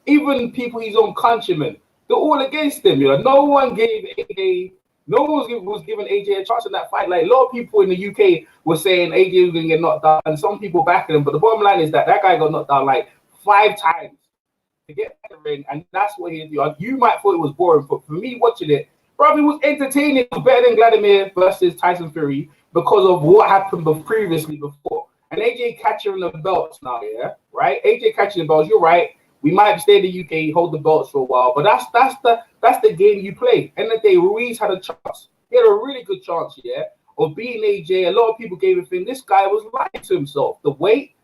even people his own countrymen, they're all against him. You know, no one gave AJ, no one was giving AJ a chance in that fight. Like a lot of people in the UK were saying AJ was going to get knocked down, and some people backing him. But the bottom line is that guy got knocked down like 5 times to get back in the ring, and that's what he did. You might thought it was boring, but for me watching it, bro, it was entertaining. It was better than Vladimir versus Tyson Fury because of what happened previously before. And AJ catching the belts now, yeah, right? AJ catching the belts. You're right. We might stay in the UK, hold the belts for a while, but that's the game you play. End of the day, Ruiz had a chance. He had a really good chance, yeah, of beating AJ. A lot of people gave a thing. This guy was lying to himself. The weight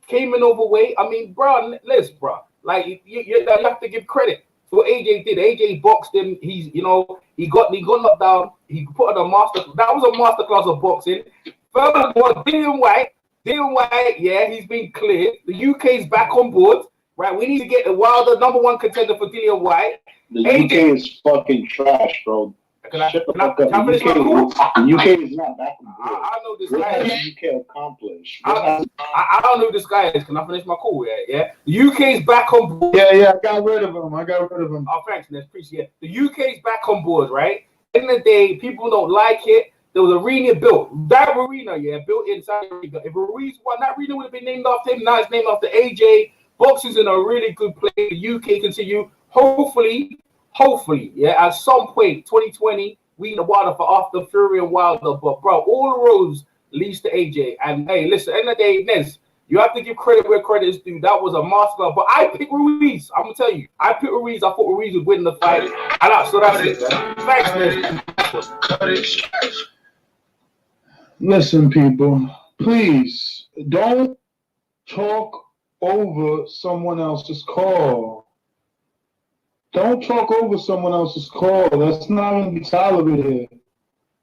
came in overweight. I mean, bro, listen, bro. Like you have to give credit for what AJ did. AJ boxed him. He's, you know, he got knocked down. He put on a master. That was a masterclass of boxing. Furthermore, Dillian White, yeah, he's been cleared. The UK's back on board, right? We need to get the Wilder number one contender for Dillian White. The UK is fucking trash, bro. Can I finish my call? The UK is not back on board. I know this What guy has is. the UK accomplished? I don't know who this guy is. Can I finish my call? Yeah. The UK's back on board. Yeah, I got rid of him. Oh, thanks, Ness. Appreciate it. The UK's back on board, right? End of the day, people don't like it. There was an arena built. That arena, yeah, built in Saudi Arabia. If Ruiz won, that arena would have been named after him. Now it's named after AJ. Boxing's in a really good place. The UK continue. Hopefully, yeah, at some point, 2020, we need the Wilder for after Fury and Wilder. But, bro, all the roads leads to AJ. And, hey, listen, end of the day, Nez, you have to give credit where credit is due. That was a master. But I picked Ruiz. I'm going to tell you. I picked Ruiz. I thought Ruiz would win the fight. So that's it, man. Thanks, Nez. Listen, people, please don't talk over someone else's call. Don't talk over someone else's call. That's not going to be tolerated.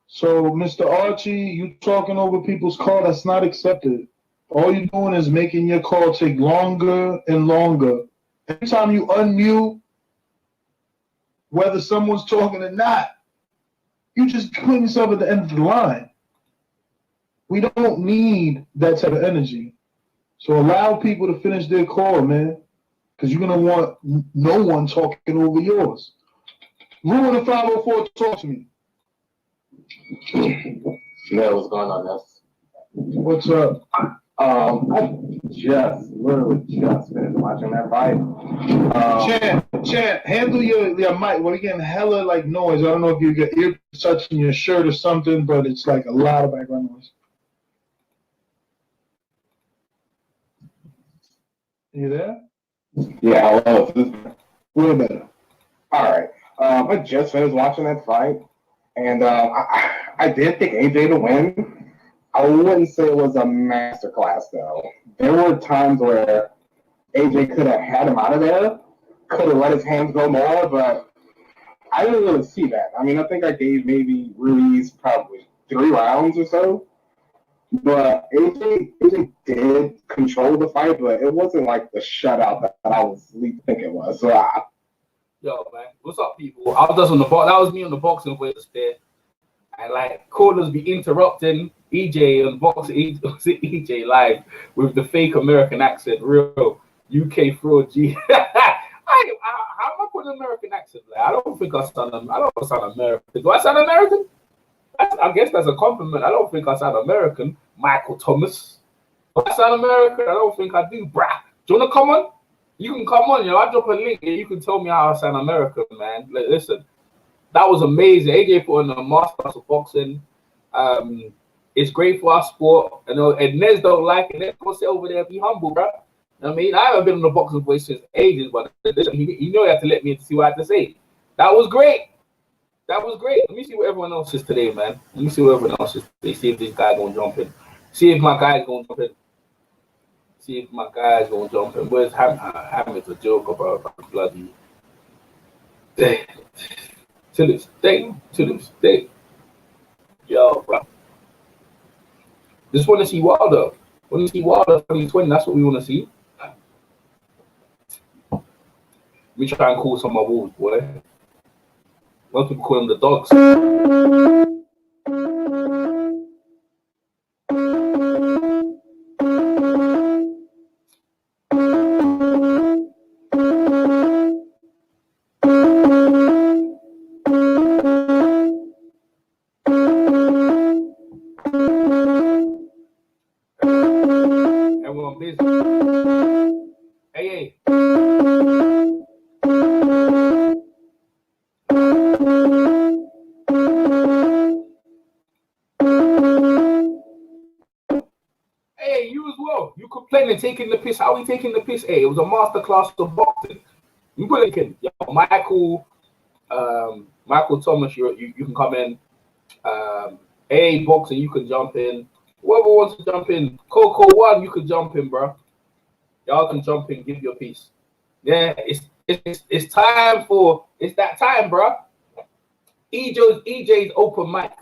So, Mr. Archie, you talking over people's call, that's not accepted. All you're doing is making your call take longer and longer. Every time you unmute, whether someone's talking or not, you just put yourself at the end of the line. We don't need that type of energy. So allow people to finish their call, man. Because you're going to want no one talking over yours. Ruin the 504, talk to me. Yeah, what's going on, Ness? What's up? I literally just finished watching that fight. Chant, handle your mic. We're getting hella like noise. I don't know if you get ear touching your shirt or something, but it's like a lot of background noise. You there? Yeah, hello. Way better. All right. I just finished watching that fight, and I did pick AJ to win. I wouldn't say it was a masterclass, though. There were times where AJ could have had him out of there, could have let his hands go more, but I didn't really see that. I mean, I think I gave maybe Ruiz probably 3 rounds or so. But AJ did control the fight, but it wasn't like the shutout that I was think it was. So yo, man, what's up, people? I was just on the box. That was me on the boxing voice there, and like callers be interrupting EJ on boxing EJ live with the fake American accent, real UK fraud G. How am I putting an American accent? Like, I don't think I sound American. Do I sound American? I guess that's a compliment. I don't think I sound American. Michael Thomas. Do I sound American? I don't think I do, brah. Do you want to come on? You can come on, I'll drop a link and you can tell me how I sound American, man. Like, listen, that was amazing. AJ put on a masterclass of boxing. It's great for our sport. And Nez don't like it. Let's go sit over there and be humble, bro. I mean, I haven't been on the boxing voice since ages, but listen, he know he had to let me in to see what I had to say. That was great. Let me see what everyone else is today, man. Let me see what everyone else is today. See if this guy gonna jump in. See if my guy's gonna jump in. Where's Hamid's a joke about bloody day. To this day. Yo, bro. Just want to see Wilder. 2020. That's what we want to see. Let me try and call some of my wolves, boy. Most people call them the dogs. Hey, you as well. You complaining, taking the piss. How are we taking the piss? Hey, it was a masterclass of boxing. You put it in. Yo, Michael Thomas, you can come in. Boxing, you can jump in. Whoever wants to jump in. Coco One, you can jump in, bro. Y'all can jump in, give your piece. Yeah, it's time for that time, bro. EJ's open mic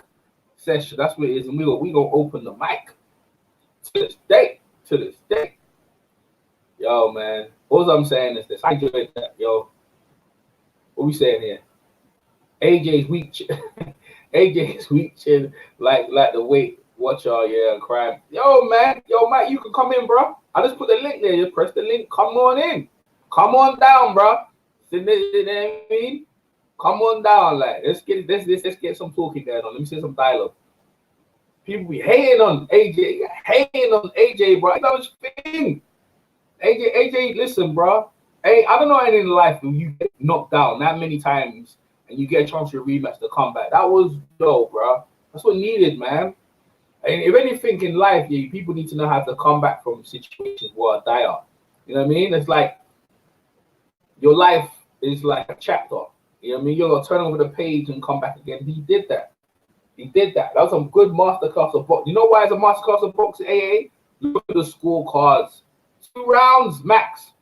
session. That's what it is, and we gonna open the mic to this day. Yo, man. All I'm saying is this. I enjoyed that, yo. What we saying here? AJ's weak. AJ's weak chin, like the weight. Watch y'all, yeah, and crime. Yo, man. Yo, Mike, you can come in, bro. I just put the link there. Just press the link. Come on in. Come on down, bro. You know what I mean? Come on down, like let's get some talking going on. Let me see some dialogue. People be hating on AJ, bro. That was thing. AJ, listen, bro. Hey, I don't know anything in life when you get knocked down that many times and you get a chance to rematch to come back. That was dope, bro. That's what needed, man. And if anything in life, yeah, people need to know how to come back from situations where I die. You know what I mean? It's like your life is like a chapter. You know what I mean? You're gonna turn over the page and come back again. He did that. That was some good masterclass of boxing. You know why it's a masterclass of boxing, AA? Look at the scorecards. 2 rounds max.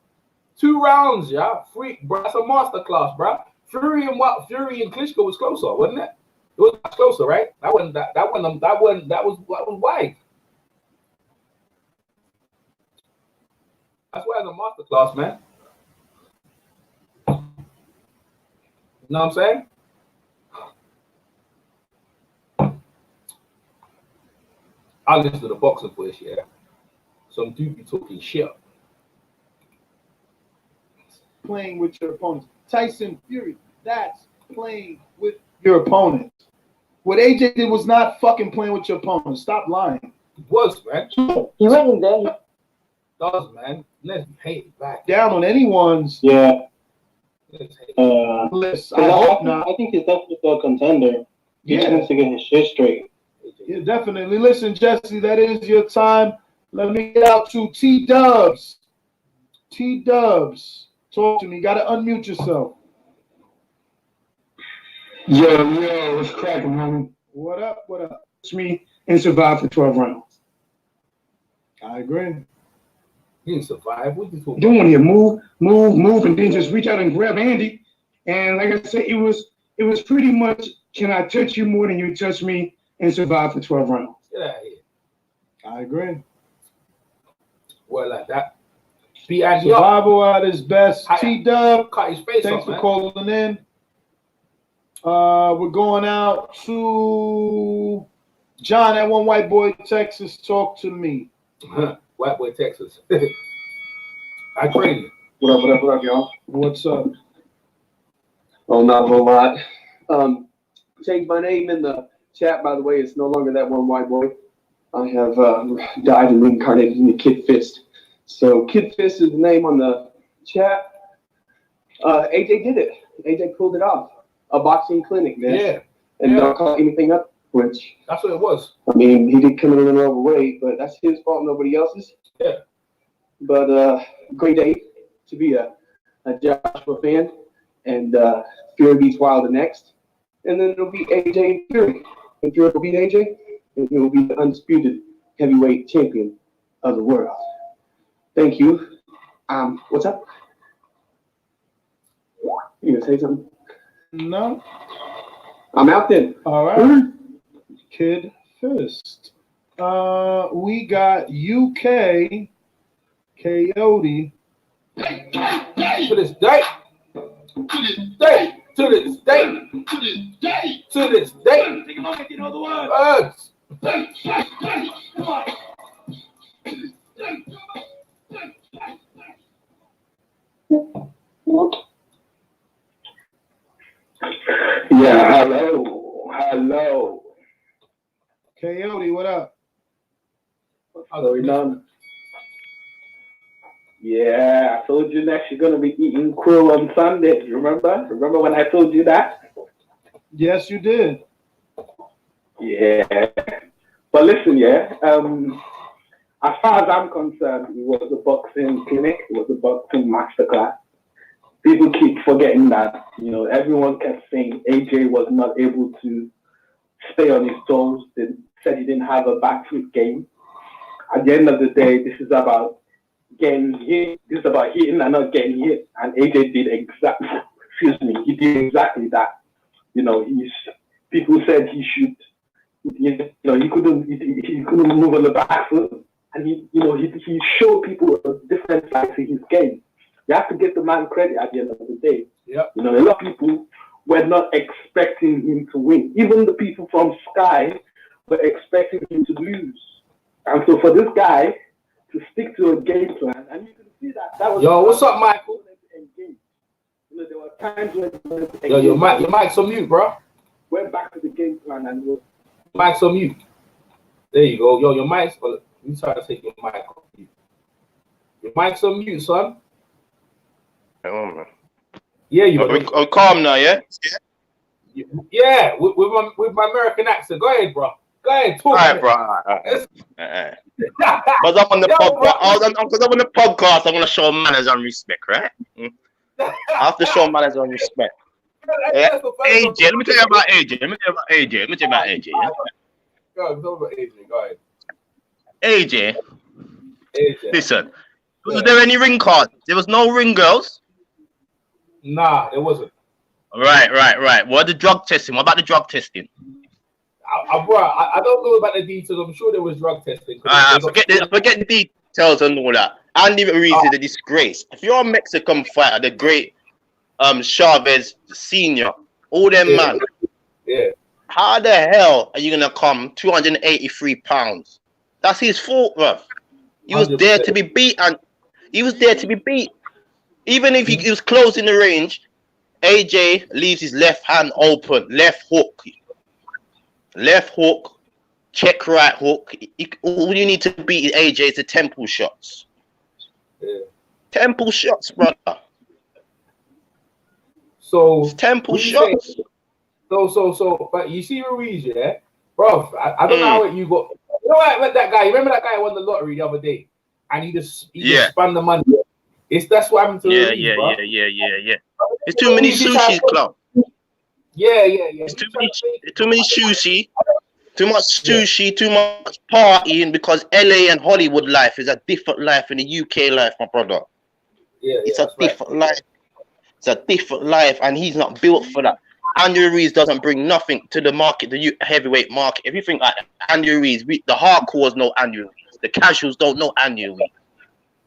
2 rounds, yeah. Bro, that's a masterclass, bro. Fury and Klitschko was closer, wasn't it? It was much closer, right? That was wide. That's why it's a masterclass, man. You know what I'm saying? I listen to the boxing for this, yeah. Some dude be talking shit. Playing with your opponents. Tyson Fury, that's playing with your opponent. What AJ did was not fucking playing with your opponent. Stop lying. It was, man. He wasn't there. It does, man. Let's hate it back. Down on anyone's Yeah. list. I hope not. I think he's definitely a contender. He Yeah. needs to get his shit straight. Yeah, definitely. Listen, Jesse, that is your time. Let me get out to T-Dubs. T-Dubs, talk to me. You got to unmute yourself. Yo, what's cracking, homie? What up? What up? It's me and survive for 12 rounds. I agree. He didn't survive. What you talking Don't want to move, and then just reach out and grab Andy. And like I said, it was pretty much, can I touch you more than you touch me and survive for 12 rounds? Get out of here. I agree. Well, like that. Beat Andy up. Survival at his best. T-Dub, Cut his face thanks off, for man. calling in. We're going out to John at One White Boy, Texas. Talk to me. White boy, Texas. I trained you. What up, y'all? What's up? Oh, not a whole lot. Changed my name in the chat, by the way. It's no longer that one white boy. I have died and reincarnated into Kid Fist. So Kid Fist is the name on the chat. AJ did it. AJ pulled it off. A boxing clinic, man. Yeah. And Yeah. don't call anything up, which, That's what it was. I mean, he did come in a little overweight, but that's his fault, nobody else's. Yeah. But great day to be a Joshua fan. And Fury beats Wilder next. And then it'll be AJ and Fury. And Fury will beat AJ, and he will be the undisputed heavyweight champion of the world. Thank you. What's up? You gonna say something? No? I'm out then. All right. Kid Fist. We got UK Coyote. To this day. To this day. To this day. To this day. To this day. Take a moment, you know the words. Come on. Yeah, hello. Coyote, what up? Hello, none. Yeah, I told you next you're gonna be eating krill on Sunday. Remember? Remember when I told you that? Yes, you did. Yeah. But listen, yeah. As far as I'm concerned, it was a boxing clinic. It was a boxing masterclass. People keep forgetting that. You know, everyone kept saying AJ was not able to stay on his toes. They said he didn't have a backflip game. At the end of the day, this is about getting hit. This is about hitting and not getting hit. And AJ did exactly. Excuse me. He did exactly that. You know, people said he should. You know, he couldn't move on the back foot, and he showed people a different side to his game. You have to give the man credit at the end of the day. Yeah. You know, a lot of people were not expecting him to win. Even the people from Sky were expecting him to lose. And so for this guy to stick to a game plan, and you can see that was. Yo, what's up, Michael? You know, there were times when Yo, your mic's on mute, bro. Went back to the game plan and was. Mic's on mute. There you go. Yo, your mic's. Let me try to take your mic off mute. Your mic's on mute, son. Yeah, you. Are we calm now? Yeah. Yeah, with my American accent. Go ahead, bro. Go ahead, talk. All right, bro. All right. Because I'm on the podcast. Because I'm on the podcast. I want to show manners and respect, right? I have to show manners and respect. Yeah. AJ, let me tell you about AJ. Let me tell you about AJ. Yeah? Go ahead. Go ahead. AJ. Listen, was there any ring cards? There was no ring girls? Nah, there wasn't. Right. What the drug testing? What about the drug testing? Bro, I don't know about the details. I'm sure there was drug testing. Forget the details and all that. Andy Ruiz is a disgrace. If you're a Mexican fighter, the great Chavez Senior, all them man. Yeah. How the hell are you gonna come 283 pounds? That's his fault, bro. He was 100%. There to be beat, and he was there to be beat. Even if he was close in the range, AJ leaves his left hand open, left hook, check right hook. All you need to beat AJ is the temple shots. Yeah. Temple shots, brother. So it's temple shots. But you see Ruiz, yeah, bro. I don't know how you got. You know what? That guy. You remember that guy who won the lottery the other day, and he just spun the money. That's what happened to Ruiz, bro. Yeah. It's too many sushi club. Yeah. It's too many sushi. Too much sushi, too much partying, because LA and Hollywood life is a different life than the UK life, my brother. It's a different life. It's a different life, and he's not built for that. Andrew Ruiz doesn't bring nothing to the market, the heavyweight market. If you think like Andrew Ruiz, the hardcores know Andrew Ruiz. The casuals don't know Andrew Ruiz.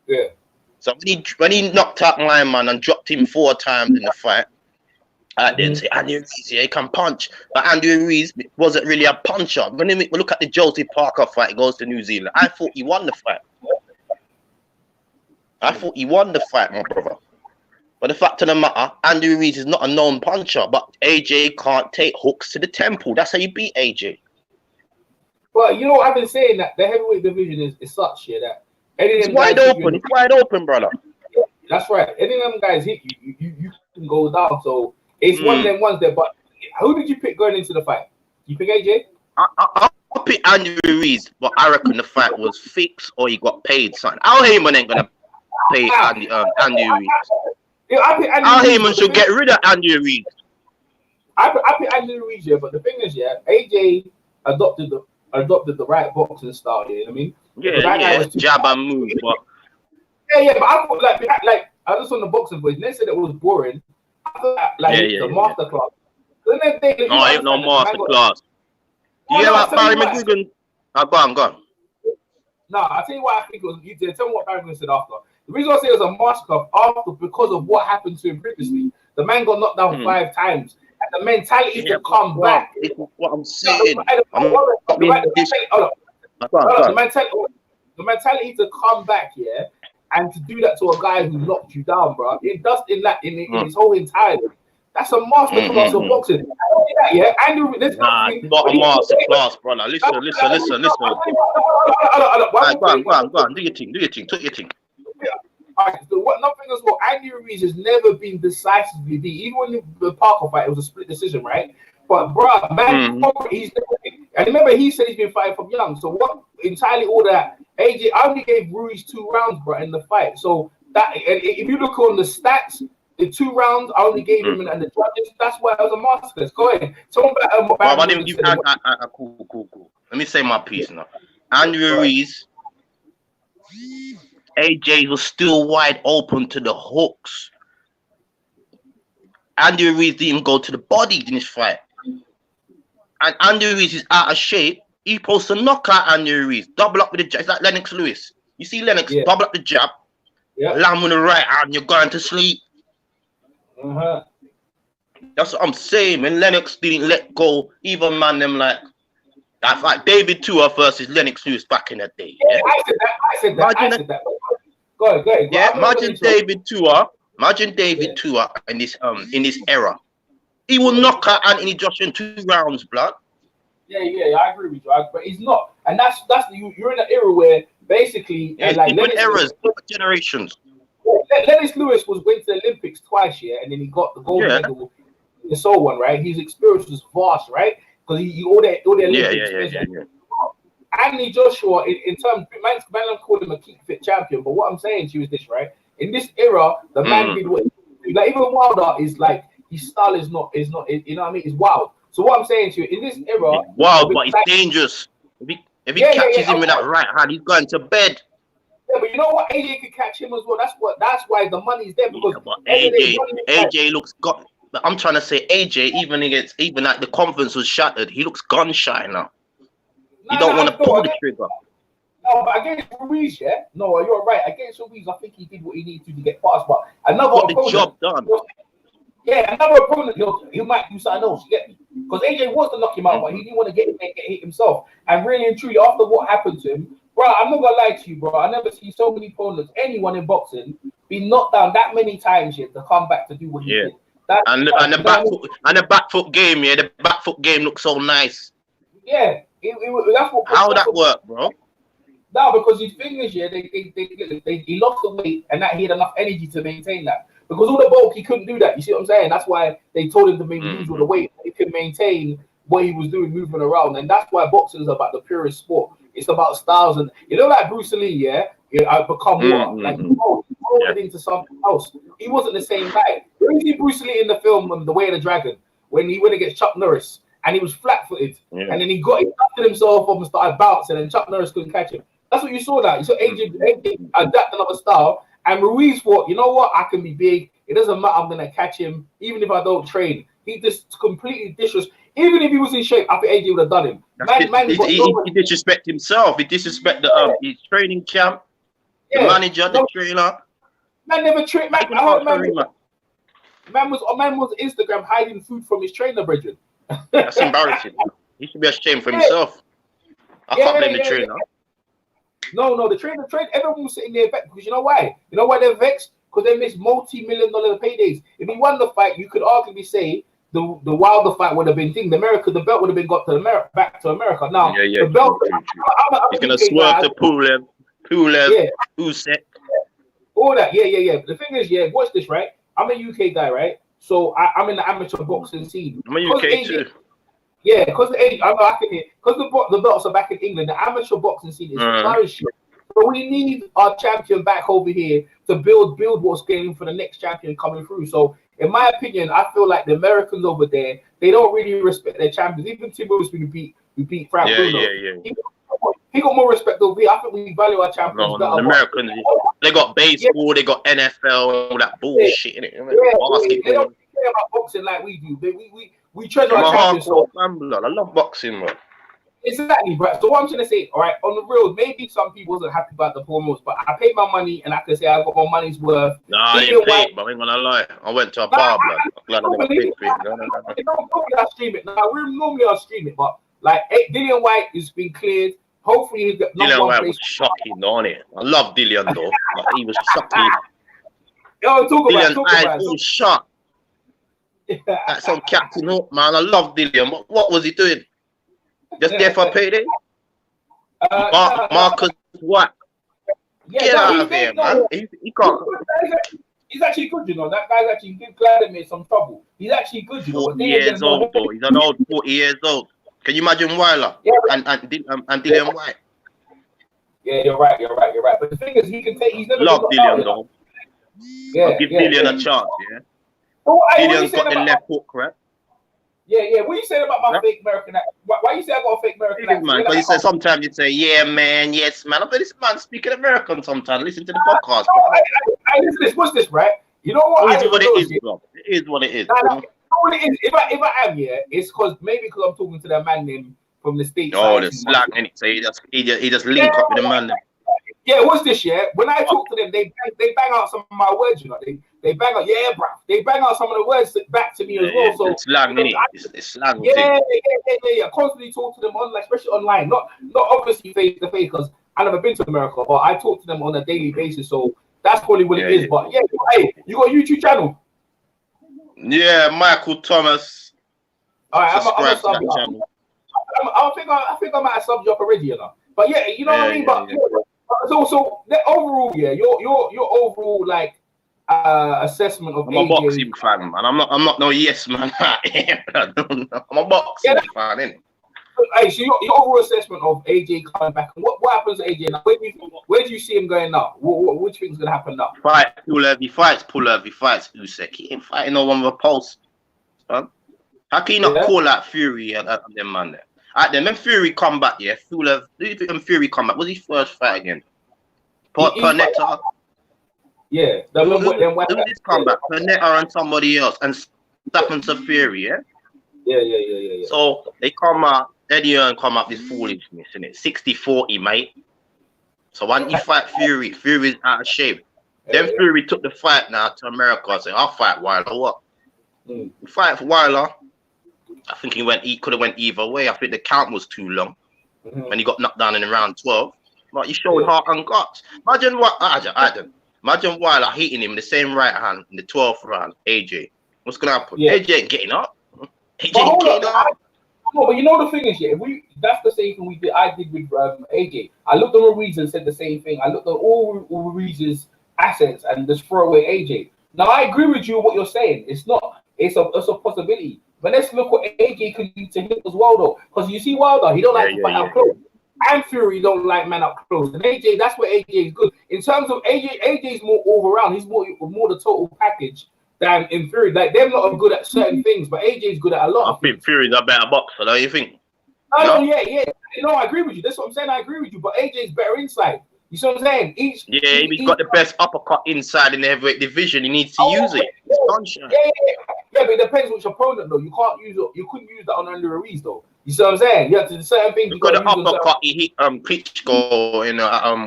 Yeah. So when he knocked out my man and dropped him 4 times in the fight, I didn't say Andrew Ruiz, he can punch. But Andrew Ruiz wasn't really a puncher. When we look at the Josie Parker fight, he goes to New Zealand. I thought he won the fight. My brother. But the fact of the matter, Andrew Ruiz is not a known puncher, but AJ can't take hooks to the temple. That's how you beat AJ. Well, you know what I've been saying, that the heavyweight division is such that it's wide open. It's wide open, brother. That's right. Any of them guys hit you, you can go down. So it's one of them ones there. But who did you pick going into the fight? You pick AJ? I'll pick Andrew Ruiz, but I reckon the fight was fixed or he got paid, son. Al Heyman ain't gonna pay Andrew Ruiz. Al Heyman should get rid of Andrew Ruiz. I pick Andrew Ruiz, but the thing is, AJ adopted the right boxing style. You know what I mean? Yeah, jab and move. But yeah, but I thought like I was on the boxing boys, and they said it was boring. I thought the masterclass. No, ain't no masterclass. Do you hear about Barry McGuigan? Go on. No, I'll tell you what I think it was. You tell me what Barry McGuigan said after. The reason I say it was a masterclass after because of what happened to him previously. The man got knocked down 5 times. And the mentality to come back. This is what I'm saying. The mentality to come back, and to do that to a guy who knocked you down, bro. It does in his whole entirety. That's a masterclass of boxing. Andrew, not a masterclass, brother. Listen. Go on. Do your thing. Take your thing. Alright, so what nothing as well, Andy Ruiz has never been decisively beat. Even when the Parker fight, it was a split decision, right? But bro, man, he's and remember he said he's been fighting from young. So what entirely all that AJ I only gave Ruiz 2 rounds, bro, in the fight. So that if you look on the stats, the 2 rounds I only gave him and the judges, that's why I was a masterclass. Go ahead. Someone cool. Let me say my piece now. Andy Ruiz, AJ was still wide open to the hooks. Andy Ruiz didn't go to the body in this fight. And Andy Ruiz is out of shape. He's supposed to knock out Andy Ruiz. Double up with the jab. It's like Lennox Lewis. You see Lennox, double up the jab. Land with the right hand, you're going to sleep. That's what I'm saying. When Lennox didn't let go, even man them like David Tua versus Lennox Lewis back in the day. Yeah? I said that. Go ahead. Yeah, imagine David Tua in this era. He will knock out Anthony Joshua in 2 rounds, blood. Yeah, I agree with you, but he's not, and that's you're in an era where basically different eras, different generations. Lennox Lewis went to the Olympics twice, and then he got the gold medal in the Seoul one, right? His experience was vast, right? Because he all the Olympics. Anthony Joshua, in terms, man called him a keep fit champion, but what I'm saying to you is this, right? In this era, the man did what like even Wilder is like his style is not you know what I mean? It's wild. So what I'm saying to you, in this era, it's wild, but it's dangerous. If he catches him with that right hand, he's going to bed. Yeah, but you know what? AJ could catch him as well. That's why the money's there because AJ looks got. I'm trying to say AJ even like the confidence was shattered. He looks gun shy now. You don't want to pull the trigger. No, but against Ruiz, no, you're right. Against Ruiz, I think he did what he needed to get past. But another got the job done. Yeah, another opponent, he might do something else. You get me? Because AJ wants to knock him out, but he didn't want to get hit himself. And really and truly, after what happened to him, bro, I'm not gonna lie to you, bro. I never see so many opponents, anyone in boxing, be knocked down that many times yet to come back to do what he did. And the back foot game, the back foot game looks so nice. Yeah, that's what. How that work, bro? No, because his fingers, he lost the weight, and that he had enough energy to maintain that. Because all the bulk, he couldn't do that. You see what I'm saying? That's why they told him to maybe lose all the weight. He could maintain what he was doing, moving around, and that's why boxing is about the purest sport. It's about styles, and like Bruce Lee, I become water. Like he molded into something else. He wasn't the same guy. You see Bruce Lee in the film The Way of the Dragon when he went against Chuck Norris, and he was flat-footed, and then he lifted himself up and started bouncing, and Chuck Norris couldn't catch him. That's what you saw. That you saw AJ adapt another style. And Ruiz thought, you know what? I can be big. It doesn't matter. I'm gonna catch him, even if I don't train. He just completely disrespect. Even if he was in shape, I think AJ would have done him. He disrespect himself. He disrespect his training camp, the manager, the trainer. Man never trained. Man was on Instagram hiding food from his trainer, brethren. That's embarrassing. He should be ashamed for himself. I can't blame the trainer. No, the trainer, everyone was sitting there vexed because you know why? You know why they're vexed? Because they missed multi-million-dollar paydays. If he won the fight, you could arguably say the Wilder fight would have been thing. The belt would have been got to back to America. Now, the belt. He's gonna swerve to Pulev, Usyk. All that, yeah. The thing is, watch this, right? I'm a UK guy, right? So I'm in the amateur boxing scene. I'm a UK too. Yeah, because the belts are back in England. The amateur boxing scene is flourishing. So we need our champion back over here to build what's going for the next champion coming through. So, in my opinion, I feel like the Americans over there, they don't really respect their champions. Even Tim Willis, who beat Frank Bruno. He got more respect over here. I think we value our champions. No, the Americans, they got baseball, they got NFL, all that bullshit in it. They don't care about boxing like we do. We treasure our champions. I love boxing, bro. Exactly, bro. So what I'm trying to say, all right, on the real, maybe some people wasn't happy about the promos, but I paid my money and I can say I got my money's worth. Nah, I ain't paid, but I ain't gonna lie. I went to a bar, blood. I'm glad I got paid for it. No. Normally I stream it. Normally I stream it, but like Dillian White has been cleared. Hopefully he's got Dillian White was shocking, don't it? I love Dillian though. Like, he was shocking. Yo, talk about Dillian's eyes all shot. That's some Captain Hook, man. I love Dillian. What was he doing? Just there for a payday? Marcus what? Yeah, Get no, out he's of here, good, man. no. He can't. He's actually good, you know. That guy's actually good. Glad made some trouble. He's actually good, you know. 40 They ain't years getting no old, though. He's an old 40 years old. Can you imagine Weiler Yeah, and Dillian White? yeah, you're right. But the thing is, he can take. He's never Love been knocked out, Dillian, you know. though. Yeah, I'll give Dillian a chance, yeah. So, hey, what you Dillian's saying got the about left hook, right? Yeah. What you saying about my Yeah. fake American accent? Why you say I got a fake American accent? Man, because you say sometimes you say, yeah, man, yes, man. I bet this man speaking American sometimes. Listen to the podcast, bro. I listen to this. What's this, right? You know what? It is what it is, bro. It is what it is. You know what it is? If I am, yeah, it's because I'm talking to that man named from the States. Oh, the slang, innit? So he just link up with the man. Yeah, what's this, yeah? When I talk to them, they bang out some of my words, you know. They bang out, yeah, bro. They bang out some of the words back to me as well. So it's slang, innit? It's slang. Yeah. Constantly talk to them online, especially online. Not obviously face to face, because I've never been to America, but I talk to them on a daily basis. So that's probably what it is. But yeah, hey, you got a YouTube channel? Yeah, Michael Thomas. All right, subscribe to that channel. I think I might have subbed you up already, you know. But yeah, you know what I mean. But so overall, yeah, your overall like assessment of I'm a boxing fan, man. I'm not no yes man. I'm a boxing fan, innit? Hey, so your overall assessment of AJ coming back, what happens to AJ now? Where do you see him going now? Which thing's gonna happen now? He fights Usyk. He ain't fighting no one with a pulse. Huh? How can you not call out Fury and them man there? Alright then, when Fury come back, yeah, Fury come back. What's his first fight again? Pernetta? Yeah. Who did come back? Pernetta and somebody else, and Stephen Fury, yeah? Yeah. So they come out, Eddie Earn come up this foolishness, innit? 60-40, mate. So when he fight Fury's out of shape. Then Fury took the fight now to America and said, I'll fight Wilder. What? He fight for Wilder. I think he could have went either way. I think the count was too long. When he got knocked down in round 12. But he showed heart and guts. Imagine imagine Wilder hitting him in the same right hand in the 12th round, AJ. What's gonna happen? AJ ain't getting up. AJ ain't getting up. No, but you know the thing is, yeah, that's the same thing I did with AJ. I looked at Ruiz and said the same thing. I looked at all Ruiz's assets and just throw away AJ. Now I agree with you what you're saying. It's a possibility. But let's look what AJ can do to him as well, though. Because you see Wilder, he don't like to fight up close. And Fury don't like man up close. And AJ, that's where AJ is good. In terms of AJ's more all around. He's more the total package than in Fury. Like they're not good at certain things, but AJ's good at a lot. I think Fury's a better boxer, don't you think? Yeah. No, I agree with you. That's what I'm saying. I agree with you. But AJ's better inside. You see what I'm saying? He's got the best uppercut inside in the heavyweight division. He needs to use it. Yeah, but it depends which opponent though. You can't use it. You couldn't use that on Andy Ruiz though. You see what I'm saying? You have to do certain things. You got the uppercut. He hit Klitschko in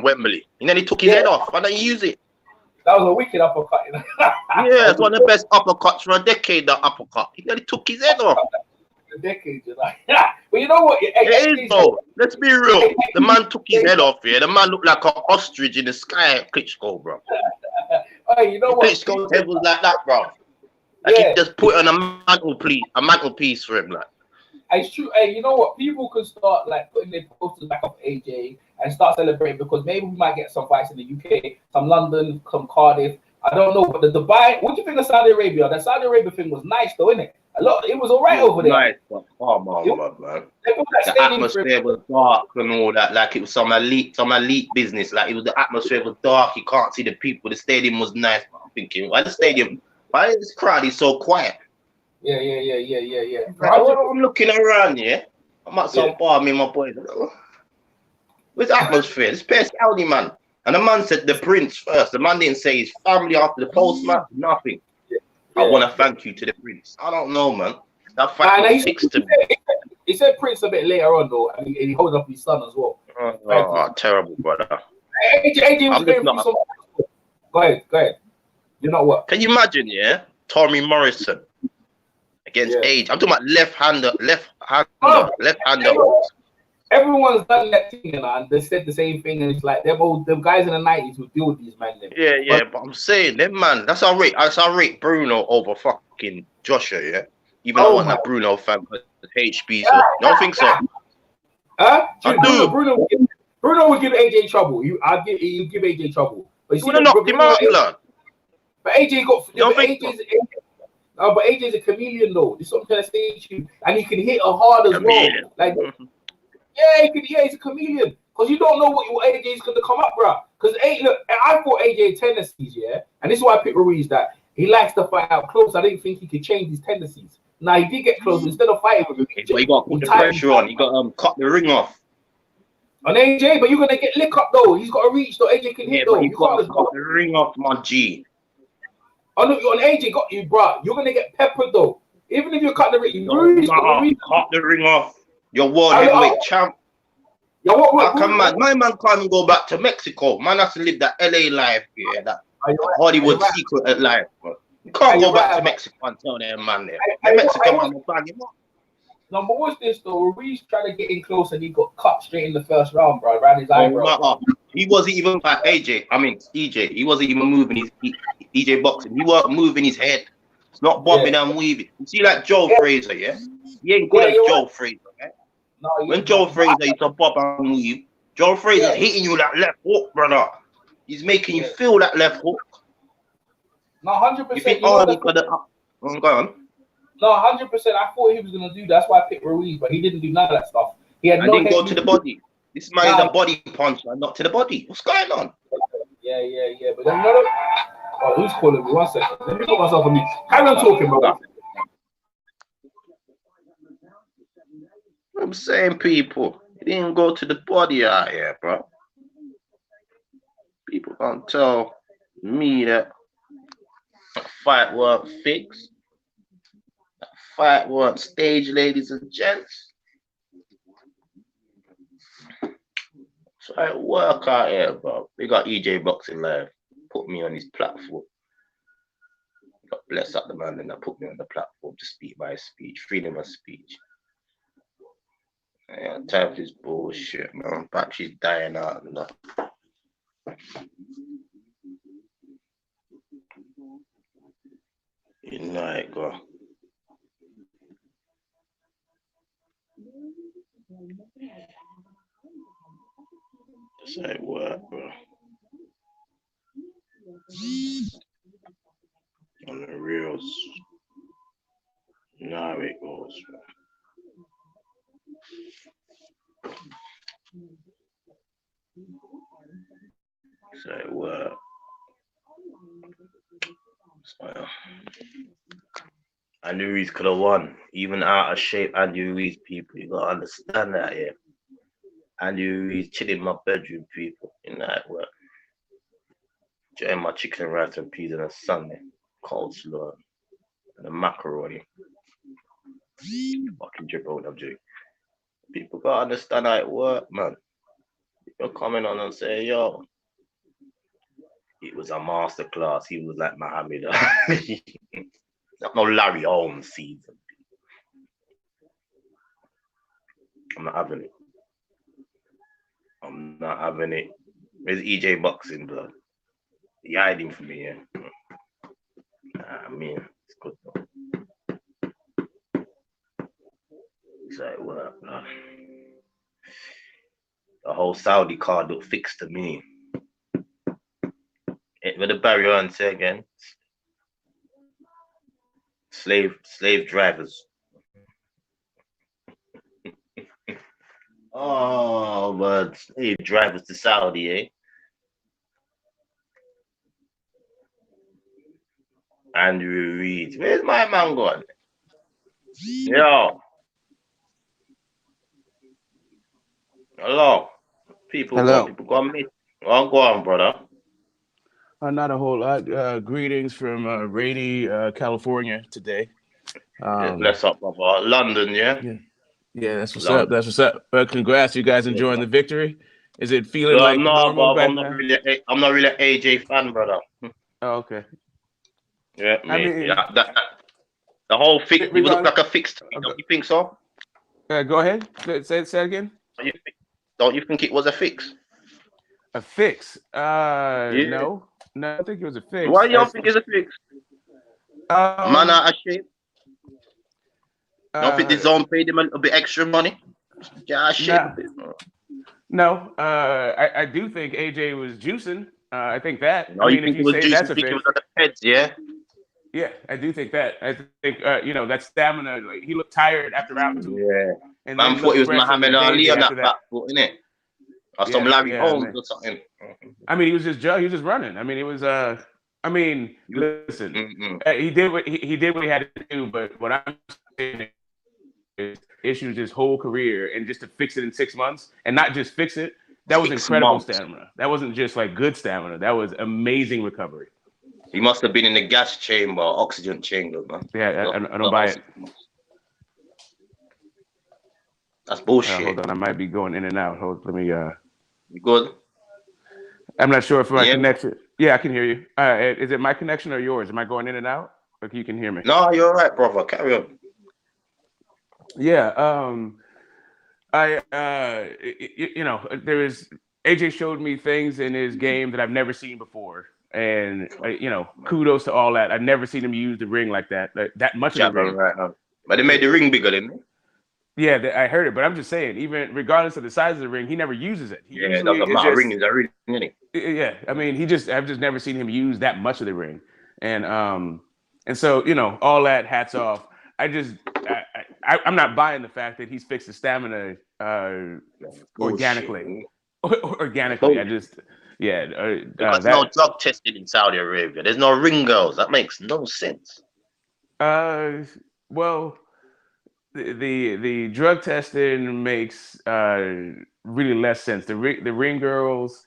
Wembley, and then he took his head off. Why don't you use it? That was a wicked uppercut. You know? Yeah, it's one of the best uppercuts for a decade. That uppercut. He nearly took his head off. A decade, you know. Yeah, but you know what? It is though. Let's be real. The man took his head off here. The man looked like an ostrich in the sky. Klitschko, bro. Hey, you know what? Klitschko's head was like that, bro. Like he just put on a mantelpiece for him, like. It's true. Hey, you know what? People can start like putting their posters back up AJ and start celebrating because maybe we might get some fights in the UK, some London, some Cardiff. I don't know, but the Dubai. What do you think of Saudi Arabia? That Saudi Arabia thing was nice, though, innit? It was all right over there. Nice, but come on, man. The atmosphere was dark and all that. Like it was some elite business. Like the atmosphere was dark. You can't see the people. The stadium was nice. I'm thinking, why this crowd is so quiet? Yeah. I'm looking around, yeah. I'm at some bar, me and my boys. Where's the atmosphere? This place Saudi, man. And the man said the prince first. The man didn't say his family after the postman. Nothing. I want to thank you to the prince. I don't know, man. That fact was fixed to me. He said prince a bit later on, though, and he holds up his son as well. Oh, terrible, brother. AJ was going through some... Go ahead. You know what? Can you imagine, yeah? Tommy Morrison against Age. I'm talking about left-hander. Everyone's done that thing, you know, and they said the same thing, and it's like them guys in the 90s who deal with these men. Yeah, but I'm saying them man, that's how I rate Bruno over fucking Joshua, yeah. Even though I want that Bruno fan, HB, so you don't think so? Huh? I do. Bruno, Bruno would give AJ trouble. You give AJ trouble. But you see, would have knocked him out, blood. But AJ got. You don't But think AJ's, no, but AJ's a chameleon though. This is what I'm trying to say to you, and he can hit her hard as well. Like, yeah, he could. Yeah, he's a chameleon because you don't know what AJ's going to come up, bro. Because look, I thought AJ tendencies, yeah, and this is why I picked Ruiz, that he likes to fight out close. I didn't think he could change his tendencies. Now he did get close instead of fighting with him. But you got to put the pressure on. You got to cut the ring off. On AJ, but you're gonna get lick up though. He's got to reach though. AJ can hit though. You got to cut the ring off, my G. Oh no, on AJ got you, bro. You're gonna get peppered though. Even if you cut the ring, cut the ring off. You're world heavyweight champ. My man can't even go back to Mexico. Man has to live that LA life, yeah, that Hollywood secret life. Bro. You can't go back to Mexico and tell them man there. Mexican man will bang him up. No, but what's this though? Ruiz trying to get in close and he got cut straight in the first round, bro. Around his eyebrow. He wasn't even like EJ. He wasn't even moving his EJ boxing. He wasn't moving his head. It's not bobbing and weaving. You see, like Joe Frazier, yeah? He ain't good as Joe Frazier, yeah? No, when Joe Frazier used to bob and weave, Joe Frazier's hitting you that left hook, brother. He's making you feel that left hook. No, 100%. You think, go on. No, 100%. I thought he was gonna do that. That's why I picked Ruiz, but he didn't do none of that stuff. He had didn't go to the body. This man is a body puncher, not to the body. What's going on? Yeah. But then who's calling me? 1 second. Let me put myself on mute. Carry on talking, brother. I'm saying, people, he didn't go to the body out here, bro. People can't tell me that fight weren't fixed. That fight weren't staged, ladies and gents. So I work out here, bro. We got EJ Boxing Live. Put me on his platform. God bless up the man and that put me on the platform to speak my speech, freedom of speech. Yeah, time for this bullshit, man. Battery's dying out and that. You know it, bro. That's how it works, bro. On the reals. Now it goes, bro. Say what? Andy Ruiz could have won. Even out of shape, Andy Ruiz, people. You gotta understand that, yeah. Andy Ruiz chilling in my bedroom, people. In that work. Enjoying my chicken and rice and peas on a Sunday. Coleslaw and a macaroni. Fucking jabroni, I'm joking. People gotta understand how it works, man. You're coming on and say, yo, it was a masterclass. He was like Muhammad Ali. Not no Larry Holmes season. I'm not having it. I'm not having it. Where's EJ Boxing, blood? He hiding from me, yeah. I mean, it's good though. It's like, what, blood? The whole Saudi card looked fixed to me. With the barrier on, say again. Slave drivers. Oh, but slave drivers to Saudi, eh? Andrew Ruiz. Where's my man gone? Yo. Hello. People go on me. Oh, go on, brother. Not a whole lot. Greetings from rainy California today. Bless up, brother. London, yeah? Yeah, that's what's up. That's what's up. Congrats, you guys enjoying the victory? Is it feeling like normal back now? I'm not really an AJ fan, brother. Oh, okay. Yeah, the whole fix. It would look like a fix to me. Don't you think so? Go ahead. Say it again. Don't you think it was a fix? A fix? No, I think it was a fix. Why do you think it's a fix? Man out of shape. Don't think the zone paid him a bit extra money? Yeah, shape. No, I do think AJ was juicing. I think that. No, I you mean, if think you it was say juice? that's You a think it fix, was on the feds? Yeah. yeah, I do think that. I think that stamina. Like, he looked tired after round 2, Yeah. and Man then thought looked he was fresh on the Muhammad day Ali on after that that. back foot, innit? Or some Yeah, Larry yeah, Holmes man. or something. I mean, he was just running. I mean, it was I mean, listen, he did what he did what he had to do. But what I'm saying is, issues his whole career, and just to fix it in 6 months, and not just fix it. That was 6 incredible months. stamina. That wasn't just like good stamina. That was amazing recovery. He must have been in the gas chamber, oxygen chamber, man. Yeah, I don't buy it. That's bullshit. Hold on, I might be going in and out. Let me. You good? I'm not sure if my Yeah. connection. Yeah, I can hear you. Is it my connection or yours? Am I going in and out? Or you can hear me? No, you're all right, brother. Carry on. Yeah. There is AJ showed me things in his game that I've never seen before, and kudos to all that. I've never seen him use the ring like that. That much of the ring. Right now. But they made the ring bigger, didn't they? Yeah, I heard it, but I'm just saying, even regardless of the size of the ring, he never uses it. Yeah, it doesn't matter. Ring is a ring, isn't it? Yeah, I mean, I've just never seen him use that much of the ring, and so all that, hats off. I'm not buying the fact that he's fixed the stamina organically. Organically, I just because no drug testing in Saudi Arabia. There's no ring girls. That makes no sense. Well, the drug testing makes really less sense. The ring girls,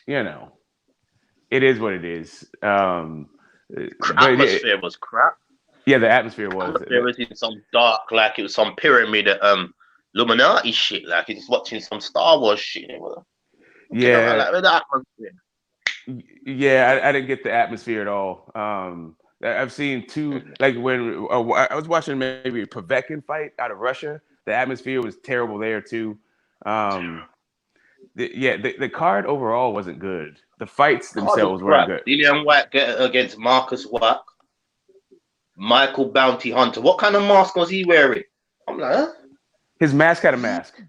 it is what it is. Atmosphere was crap. Yeah, the atmosphere was. It was in some dark, like it was some pyramid, Illuminati shit. Like it's watching some Star Wars shit. Yeah, like the atmosphere. Yeah, I didn't get the atmosphere at all. I've seen two, like when I was watching maybe a Povetkin fight out of Russia. The atmosphere was terrible there too. The card overall wasn't good. The fights themselves weren't good. Dillian White against Marcus Wack. Michael Bounty Hunter. What kind of mask was he wearing? I'm like, huh? His mask had a mask.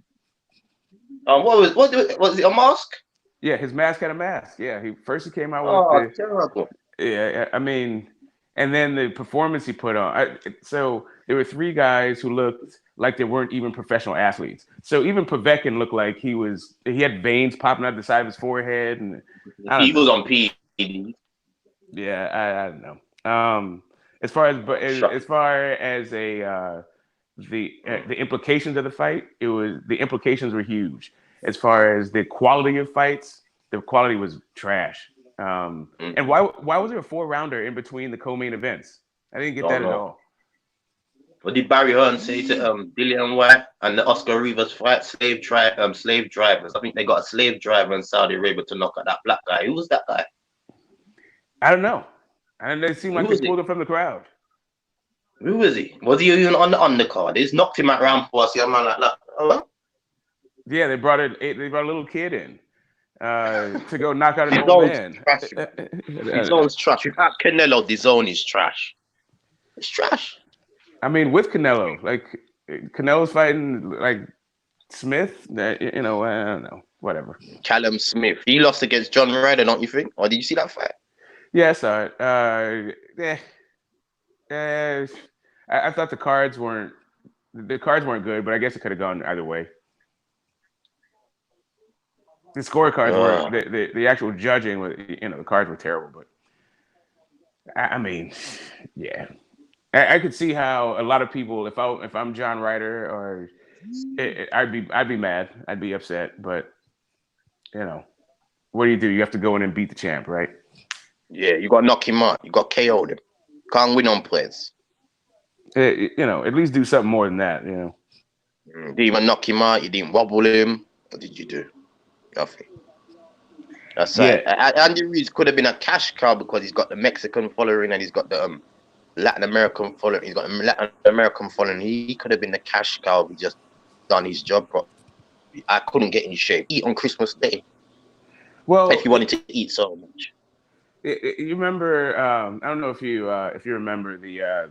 Was it a mask? Yeah, his mask had a mask. Yeah, he came out with terrible. Yeah, I mean, and then the performance he put on. So there were 3 guys who looked like they weren't even professional athletes. So even Povetkin looked like he had veins popping out the side of his forehead, and he was on PD. Yeah, I don't know. As far as the implications of the fight, the implications were huge. As far as the quality of fights, the quality was trash. And why was there a 4-rounder in between the co-main events? I didn't get that at all. What did Barry Hearn say to Dillian White and the Oscar Rivas fight? Slave drivers. I think they got a slave driver in Saudi Arabia to knock out that black guy. Who was that guy? I don't know. And they seemed like they pulled him from the crowd. Who was he? Was he even on the undercard? They just knocked him at round 4. See a man like that. Oh. Yeah, they brought a little kid in to go knock out an old man. His own's trash. Without Canelo, his own is trash. It's trash. I mean, with Canelo, like Canelo's fighting like Smith. I don't know, whatever. Callum Smith. He lost against John Ryder, don't you think? Or did you see that fight? Yeah, I saw it. I thought the cards weren't good, but I guess it could have gone either way. The scorecards were the actual judging was, the cards were terrible, but I mean, yeah, I could see how a lot of people, if I'm John Ryder, or I'd be mad, I'd be upset, but what do? You have to go in and beat the champ, right? Yeah, you got to knock him out. You got KO him. Can't win on points. At least do something more than that. You didn't even knock him out. You didn't wobble him. What did you do? Nothing. That's right. Andy Ruiz could have been a cash cow because he's got the Mexican following and he's got the Latin American following. He's got a Latin American following. He could have been the cash cow. He just done his job properly. I couldn't get in shape. Eat on Christmas Day. Well, if you wanted to eat so much. You remember? I don't know if you remember the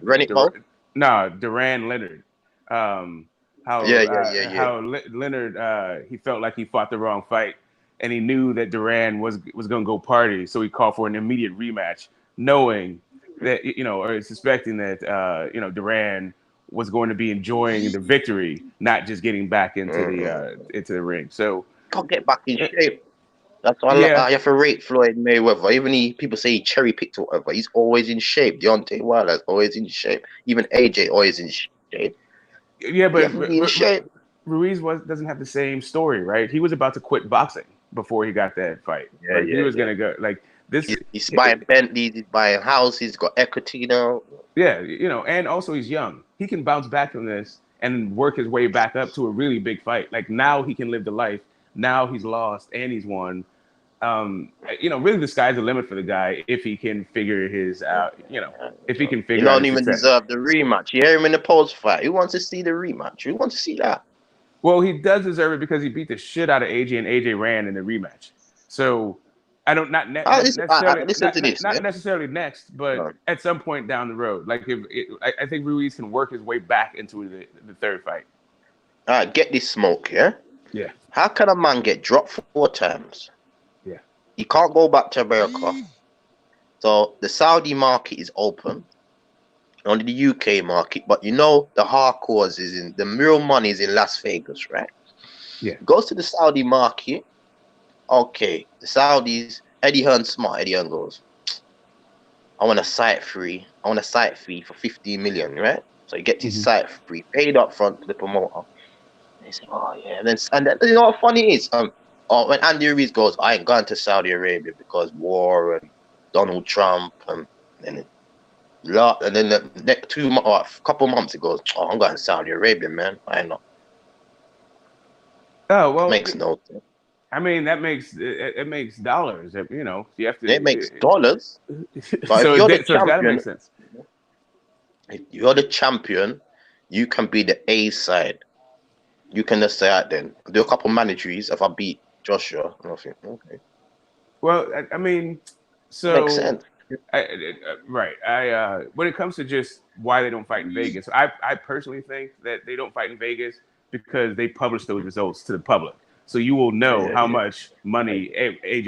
Duran Leonard. how Leonard he felt like he fought the wrong fight, and he knew that Duran was going to go party, so he called for an immediate rematch, knowing that or suspecting that Duran was going to be enjoying the victory, not just getting back into the ring. So can't get back in shape. That's why I have to rate Floyd Mayweather. Even people say he cherry picked or whatever, he's always in shape. Deontay Wilder's always in shape. Even AJ always in shape. Yeah, but in shape. Ruiz doesn't have the same story, right? He was about to quit boxing before he got that fight. He was gonna go like this. He's buying Bentleys, he's buying houses, he's got equity now. Yeah, and also he's young. He can bounce back from this and work his way back up to a really big fight. Like now he can live the life. Now he's lost and he's won. Really the sky's the limit for the guy if he can figure his out. If he can figure. He don't even deserve the rematch. You hear him in the post fight. Who wants to see the rematch? Who wants to see that? Well, he does deserve it because he beat the shit out of AJ, and AJ ran in the rematch. So I don't not necessarily next, but at some point down the road, like I think Ruiz can work his way back into the third fight. All right, get this smoke, yeah. Yeah. How can a man get dropped 4 times? Yeah. He can't go back to America. So the Saudi market is open. Only the UK market, but the hardcores is in the real money is in Las Vegas, right? Yeah. Goes to the Saudi market. Okay, the Saudis, Eddie Hearn's smart. Eddie Hearn goes, I want a site fee for 15 million, right? So he gets his site fee paid up front to the promoter. And he said, oh yeah. And then you know what funny is? When Andy Ruiz goes, I ain't going to Saudi Arabia because war and Donald Trump and then the next couple months it goes, oh, I'm going to Saudi Arabia, man. I know. Oh well, it makes no sense. I mean, it makes dollars. You have to. It makes dollars. But So if you're the it's gotta make sense. If you're the champion, you can be the A side. You can just say, right, then do a couple mandatories. If I beat Joshua, and I think, okay. Well, I mean, so makes sense. Right. When it comes to just why they don't fight in Vegas, I personally think that they don't fight in Vegas because they publish those results to the public, so you will know how much money AJ makes.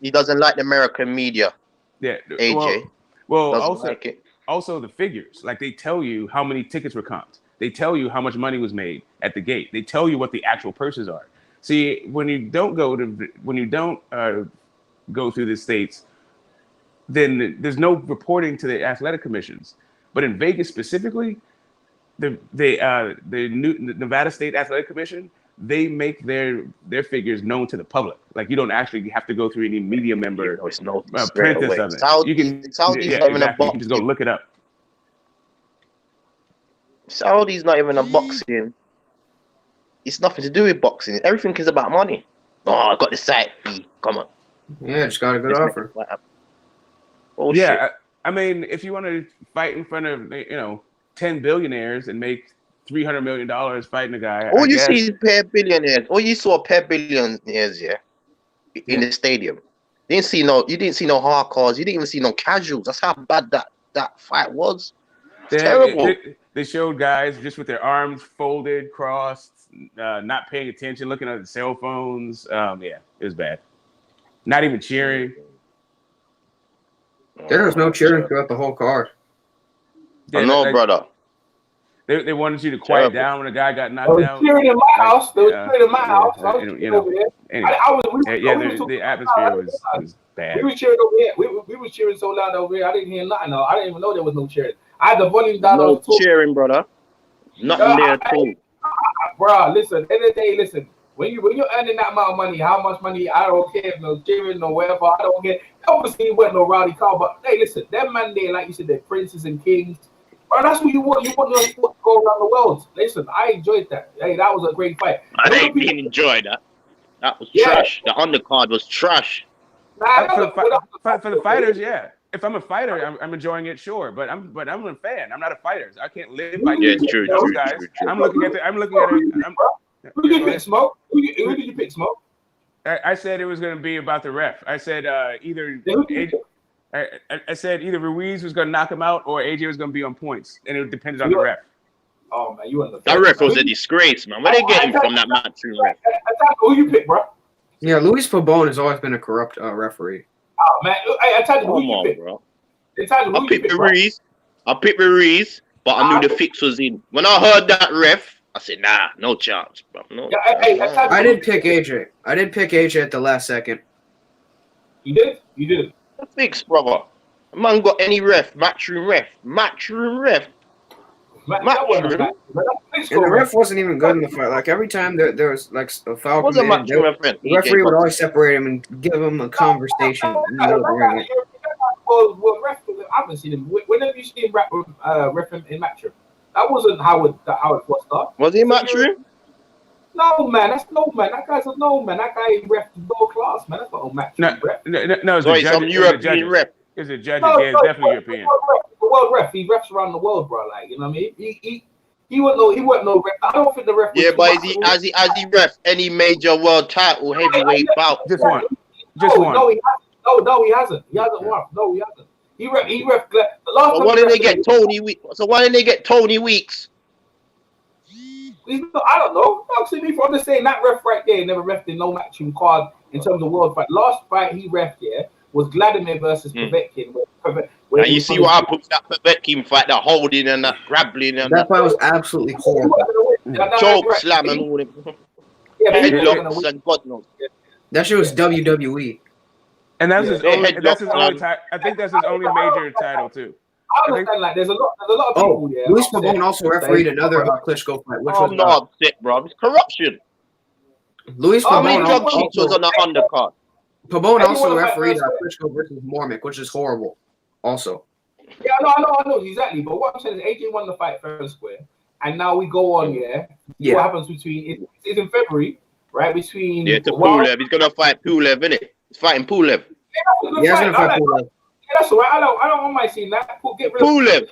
He doesn't like the American media. Yeah, AJ. Well, also the figures. Like they tell you how many tickets were comped. They tell you how much money was made at the gate. They tell you what the actual purses are. See, when you don't go through the states, then there's no reporting to the athletic commissions. But in Vegas specifically, the Nevada State Athletic Commission, they make their figures known to the public. Like you don't actually have to go through any media member print this of it. You can just go look it up. Saudi's not even a boxing. It's nothing to do with boxing. Everything is about money. Oh, I got the site fee. Come on. Yeah, just got a good offer. Yeah, I mean, if you want to fight in front of 10 billionaires and make $300 million fighting a guy, all you see is pair billionaires. All you saw pair billionaires, in the stadium. You didn't see no hardcores. You didn't even see no casuals. That's how bad that fight was. Terrible. They showed guys just with their arms folded, crossed, not paying attention, looking at the cell phones. It was bad. Not even cheering. There was no cheering throughout the whole card. I know, brother. They wanted you to quiet down when a guy got knocked out. Cheering in my house. They were cheering in my house. I was over there. Anyway, the atmosphere was bad. We were cheering over here. We were cheering so loud over here. I didn't hear nothing. I didn't even know there was no cheering. I had the volume down. No cheering, brother. Nothing there at all. Bro, listen. End of the day, listen. When you're earning that amount of money, how much money, I don't care if no cheering, no whatever, I don't care. Obviously, it wasn't no rowdy car, but hey, listen, them man there, like you said, they're princes and kings. Bro, that's what you want. You want to go around the world. Listen, I enjoyed that. Hey, that was a great fight. I didn't enjoy that. That was trash. The undercard was trash. For the fighters, yeah. If I'm a fighter, I'm enjoying it, sure. But I'm a fan. I'm not a fighter. I can't live by true, those guys. I'm looking at it. Who did you pick, Smoke? Who did you pick, Smoke? I said it was going to be about the ref. I said either Ruiz was going to knock him out or AJ was going to be on points, and it depended on the ref. Oh man, you understand? That ref was a disgrace, man. Where they get him from that matchroom ref? Who you pick, bro? Yeah, Luis Pabon has always been a corrupt referee. Oh man, I tell you, who you pick, bro? I picked Ruiz. I picked Ruiz, but I knew the fix was in. When I heard that ref, I said, nah, no chance, bro. No chance. I did pick AJ. I did pick AJ at the last second. You did? You did. The fix, brother. Man got any ref, matchroom ref. Matchroom. And the ref wasn't even good in the fight. Like every time there was like a foul, Was a matchroom ref. the referee would always separate him and give him a conversation. Well, ref, I haven't seen him. Whenever you see him ref in matchroom, that wasn't how it was done. Was he matchroom? No man, that's no man. That guy's a no man. That guy ref world class, man. That's not a matchroom ref. No, it's some European ref. It's a judge. Yeah, it's definitely European. The world ref. He refs around the world, bro. Like, you know what I mean? He wasn't no ref. I don't think the ref. Yeah, but has he ref any major world title heavyweight bout? Just one. No, he hasn't. He hasn't won. No, he hasn't. He ref. The last. So why didn't they get Tony Weeks? So why didn't they get Tony Weeks? I don't know. Actually, I'm just saying that ref right there never refed in no matching card in terms of world fight. Last fight he refed was Vladimir versus Povetkin. And you see what happened with that Povetkin fight, that holding and that grappling and that fight was absolutely horrible. Choke slam and all that. Headlocks and God knows. That shit was WWE. And that's his only. That's his only. I think that's his only major title too. I understand. Like, there's a lot of people. Luis Pabon also refereed another Klitschko fight, which was not upset, bro. It's corruption. Luis Pabon. How many drug cheats was on the undercard? Pabon also refereed Klitschko versus Mormick, which is horrible. Also. Yeah, I know exactly. But what I'm saying is, AJ won the fight fair and square, and now we go on. What happens between? It's in February, right? Between Pulev. He's gonna fight Pulev, innit? He's fighting Pulev. Yeah, he's gonna fight Pulev. Yeah, that's all right. I don't mind seeing that. Get rid of Pulev.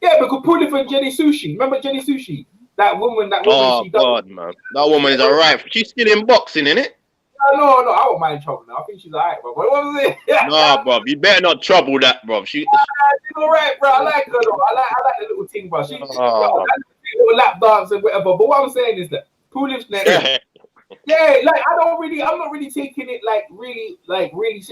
Yeah, because Pulev and Jenny Sushi. Remember Jenny Sushi? That woman. Oh God, man. That woman is alright. She's still in boxing, innit? No, I won't mind trouble now. I think she's alright, bro. What was it? Nah, bro. You better not trouble that, bro. She's alright, bro. I like her though. I like the little thing, bro. She's little lap dance and whatever. But what I'm saying is that Pulev's next. Yeah, like I'm not really taking it really.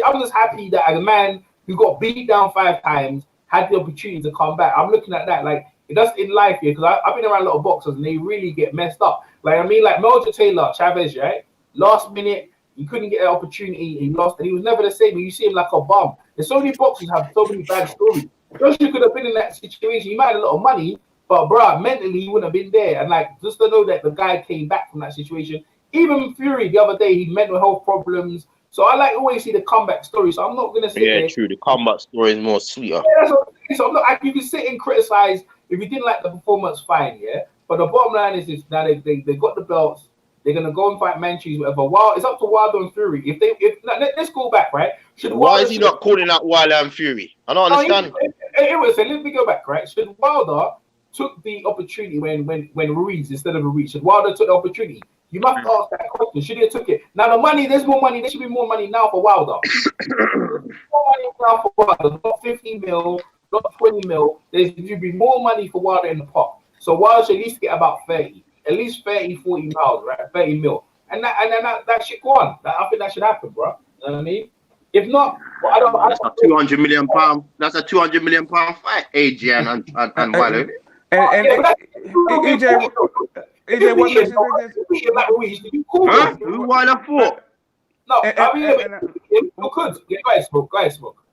I'm just happy that a man who got beat down 5 times had the opportunity to come back. I'm looking at that like it does in life here because I've been around a lot of boxers and they really get messed up. Like Melja Taylor, Chavez, right? Last minute, he couldn't get an opportunity. He lost, and he was never the same. You see him like a bum. There's so many boxers have so many bad stories. Joshua could have been in that situation. He might have a lot of money, but bro, mentally he wouldn't have been there. And just to know that the guy came back from that situation. Even Fury the other day, he had mental health problems. So I always see the comeback story. So I'm not gonna say yeah, true. The comeback story is more sweeter. Yeah, so I'm not. You can sit and criticize if you didn't like the performance, fine, yeah. But the bottom line is this: now they got the belts. They're gonna go and fight Manchus, whatever. It's up to Wilder and Fury. Let's go back, right? Why is he not calling out Wilder and Fury? I don't understand. Let me go back, right? Should Wilder took the opportunity when Ruiz instead of Ruiz? Should Wilder took the opportunity? You must ask that question. Should he have took it? Now the money, there's more money. There should be more money now for Wilder. More money now for Wilder. Not 50 mil, not 20 mil. There should be more money for Wilder in the pot. So Wilder should at least get about 30. At least 30, 40 miles, right? 30 mil. And that should go on. I think that should happen, bro. You know what I mean? If not, well, that's a 200 million pound. That's a 200 million pound fight, AJ and Wilder. AJ, what makes you think this? Who Wilder fought? No, I mean, who could? Go ahead, smoke.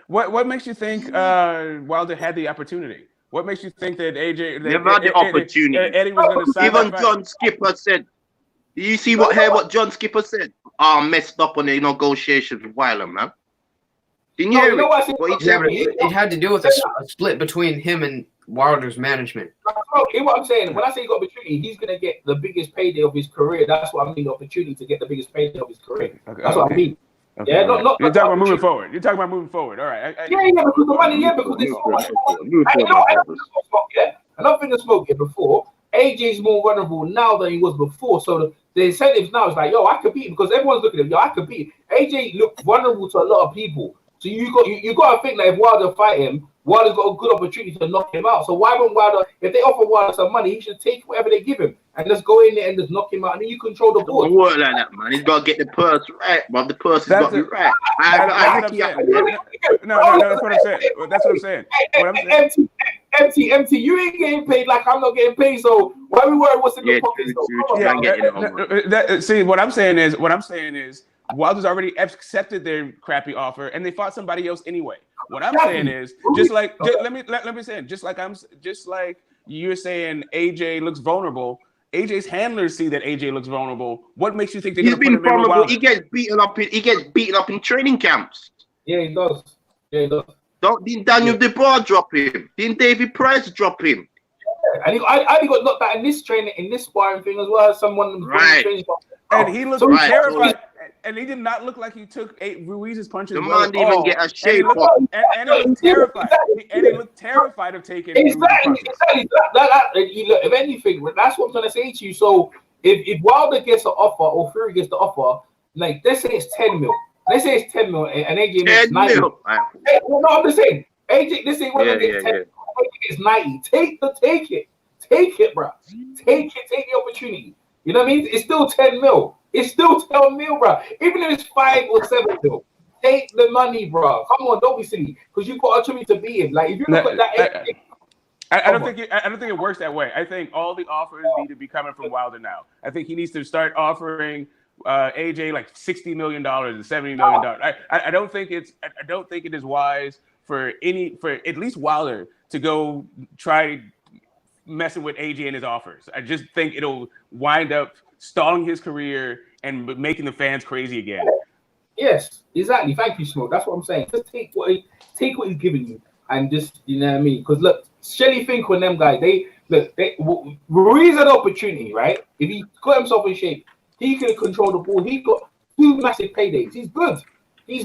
What makes you think Wilder had the opportunity? What makes you think that AJ never had the opportunity? Eddie was going to sign. Even John Skipper said. You see what John Skipper said? Messed up on the negotiations with Wilder, man. Didn't you hear it had to do with a split between him and Wilder's management. What I'm saying, when I say he got opportunity, he's gonna get the biggest payday of his career. That's what I mean. The opportunity to get the biggest payday of his career. That's what I mean. Okay, yeah, okay. You're talking about moving forward. You're talking about moving forward. All right. Yeah, because the money. Yeah, because there's so much money. Another thing to smoke here before. AJ's more vulnerable now than he was before. So the incentives now is like, yo, I could beat him because everyone's looking at him. Yo, I could beat him. AJ looked vulnerable to a lot of people. So you got to think that if Wilder fight him, Wilder's got a good opportunity to knock him out. So why won't Wilder, if they offer Wilder some money, he should take whatever they give him and just go in there and just knock him out, and then you control the board. Don't work like that, man. He's got to get the purse right, but the purse has got to be right. That's what I'm saying. That's what I'm saying. Empty. You ain't getting paid like I'm not getting paid. So why we worry what's in the pocket? See, what I'm saying is, Wilder's already accepted their crappy offer, and they fought somebody else anyway. What I'm saying is, let me say it, just like you're saying, AJ looks vulnerable. AJ's handlers see that AJ looks vulnerable. What makes you think they're going to put him in Wilder? He gets beaten up in training camps. Yeah, he does. Didn't Daniel Dubois drop him? Didn't David Price drop him? And he got knocked out in this training, in this sparring thing as well as someone. Right. And he looked terrified. And he did not look like he took Ruiz's punches. The man didn't even get a shape up. And he looked terrified. And he looked terrified of taking Exactly. If anything, that's what I'm trying to say to you. So if Wilder gets the offer or Fury gets the offer, like let's say it's 10 mil. Let's say it's 10 mil and AJ makes 90. No, I'm just saying. AJ, this ain't whether it's 10 mil. AJ gets 90. Take it. Take it, bro. Take the opportunity. You know what I mean? It's still 10 mil. It's still 10 mil, bro. Even if it's 5 or 7 mil, take the money, bro. Come on, don't be silly, because you got a chance to beat him. Like if you look at that, I don't think it works that way. I think all the offers need to be coming from Wilder now. I think he needs to start offering AJ like $60 million and $70 million. I don't think it is wise for at least Wilder to go try messing with AJ and his offers. I just think it'll wind up stalling his career and making the fans crazy again. Yes, exactly. Thank you, Smoke. That's what I'm saying. Just take what he's giving you, and just, you know what I mean. Because look, Shelly Finkel and them guys, Ruiz had an opportunity, right? If he got himself in shape, he could control the ball. He got 2 massive paydays. He's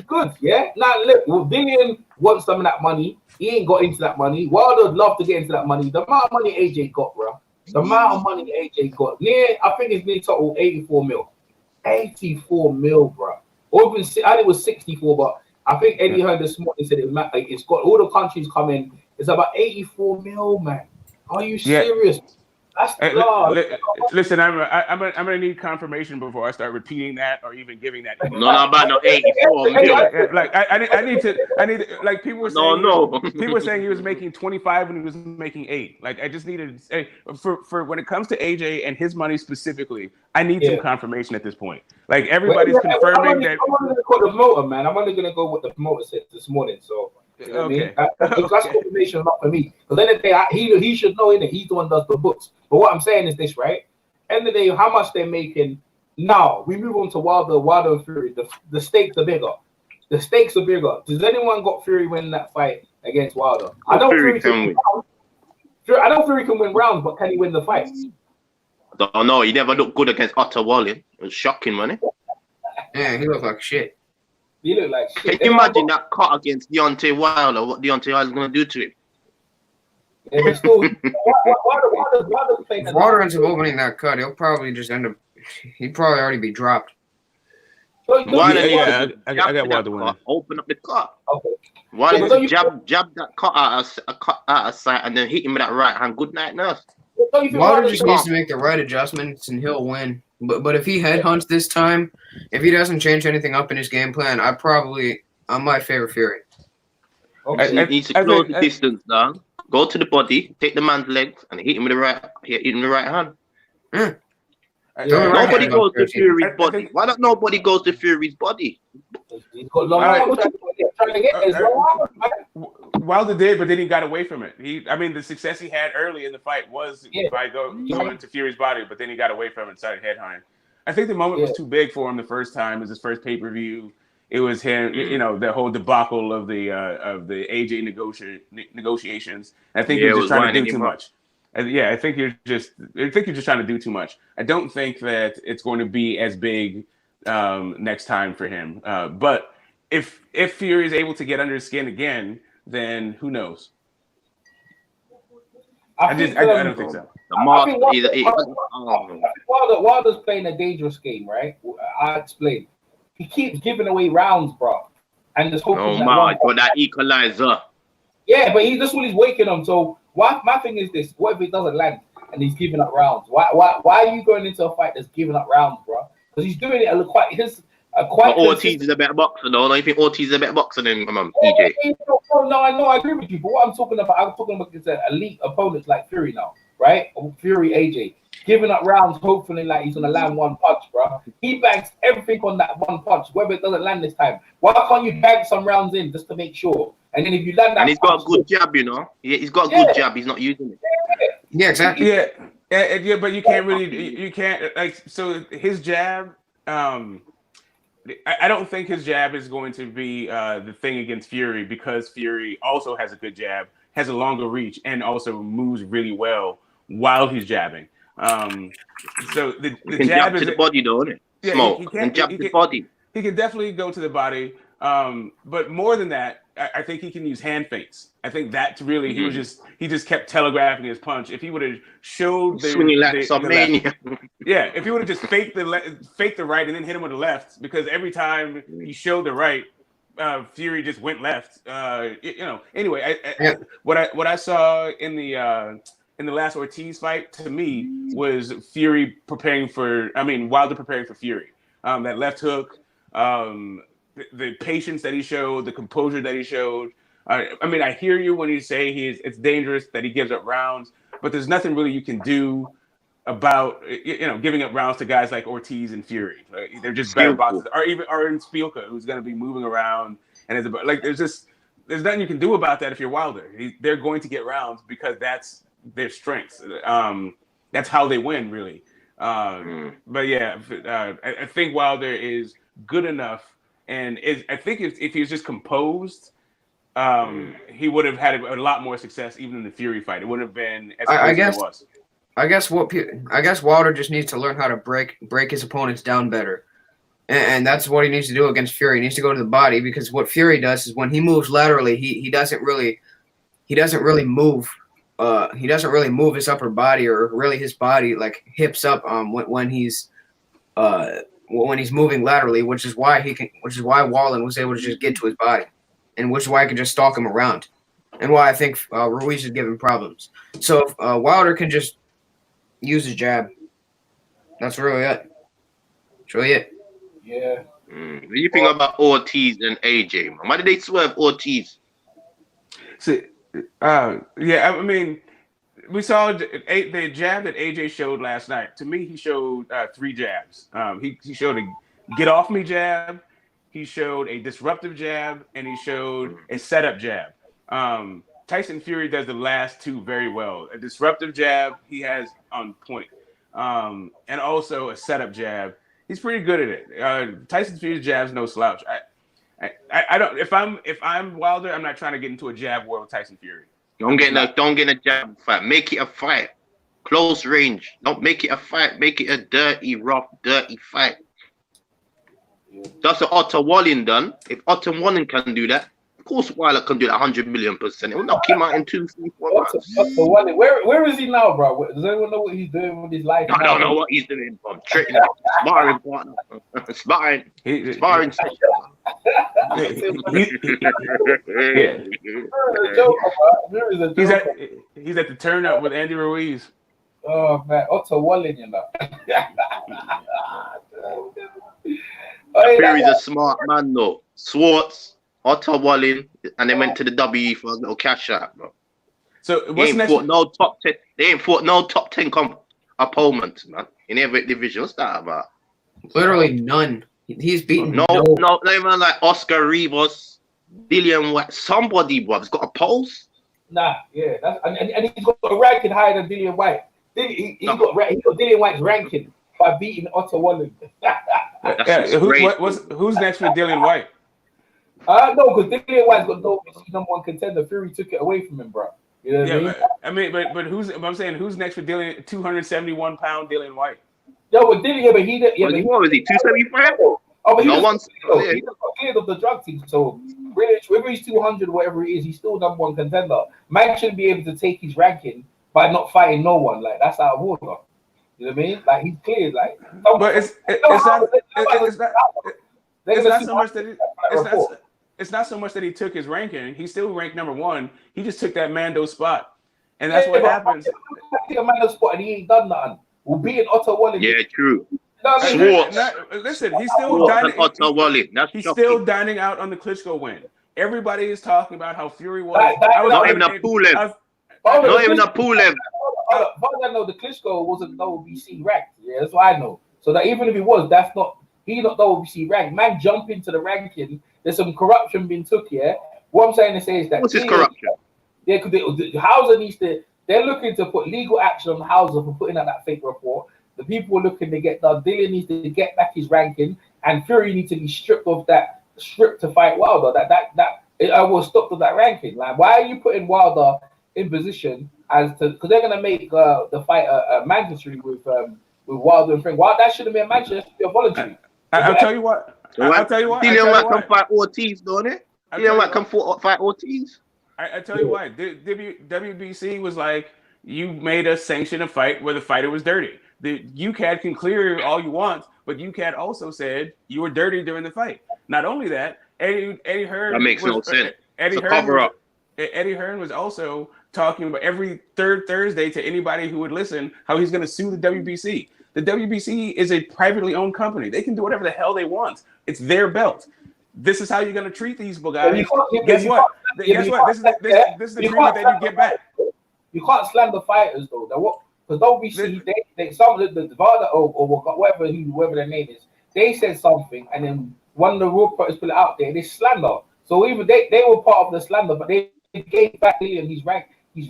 good. Yeah. Now look, Dillian wants some of that money. He ain't got into that money. Wilder would love to get into that money. The amount of money AJ got, bro. The amount of money AJ got. I think it's near total 84 mil. 84 mil, bro. Or even, I think it was 64, but I think Eddie heard this morning, said it's got all the countries coming. It's about 84 mil, man. Are you serious? That's listen, I'm gonna need confirmation before I start repeating that or even giving that. Not about no 84 mil. Like I need like people were saying. People were saying he was making 25 when he was making 8. Like I just needed for when it comes to AJ and his money specifically, I need some confirmation at this point. Like everybody's confirming that. I'm only gonna go the promoter, man. I'm only gonna go with the promoter said this morning. So. You know what I mean? That's confirmation, not for me. Because then the day he should know it. He's the one that does the books. But what I'm saying is this, right? End of the day, how much they're making now. We move on to Wilder and Fury. The stakes are bigger. Does anyone got Fury winning that fight against Wilder? I know Fury can win. I know Fury can win rounds, but can he win the fight? I don't know. He never looked good against Otto Wallin. It was shocking, wasn't it? Yeah, he looked like shit. He looked like shit. Can you imagine that cut against Deontay Wilder? What Deontay Wilder's going to do to him? Yeah, but still, Wilder ends up opening that cut, he'll probably just end up. He'd probably already be dropped. I got Wilder winning. Open up the cut. Okay. Wilder jab that cut out of sight and then hit him with that right hand. Good night, nurse. Wilder just needs to make the right adjustments and he'll win. But if he headhunts this time, if he doesn't change anything up in his game plan, I might favor Fury. Okay. He needs to close the distance down, go to the body, take the man's legs, and hit him with the right hand. Yeah. Nobody goes to Fury's body. Why don't nobody goes to Fury's body? He's got long arms trying to get his long arms. Wilder did, but then he got away from it. The success he had early in the fight was by going into Fury's body, but then he got away from it and started headhunting. I think the moment was too big for him the first time. It was his first pay-per-view. It was him, the whole debacle of the AJ negotiations. I think he was just trying to do too much. I think you're just trying to do too much. I don't think that it's going to be as big next time for him. But if Fury is able to get under his skin again, then who knows? I don't think so. Wilder's playing a dangerous game, right? I explain. He keeps giving away rounds, bro. and just hoping Oh that my, got that equalizer. Yeah, but that's what he's waking on. So my thing is this: what if it doesn't land and he's giving up rounds? Why are you going into a fight that's giving up rounds, bro? Because he's doing it quite. Ortiz is a better boxer, though. Don't you think Ortiz is a better boxer than EJ? No, I know, I agree with you. But what I'm talking about is elite opponents like Fury now, right? Fury, AJ, giving up rounds, hopefully like he's gonna land one punch, bro. He banks everything on that one punch, whether it doesn't land this time. Why can't you bank some rounds in just to make sure? And then if you land that, and he's got a good jab, you know. He's got a good jab. He's not using it. Yeah, exactly. Yeah, but you can't really, you can't like. So his jab, I don't think his jab is going to be the thing against Fury, because Fury also has a good jab, has a longer reach, and also moves really well while he's jabbing. So the jab is to the body, though, isn't it? Yeah, Smoke. He can jab to the body. He can definitely go to the body. But more than that, I think he can use hand feints. I think that's really he just kept telegraphing his punch. If he would have showed swinging left, if he would have just faked the right and then hit him with the left, because every time he showed the right, Fury just went left. Anyway, what I saw in the last Ortiz fight, to me, was Fury Wilder preparing for Fury. That left hook, the patience that he showed, the composure that he showed. I hear you when you say it's dangerous that he gives up rounds, but there's nothing really you can do about giving up rounds to guys like Ortiz and Fury. They're just better boxers, or in Spielka, who's going to be moving around, and there's nothing you can do about that if you're Wilder. They're going to get rounds because that's their strengths. That's how they win, really. But yeah, I think Wilder is good enough, and I think if he was just composed, he would have had a lot more success even in the Fury fight. It wouldn't have been as close as it was. I guess Wilder just needs to learn how to break his opponents down better, and that's what he needs to do against Fury. He needs to go to the body, because what Fury does is when he moves laterally, he doesn't really move. He doesn't really move his upper body, or really his body like hips up when he's moving laterally, which is why Wallen was able to just get to his body, and which is why he can just stalk him around, and why I think Ruiz is giving problems. So if Wilder can just use his jab, that's really it. That's really it. Yeah. What do you think about Ortiz and AJ, man? Why did they swerve Ortiz? See, we saw the jab that AJ showed last night. To me, he showed 3 jabs. He showed a get off me jab, he showed a disruptive jab, and he showed a setup jab. Tyson Fury does the last 2 very well. A disruptive jab he has on point, and also a setup jab. He's pretty good at it. Tyson Fury's jab's no slouch. I don't. If I'm Wilder, I'm not trying to get into a jab war with Tyson Fury. Don't get a jab fight. Make it a fight. Close range. Don't make it a fight. Make it a dirty, rough, dirty fight. That's what Otto Wallin done. If Otto Wallin can do that, of course Wilder can do that 100,000,000%. It will knock him out in 2, 3, 4 rounds. Otto Wallin, where is he now, bro? Does anyone know what he's doing with his life? I don't know what he's doing, bro. Sparring partner. Sparring. He's at the turn up with Andy Ruiz. Oh man, Otto Wallin, you know. Fury's a smart man, though. Swartz, Otto Wallin, and they went to the W for a little cash out, bro. So they ain't fought no top 10. They ain't fought no top 10 opponents, man, in every division. What's that about? Literally none. He's beaten no even like Oscar Rivas, Dillian White. Somebody, bro, has got a pulse. Nah, yeah, and he's got a ranking higher than Dillian White. He got Dillian White's ranking by beating Otto Wallin. Who's next for Dillian White? No, because Dillian White's got no #1 contender. Fury took it away from him, bro. You know what I mean? But I'm saying who's next for Dillian? 271-pound Dillian White. Yo, but Dillian, what was he? 275? Oh, but he got he cleared of the drug team. So whether he's 200, whatever he is, he's still #1 contender. Man should be able to take his ranking by not fighting no one. Like that's out of order. You know what I mean? Like he's cleared. Like, but it's not so much that it's not so much that he took his ranking. He's still ranked number 1. He just took that Mando spot, and that's what happens. A Mando spot and he ain't done nothing. We're beating Otto Wally. Yeah, true. Listen, he's still dining. He's still dining out on the Klitschko win. Everybody is talking about how Fury was. Not even a Pulev. Not even a Pulev. But I know the Klitschko wasn't WBC ranked. Yeah, that's what I know. So that even if he was, that's not. He's not WBC ranked. Man, jump into the ranking. There's some corruption being took here. What I'm saying to say is that what's his corruption? Hauser needs to. They're looking to put legal action on Hauser for putting out that fake report. The people are looking to get done. Dillian needs to get back his ranking, and Fury needs to be stripped to fight Wilder. I will stop to that ranking. Like, why are you putting Wilder in position as to? Because they're gonna make the fight a mandatory with Wilder and Frank. Well, that shouldn't be a mandatory. That should be a voluntary. I'll tell you what. I'll tell you what. Dillian might come fight Ortiz, don't it? Dillian might come fight Ortiz. I tell you why. WBC was like, you made us sanction a fight where the fighter was dirty. The UCAD can clear all you want, but UCAD also said you were dirty during the fight. Not only that, Eddie Hearn. That makes no sense. Eddie Hearn was also talking about every third Thursday to anybody who would listen how he's going to sue the WBC. The WBC is a privately owned company. They can do whatever the hell they want. It's their belt. This is how you're going to treat these guys. Guess what? This is the treatment that you get back. You can't slander fighters though. Because WBC, they some of the Vada or whoever their name is, they said something, and then one of the real pros put it out there. They slander. So even they were part of the slander, but they gave back Dillian his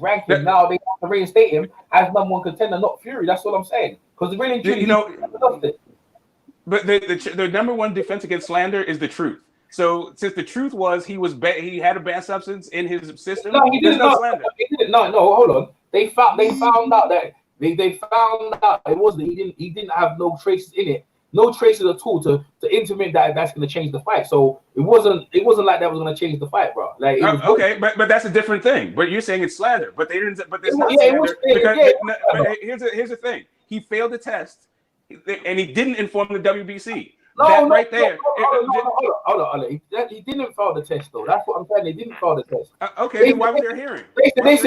ranking. Now they have to reinstate him as number 1 contender, not Fury. That's what I'm saying. Because really, but the number 1 defense against slander is the truth. So since the truth was he had a bad substance in his system, no, he didn't. No slander. He didn't. No, hold on. They found out that they found out it wasn't. He didn't have no traces in it, no traces at all to intimate that's going to change the fight. So it wasn't like that was going to change the fight, bro. Like okay, but that's a different thing. But you're saying it's slander. But they didn't. But it's not slander. Here's the thing. He failed the test, and he didn't inform the WBC. Hold on. He didn't fail the test, though. That's what I'm saying. He didn't fail the test. Okay, why was there a hearing? They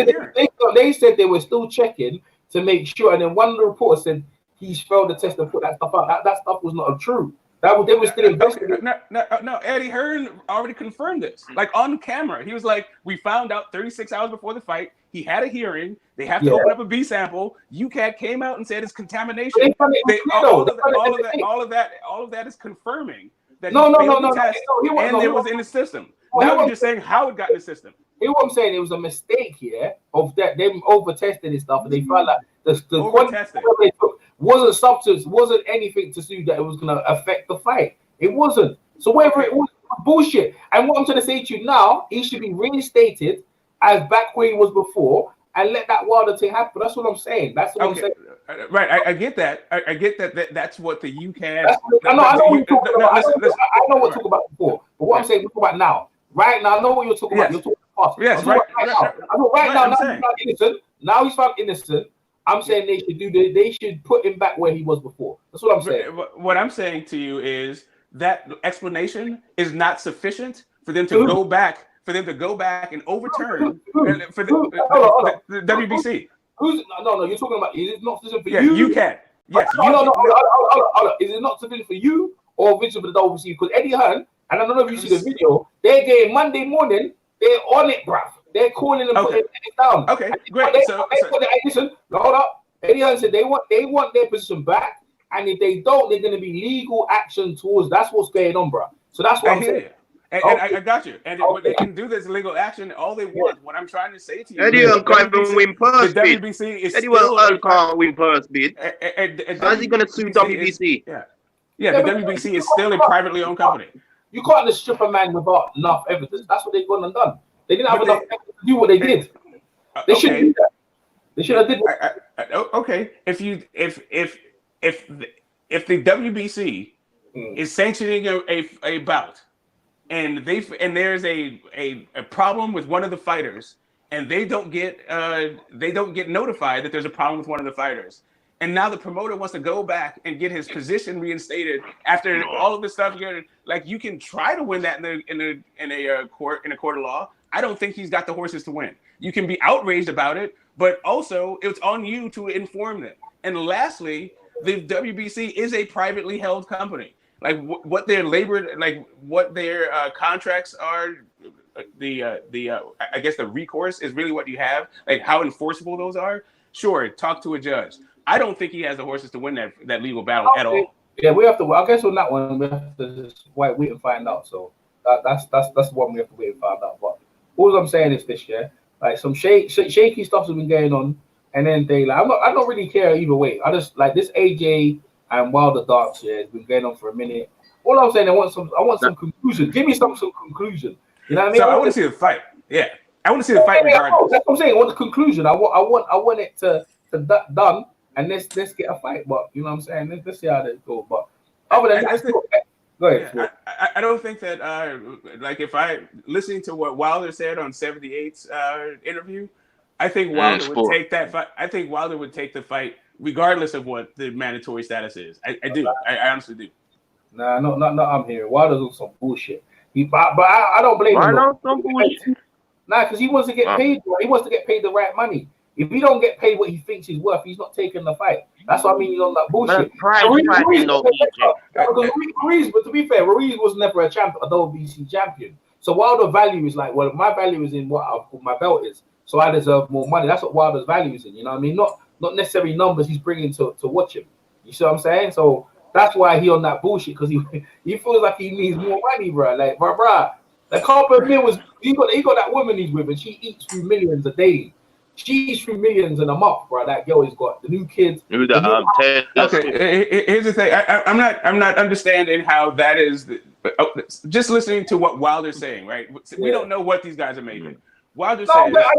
said they were still checking to make sure, and then one of the reporters said he's failed the test and put that stuff out. That stuff was not true. They were still investigating. No, Eddie Hearn already confirmed this. Like on camera, he was like, "We found out 36 hours before the fight. He had a hearing. They have to open up a B sample. UCAD came out and said it's contamination. All of that is confirming that the test and it was in the system. Now we're just saying how it got in the system. Here's what I'm saying. It was a mistake here of that them over testing and stuff, and they found out the quantity they took wasn't substance, wasn't anything to do that it was going to affect the fight. It wasn't. So whatever it was bullshit. And what I'm trying to say to you now, he should be reinstated as back where he was before, and let that Wilder thing happen. That's what I'm saying. That's what I'm saying. Right, I get that. I get that. That's what the UCAD. I know what you're talking about. I know what to talk about before, but what I'm saying, we're talking about now. Right now, I know what you're talking about. You're talking about past. Yes, right now. Now he's found innocent. Now he's found innocent. I'm saying they should put him back where he was before. That's what I'm saying. What I'm saying to you is that explanation is not sufficient for them to go back. For them to go back and overturn for the WBC. No, you're talking about, is it not sufficient for you? You can. Yes. No. Is it not sufficient for you or vision for the WBC? Because Eddie Hearn, and I don't know if you see the video, they're getting Monday morning, they're on it, bruv. They're calling them putting it down. Okay, great. Listen, hold up. Eddie Hearn said they want their position back, and if they don't, they're going to be legal action towards. That's what's going on, bruv. So that's what I'm saying. And I got you. And they can do this legal action all they want. What I'm trying to say to you, Eddie can't win first bid. The WBC is Eddie can't win first bid. How's he going to sue WBC? The WBC is still a privately owned company. You can't just strip a man without enough evidence. That's what they've gone and done. They didn't have enough evidence to do what they did. They shouldn't do that. They should have did that. Okay. If the WBC is sanctioning a bout, and there's a problem with one of the fighters, and they don't get notified that there's a problem with one of the fighters, and now the promoter wants to go back and get his position reinstated after all of this stuff. Like, you can try to win that in a court of law. I don't think he's got the horses to win. You can be outraged about it, but also it's on you to inform them. And lastly, the WBC is a privately held company. Like what their labor, like what their contracts are, I guess the recourse is really what you have. Like how enforceable those are. Sure, talk to a judge. I don't think he has the horses to win that legal battle at all. Yeah, we have to. I guess on that one we have to just wait and find out. So that's one we have to wait and find out. But all I'm saying is this, yeah, like some shaky stuff has been going on, and then I don't really care either way. I just like this AJ and Wilder dance. Yeah, it's been going on for a minute. All I'm saying, I want some conclusion. Give me some conclusion. You know what I mean? So I want to see the fight. Yeah, I want to see the fight regardless. That's what I'm saying. I want the conclusion. I want it to done, and let's get a fight. But you know what I'm saying? Let's see how that goes. But other than that, go ahead. Yeah, I don't think that like if I listening to what Wilder said on 78's interview, I think Wilder would take that fight. I think Wilder would take the fight regardless of what the mandatory status is. I do. I honestly do. Nah, no, I'm here. Wilder's on some bullshit. But I don't blame him. Nah, because he wants to get paid. He wants to get paid the right money. If he don't get paid what he thinks he's worth, he's not taking the fight. That's what I mean. He's on that bullshit. Ruiz, but to be fair, Ruiz was never a WBC champion. So Wilder's value is like, well, my value is in what my belt is. So I deserve more money. That's what Wilder's value is in. You know what I mean? Not necessarily numbers he's bringing to watch him. You see what I'm saying? So that's why he on that bullshit, because he feels like he needs more money, bro. Like, bro, the couple of millions, he got that woman he's with, and she eats through millions a day. She eats through millions in a month, bro. That girl has got the new kids. Okay, here's the thing. I'm not understanding how that is. Just listening to what Wilder's saying, right? We don't know what these guys are making. Wilder says. Let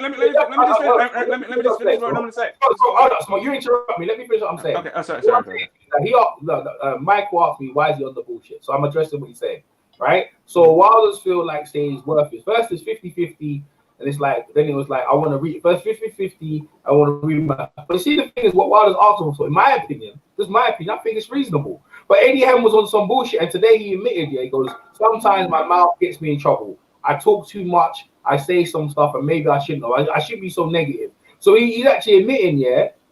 me just finish what I'm going to say. You interrupt me. Let me finish what I'm saying. Okay, sorry. Michael asked me why is he on the bullshit, so I'm addressing what he's saying, right? So Wilder's feel like saying he's worth it. First it's 50-50. And it's like, then it was like, I want to read first 50-50. I want to read my. But see, the thing is, what Wilder's asking for, in my opinion, I think it's reasonable. But Eddie Hearn was on some bullshit, and today he admitted, he goes, sometimes my mouth gets me in trouble. I talk too much. I say some stuff, and maybe I shouldn't have. I shouldn't be so negative. So he's actually admitting,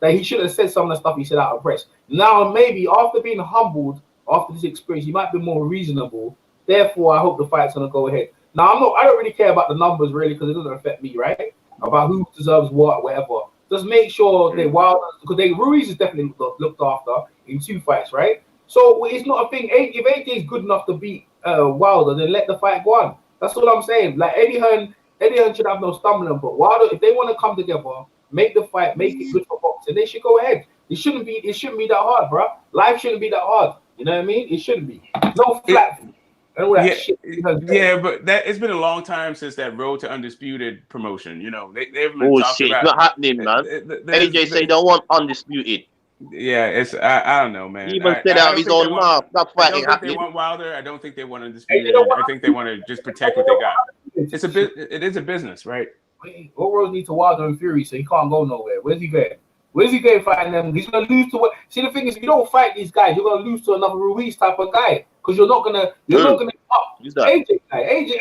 that he should have said some of the stuff he said out of press. Now, maybe after being humbled, after this experience, he might be more reasonable. Therefore, I hope the fight's going to go ahead. Now, I don't really care about the numbers, really, because it doesn't affect me, right? About who deserves what, whatever. Just make sure they Wilder, because Ruiz is definitely looked after in 2 fights, right? So it's not a thing. If AJ is good enough to beat Wilder, then let the fight go on. That's all I'm saying. Like Eddie Hearn should have no stumbling, but Wilder, if they want to come together, make the fight, make it good for boxing, they should go ahead. It shouldn't be that hard, bro. Life shouldn't be that hard. You know what I mean? It shouldn't be. No flat. Yeah, but it's been a long time since that Road to Undisputed promotion. You know, they've been talking about. It's not happening, man. AJ say don't want Undisputed. Yeah, it's I don't know, man. He even said out his own mouth. That fight ain't happening. I don't think they want Wilder. I don't think they want Undisputed. I think they want to just protect what they got. It is a business, right? All roads need to Wilder and Fury, so he can't go nowhere. Where's he going? Where's he going fighting them? He's gonna lose to what? See, the thing is, if you don't fight these guys, you're gonna lose to another Ruiz type of guy, because you're not gonna up AJ.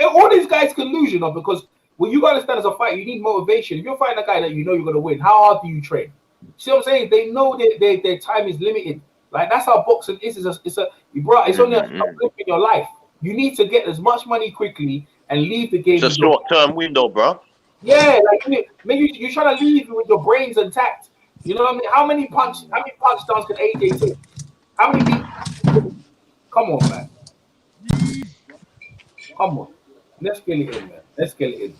All these guys can lose, because what you gotta understand as a fight, you need motivation. If you're fighting a guy that you know you're gonna win, how hard do you train? See what I'm saying? They know that their time is limited. Like that's how boxing is. It's only a blip in your life. You need to get as much money quickly and leave the game. It's a short-term window, bro. Yeah, like maybe you're trying to leave with your brains intact. You know what I mean? How many punch downs can AJ take? How many people? Come on, man. Come on. Let's get it in, man. Let's get it in.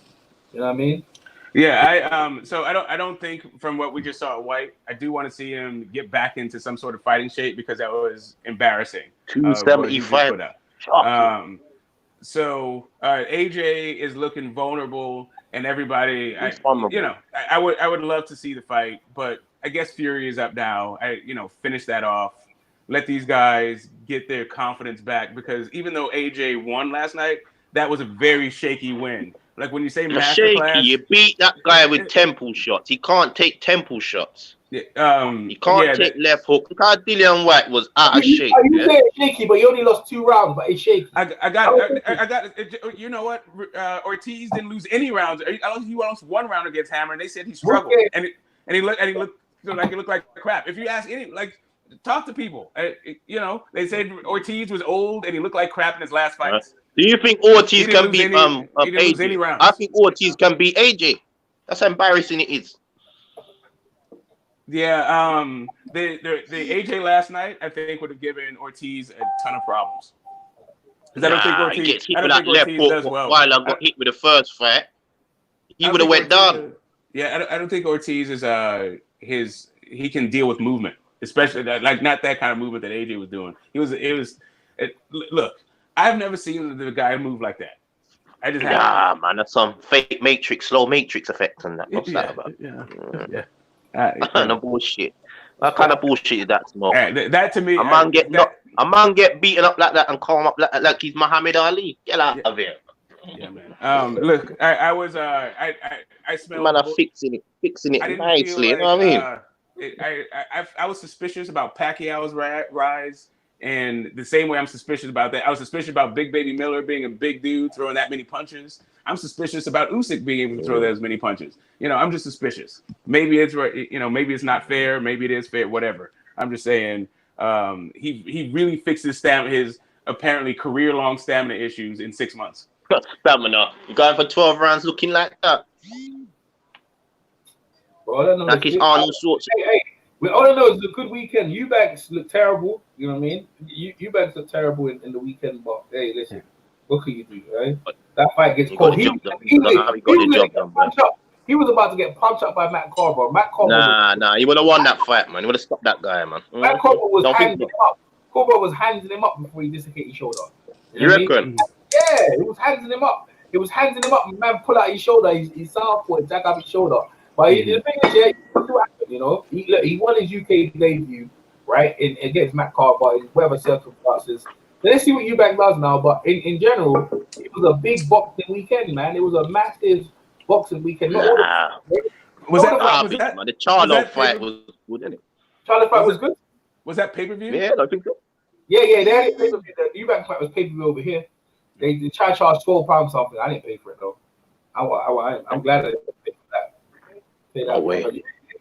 You know what I mean? Yeah, so I don't think from what we just saw at White, I do want to see him get back into some sort of fighting shape, because that was embarrassing. 275. So AJ is looking vulnerable, and everybody, I would love to see the fight, but I guess Fury is up now. Finish that off. Let these guys get their confidence back, because even though AJ won last night, that was a very shaky win. Like when you say masterclass, shaky, you beat that guy with temple shots. He can't take temple shots. You can't take left hook. Because Dillian White was out of shape. You say it's shaky, but he only lost 2 rounds, but it's shaky. I got. You know what? Ortiz didn't lose any rounds. He lost 1 round against Hammer, and they said he struggled, and he looked like crap. If you ask talk to people, they said Ortiz was old and he looked like crap in his last fights. Do you think Ortiz can beat AJ? I think Ortiz can beat AJ. That's how embarrassing it is. Yeah, the AJ last night, I think, would have given Ortiz a ton of problems. Because I don't think Ortiz does well. While I got hit with the first fight, he would have went down. Yeah, I don't think Ortiz is he can deal with movement, especially not that kind of movement that AJ was doing. Look, I've never seen the guy move like that. I just man, that's some fake matrix, slow matrix effect on that. What's that about? Yeah. No bullshit. What kind of bullshit is that, Smoke? That to me, a man get beaten up like that and come up like he's Muhammad Ali. Get out of here. Yeah, man. Look, I smelled. Man, are fixing it nicely. You know what I mean? I was suspicious about Pacquiao's rise, and the same way I'm suspicious about that. I was suspicious about Big Baby Miller being a big dude throwing that many punches. I'm suspicious about Usyk being able to throw those many punches. I'm just suspicious. Maybe it's right. Maybe it's not fair. Maybe it is fair. Whatever. I'm just saying. He really fixed his apparently career-long stamina issues in 6 months. Stamina. You going for 12 rounds looking like that? Well, like it's Arnold Schwarzenegger. Hey, we all know it's a good weekend. Eubanks look terrible. You know what I mean? Eubanks look terrible in the weekend, but hey, listen, what can you do, right? That fight gets cold. He was about to get punched up by Matt Carver. Nah, he would have won that fight, man. He would have stopped that guy, man. Matt Carver was handing him up. Carver was handing him up before he dislocated his shoulder. You reckon? Yeah, he was handing him up. And man pull out his shoulder. His southpaw, jack up his shoulder. But the thing is, he won his UK debut, right, against Matt Carver in whatever circumstances. Let's see what Eubank does now. But in general, it was a big boxing weekend, man. It was a massive boxing weekend. The Charlo fight was good, didn't it? Charlo fight was good. Was that pay-per-view? Yeah, I think so. Yeah, they had it pay-per-view. The Eubank fight was pay-per-view over here. They charged £12 something. I didn't pay for it though. I'm glad I didn't pay for that. No way.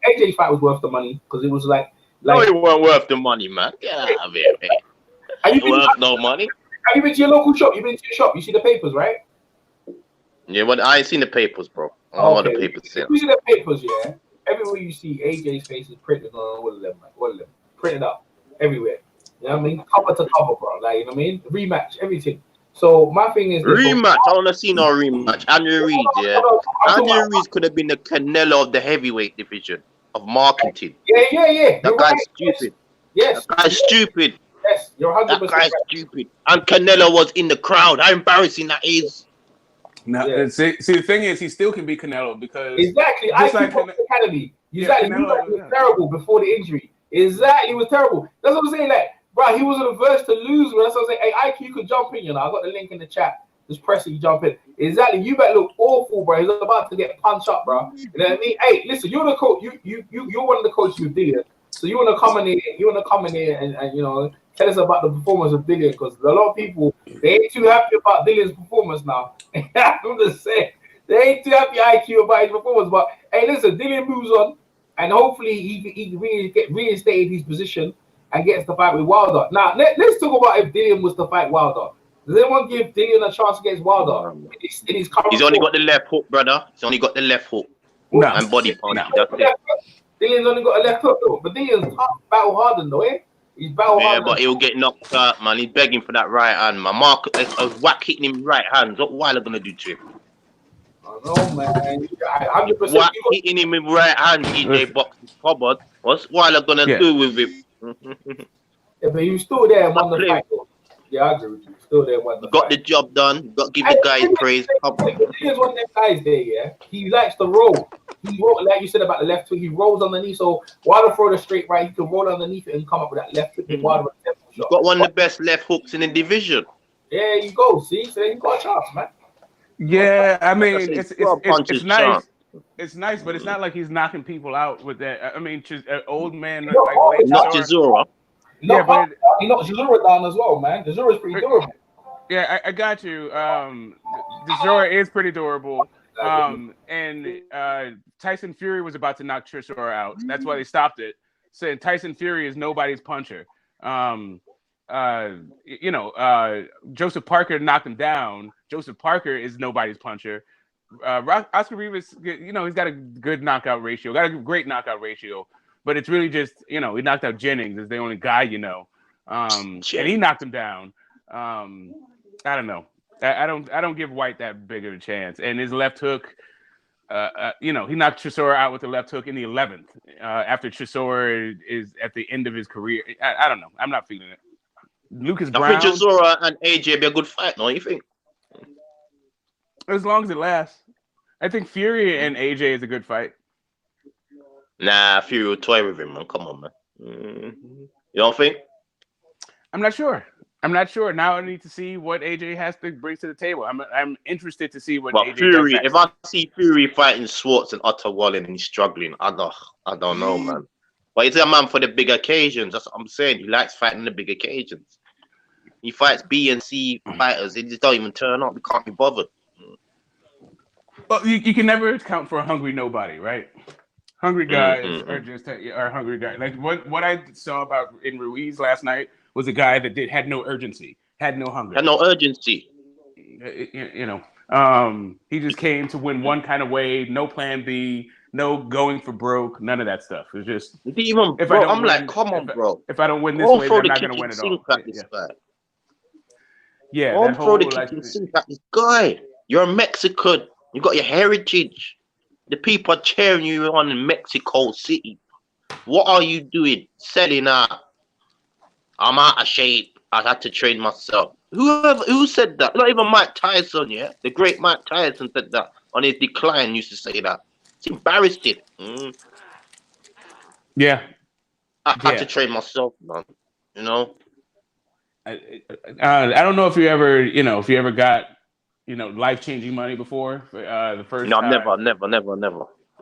AJ fight was worth the money because it was like no, it wasn't worth the money, man. Get out of here, man. It worth no money. Have you been to your local shop? You've been to your shop. You see the papers, right? Yeah, but I ain't seen the papers, bro. I don't know what the papers say. You see the papers, yeah. Everywhere you see AJ's face is printed on all of them, man. All of them. Printed up everywhere. You know what I mean? Cover to cover, bro. Like, you know what I mean? Rematch, everything. So my thing is rematch. I want to see no rematch. Andrew Ruiz, yeah. Andrew Ruiz could have been the Canelo of the heavyweight division of marketing. Yeah. That guy's stupid. Yes. That guy's stupid. Yes, you're 100%. That guy's stupid. And Canelo was in the crowd. How embarrassing that is. No, see, the thing is, he still can be Canelo because exactly. Academy. Exactly. Canelo was terrible before the injury. Exactly, he was terrible. That's what I'm saying. Like, bro, he was averse to lose. That's what I'm saying. Hey, IQ could jump in. I got the link in the chat. Just press it, you jump in. Exactly. You better look awful, bro. He's about to get punched up, bro. You know what I mean? Hey, listen, you're the coach. You're one of the coaches with Dillian. So you want to come in here and tell us about the performance of Dillian, because a lot of people, they ain't too happy about Dillian's performance now. I'm just saying, they ain't too happy IQ about his performance. But hey, listen, Dillian moves on, and hopefully he really get reinstated his position and gets the fight with Wilder. Now let's talk about if Dillian was to fight Wilder. Does anyone give Dillian a chance against Wilder in his current? He's only got the left hook, brother. He's only got the left hook and body punch. That's it. Dillian's only got a left hook though, but Dillian's tough, battle hardened though, eh? He's battle hardened. Yeah, but he'll get knocked out, man. He's begging for that right hand, man. Mark, a whack hitting him right hands. What Wilder gonna do to him? I know, man. 100%. Whack hitting him with right hand, EJ boxing cupboard. What's Wilder gonna do with him? Yeah, but he was still there and won the fight though. Yeah, I agree with you. Still there and won the fight. Got the job done. Got to give the guys praise. Here's one of them guys there, yeah. He likes to roll. He roll, like you said about the left hook, he rolls underneath. So Wilder throw the straight right, he can roll underneath it and come up with that left hook. And Wilder He's got one of the best left hooks in the division. There you go. See, so he got a chance, man. Yeah, I mean, it's nice. It's nice, but it's not like he's knocking people out with that. I mean, old man like not Chisora. Yeah, but he knocked Chisora down as well, man. Chisora's pretty durable. Yeah, I got you. Chisora is pretty durable. And Tyson Fury was about to knock Chisora out. That's why they stopped it. Saying Tyson Fury is nobody's puncher. Joseph Parker knocked him down. Joseph Parker is nobody's puncher. Oscar Rivas, he's got a good knockout ratio, got a great knockout ratio, but it's really just, he knocked out Jennings is the only guy, and he knocked him down. I don't know. I don't give White that big of a chance. And his left hook, he knocked Chisora out with the left hook in the 11th. After Chisora is at the end of his career, I don't know. I'm not feeling it. Lucas Brown. I think Chisora and AJ be a good fight, no? You think? As long as it lasts. I think Fury and AJ is a good fight. Nah, Fury will toy with him, man. Come on, man. You don't think? I'm not sure. Now I need to see what AJ has to bring to the table. I'm interested to see what AJ Fury. does If I see Fury fighting Swartz and Otto Wallin and he's struggling, I don't know, man. But he's a man for the big occasions. That's what I'm saying. He likes fighting the big occasions. He fights B and C fighters. They just don't even turn up. They can't be bothered. Well, you can never count for a hungry nobody, right? Hungry guys are hungry guys. Like what I saw about in Ruiz last night was a guy that had no urgency, had no hunger, had no urgency. He just came to win one kind of way, no plan B, no going for broke, none of that stuff. It's just come on, bro. If I don't win this way, I'm not going to win at all. Yeah, don't throw the kitchen sink at this guy. You're a Mexican. You got your heritage. The people are cheering you on in Mexico City. What are you doing? Selling out. I'm out of shape. I had to train myself. Who said that? Not even Mike Tyson, yeah? The great Mike Tyson said that on his decline, used to say that. It's embarrassing. Yeah. I had to train myself, man. I don't know if you ever got life-changing money before. The first no, time. Never.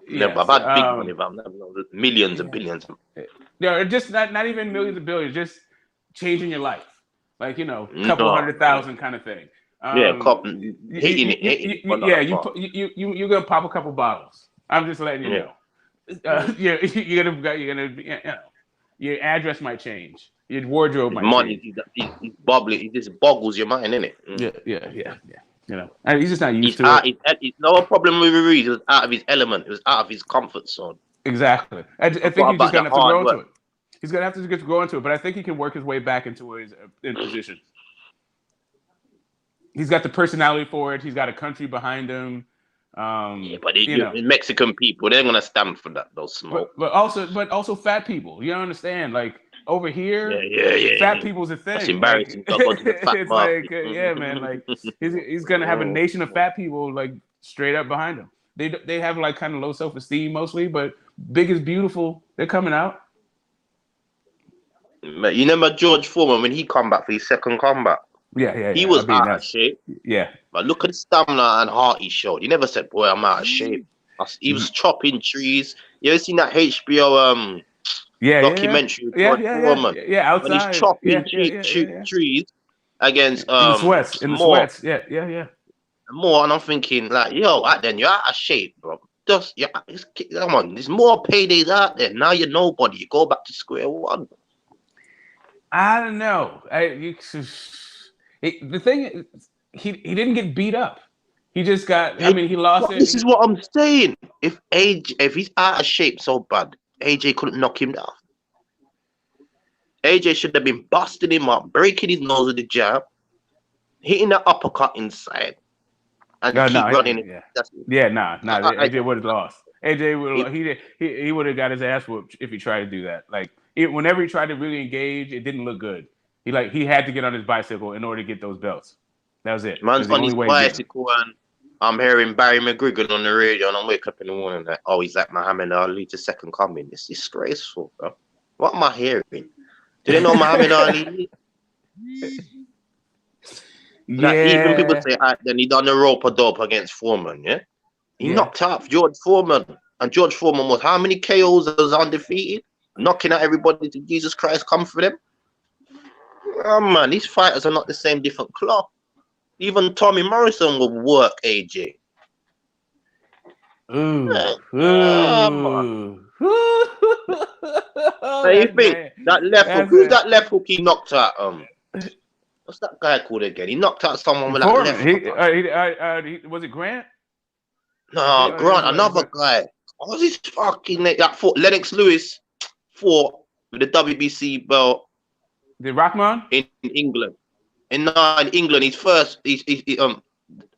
Yes, I've had big money, but I've never millions and billions. No, just not even millions and billions, just changing your life. Like, a couple 100,000 kind of thing. You're gonna pop a couple bottles. I'm just letting you know. You're gonna your address might change. Your wardrobe might change. He's bubbly. It just boggles your mind, innit? Yeah. He's just not used to it. It's no problem with Ruiz. It was out of his element. It was out of his comfort zone. Exactly. I think he's just gonna have to grow into it. He's gonna have to grow into it, but I think he can work his way back into his position. He's got the personality for it. He's got a country behind him. But Mexican people, they're gonna stand for that. Those smoke. But also fat people. You don't understand, like. Over here, fat people's a thing. That's embarrassing. It's like, man, like he's gonna have a nation of fat people like straight up behind him. They have like kind of low self-esteem mostly, but big is beautiful. They're coming out. You remember George Foreman when he come back for his second comeback? Yeah. He was out of shape. Yeah. But look at the stamina and heart he showed. He never said, "Boy, I'm out of shape." He was chopping trees. You ever seen that HBO documentary? Yeah, outside. When he's chopping trees against in the sweats. Yeah. More, and I'm thinking like, then you're out of shape, bro. Come on, there's more paydays out there. Now you're nobody. You go back to square one. I don't know. The thing is, he didn't get beat up. He just got. I mean, he lost it. This is what I'm saying. If he's out of shape so bad, AJ couldn't knock him down. AJ should have been busting him up, breaking his nose with the jab, hitting the uppercut inside, and keep running. AJ would have lost. AJ he would have got his ass whooped if he tried to do that. Like whenever he tried to really engage, it didn't look good. He had to get on his bicycle in order to get those belts. That was it. Man's on his bicycle and I'm hearing Barry McGuigan on the radio and I wake up in the morning like, he's like Muhammad Ali to second coming. It's disgraceful, bro. What am I hearing? Do they know Muhammad Ali? Like, even people say, then he done the rope-a-dope against Foreman, yeah? He knocked out George Foreman, and George Foreman was how many KOs was undefeated, knocking out everybody to Jesus Christ come for them. Oh man, these fighters are not the same, different cloth. Even Tommy Morrison will work AJ. Ooh. So you think that left hook? Who's that left hook he knocked out? What's that guy called again? He knocked out someone with that left hook. Was it Grant? No, Grant, another guy. What's his fucking name? That fought Lennox Lewis fought with the WBC belt. The Rockman? In England. In England,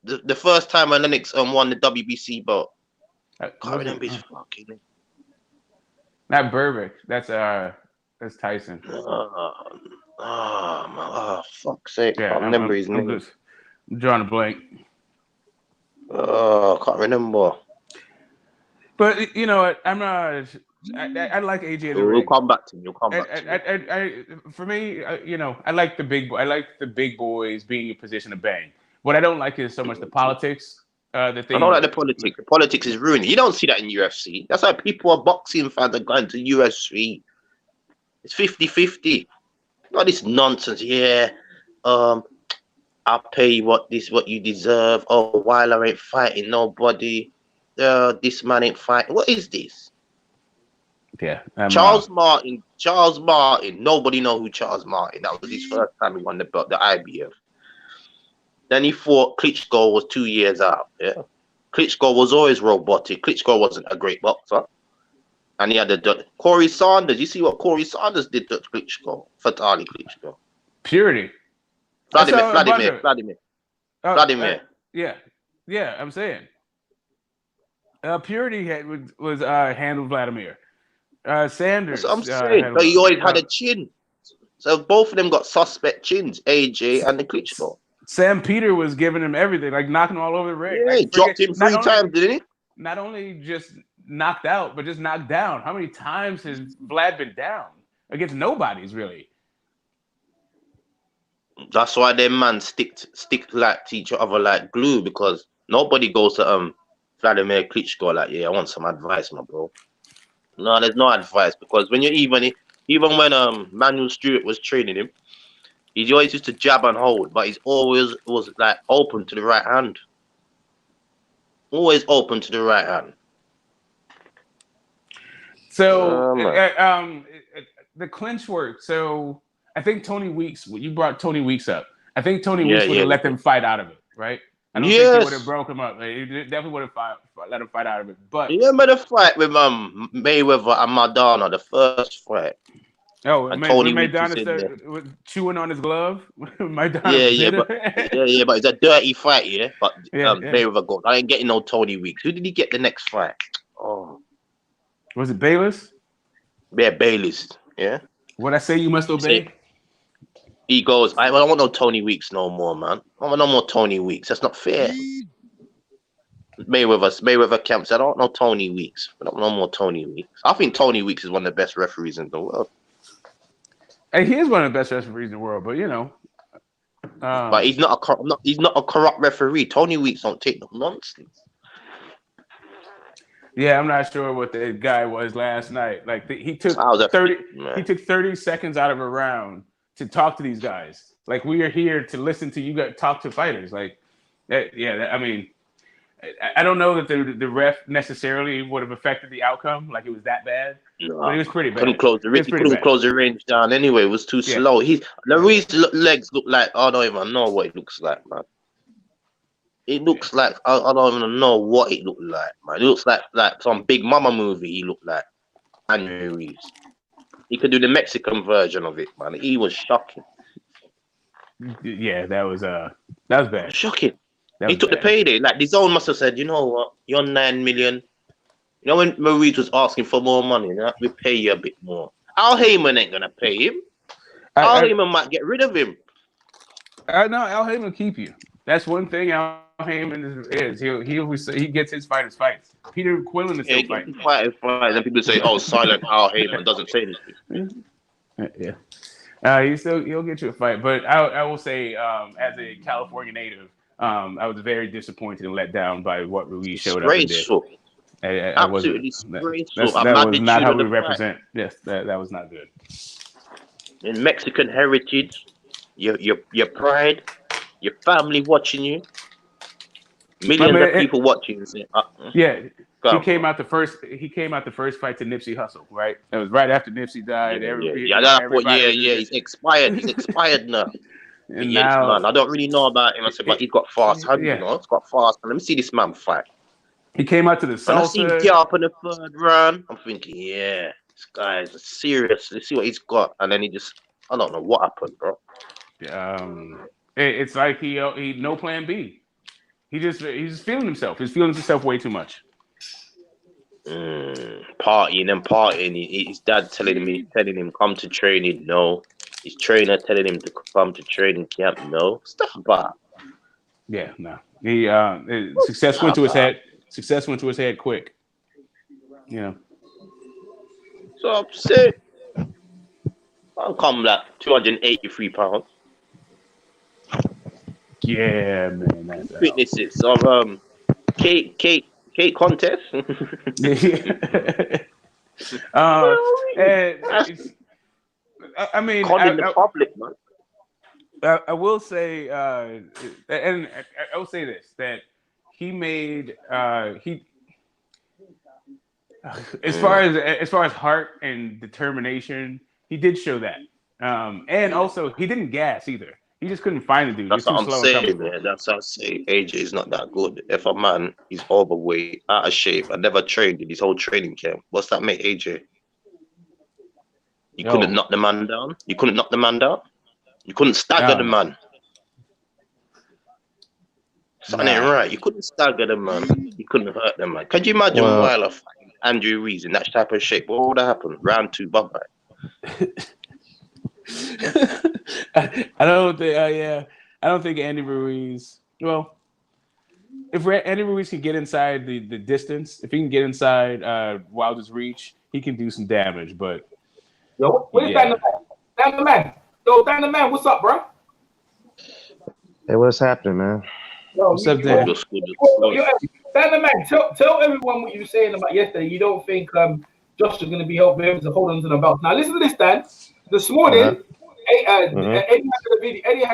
the first time when Lennox won the WBC belt. I can't remember his fucking name. Not Burbick. That's Tyson. Fuck's sake. Yeah, I can't remember his name. I'm drawing a blank. I can't remember. But you know what? I'm not. I like AJ in the ring. You'll come back to me. You'll come back to me. For me, you know, I like the big. I like the big boys being in position to bang. What I don't like is so much the politics. That they. I don't like the politics. The politics is ruining. You don't see that in UFC. That's why people are boxing fans are going to UFC. It's 50-50. Not this nonsense. Yeah. I'll pay you what you deserve. Oh, Wilder ain't fighting nobody. This man ain't fighting. What is this? Yeah. Charles Martin. Nobody know who Charles Martin. That was his first time he won the belt, the IBF. Then he fought Klitschko, was 2 years out. Yeah. Klitschko was always robotic. Klitschko wasn't a great boxer. And he had the Corey Sanders. You see what Corey Sanders did to Klitschko? Fatali Klitschko. Purity. Vladimir. Yeah, I'm saying. Purity was handled Vladimir. Sanders. That's what I'm saying. But he always had a chin. So both of them got suspect chins, AJ and the Klitschko. Sam Peter was giving him everything, like knocking him all over the ring. Yeah, he dropped him 3 times, didn't he? Not only just knocked out, but just knocked down. How many times has Vlad been down? Against nobody's really. That's why them man stick like to each other like glue, because nobody goes to Vladimir Klitschko like, yeah, I want some advice, my bro. No, there's no advice, because when you're even when Manuel Stewart was training him, he always used to jab and hold, but he's always was like open to the right hand. Always open to the right hand. So the clinch work. So I think Tony Weeks. You brought Tony Weeks up. I think Tony Weeks would have let them fight out of it, right? I don't think he would have broke him up. He definitely would have let him fight out of it. But you remember the fight with Mayweather and Madonna, the first fight? Oh, and Tony Maidana started chewing on his glove. But it's a dirty fight, yeah. But Mayweather got. I ain't getting no Tony Weeks. Who did he get the next fight? Oh, was it Bayless? Yeah, Bayless. Yeah. What I say, you must obey. He goes, I don't want no Tony Weeks no more, man. I want no more Tony Weeks. That's not fair. Mayweather camp said, I don't know Tony Weeks. I don't know more Tony Weeks. I think Tony Weeks is one of the best referees in the world. Hey, he is one of the best referees in the world, but you know. But he's not a corrupt referee. Tony Weeks don't take no nonsense. Yeah, I'm not sure what the guy was last night. Like he took 30 seconds out of a round to talk to these guys. Like, we are here to listen to you guys talk to fighters. Like, I mean, I don't know that the ref necessarily would have affected the outcome. Like, it was that bad. No, but it was pretty bad. Couldn't close the range down anyway. It was too slow. Ruiz's legs look like, I don't even know what it looks like, man. It looks like, I don't even know what it looked like, man. It looks like some Big Mama movie he looked like. Andrew Ruiz. He could do the Mexican version of it, man. He was shocking. Yeah, that was bad. Shocking. He took the payday. Like, the zone must have said, you know what, you're 9 million. You know, when Ruiz was asking for more money, we pay you a bit more. Al Heyman ain't gonna pay him. Al Heyman might get rid of him. No, Al Heyman will keep you. That's one thing Al Heyman is. He gets his fighters fights. Peter Quillen is still fighting. Fight. And people say, "Oh, silent Al Heyman doesn't say anything." Yeah. He'll get you a fight. But I will say, as a California native, I was very disappointed and let down by what Ruiz showed up and did. Disgraceful. I wasn't. Absolutely disgraceful. That was not how we represent. Yes, that was not good. In Mexican heritage, your pride, your family watching you, millions of people watching you. Yeah, he came out the first fight to Nipsey Hussle, right? It was right after Nipsey died. He's expired. He's expired now. And yes, now, man. I don't really know about him. I said, but he got fast hands, you know. He's got fast. Let me see this man fight. He came out to the salsa. I see him get up in the third round. I'm thinking, yeah, this guy is serious. Let's see what he's got. And then he just, I don't know what happened, bro. It's like he no plan B. He's just feeling himself. He's feeling himself way too much. Partying and partying. His dad telling him come to training. No. His trainer telling him to come to training camp. No. Stuff about. Yeah, no. He success went to his head. Success went to his head quick. You know. So upset. I'll come like 283 pounds. Yeah, man. Witnesses of cake contest. I mean, calling the public, man. I will say, and I will say this: that he made as far as heart and determination, he did show that. And also, he didn't gas either. He just couldn't find the dude. That's what I'm saying, man. That's what I say. AJ is not that good. If a man is overweight, out of shape, and never trained in his whole training camp, what's that make AJ? You couldn't knock the man down. You couldn't knock the man down. You couldn't stagger the man. Something ain't right. You couldn't stagger the man. You couldn't hurt the man. Can you imagine Wilder fighting Andrew Ruiz in that type of shape? What would have happened? Round 2, bye-bye. I don't think Andy Ruiz. Well, if Andy Ruiz can get inside the distance, if he can get inside Wilder's reach, he can do some damage. But where's Dan the man? Yo, Dan the man, what's up, bro? Hey, what's happening, man? What's up, Dan? Dan the man, tell everyone what you were saying about yesterday. You don't think Josh is going to be able to hold on to the belt. Now listen to this, Dan. This morning, Eddie had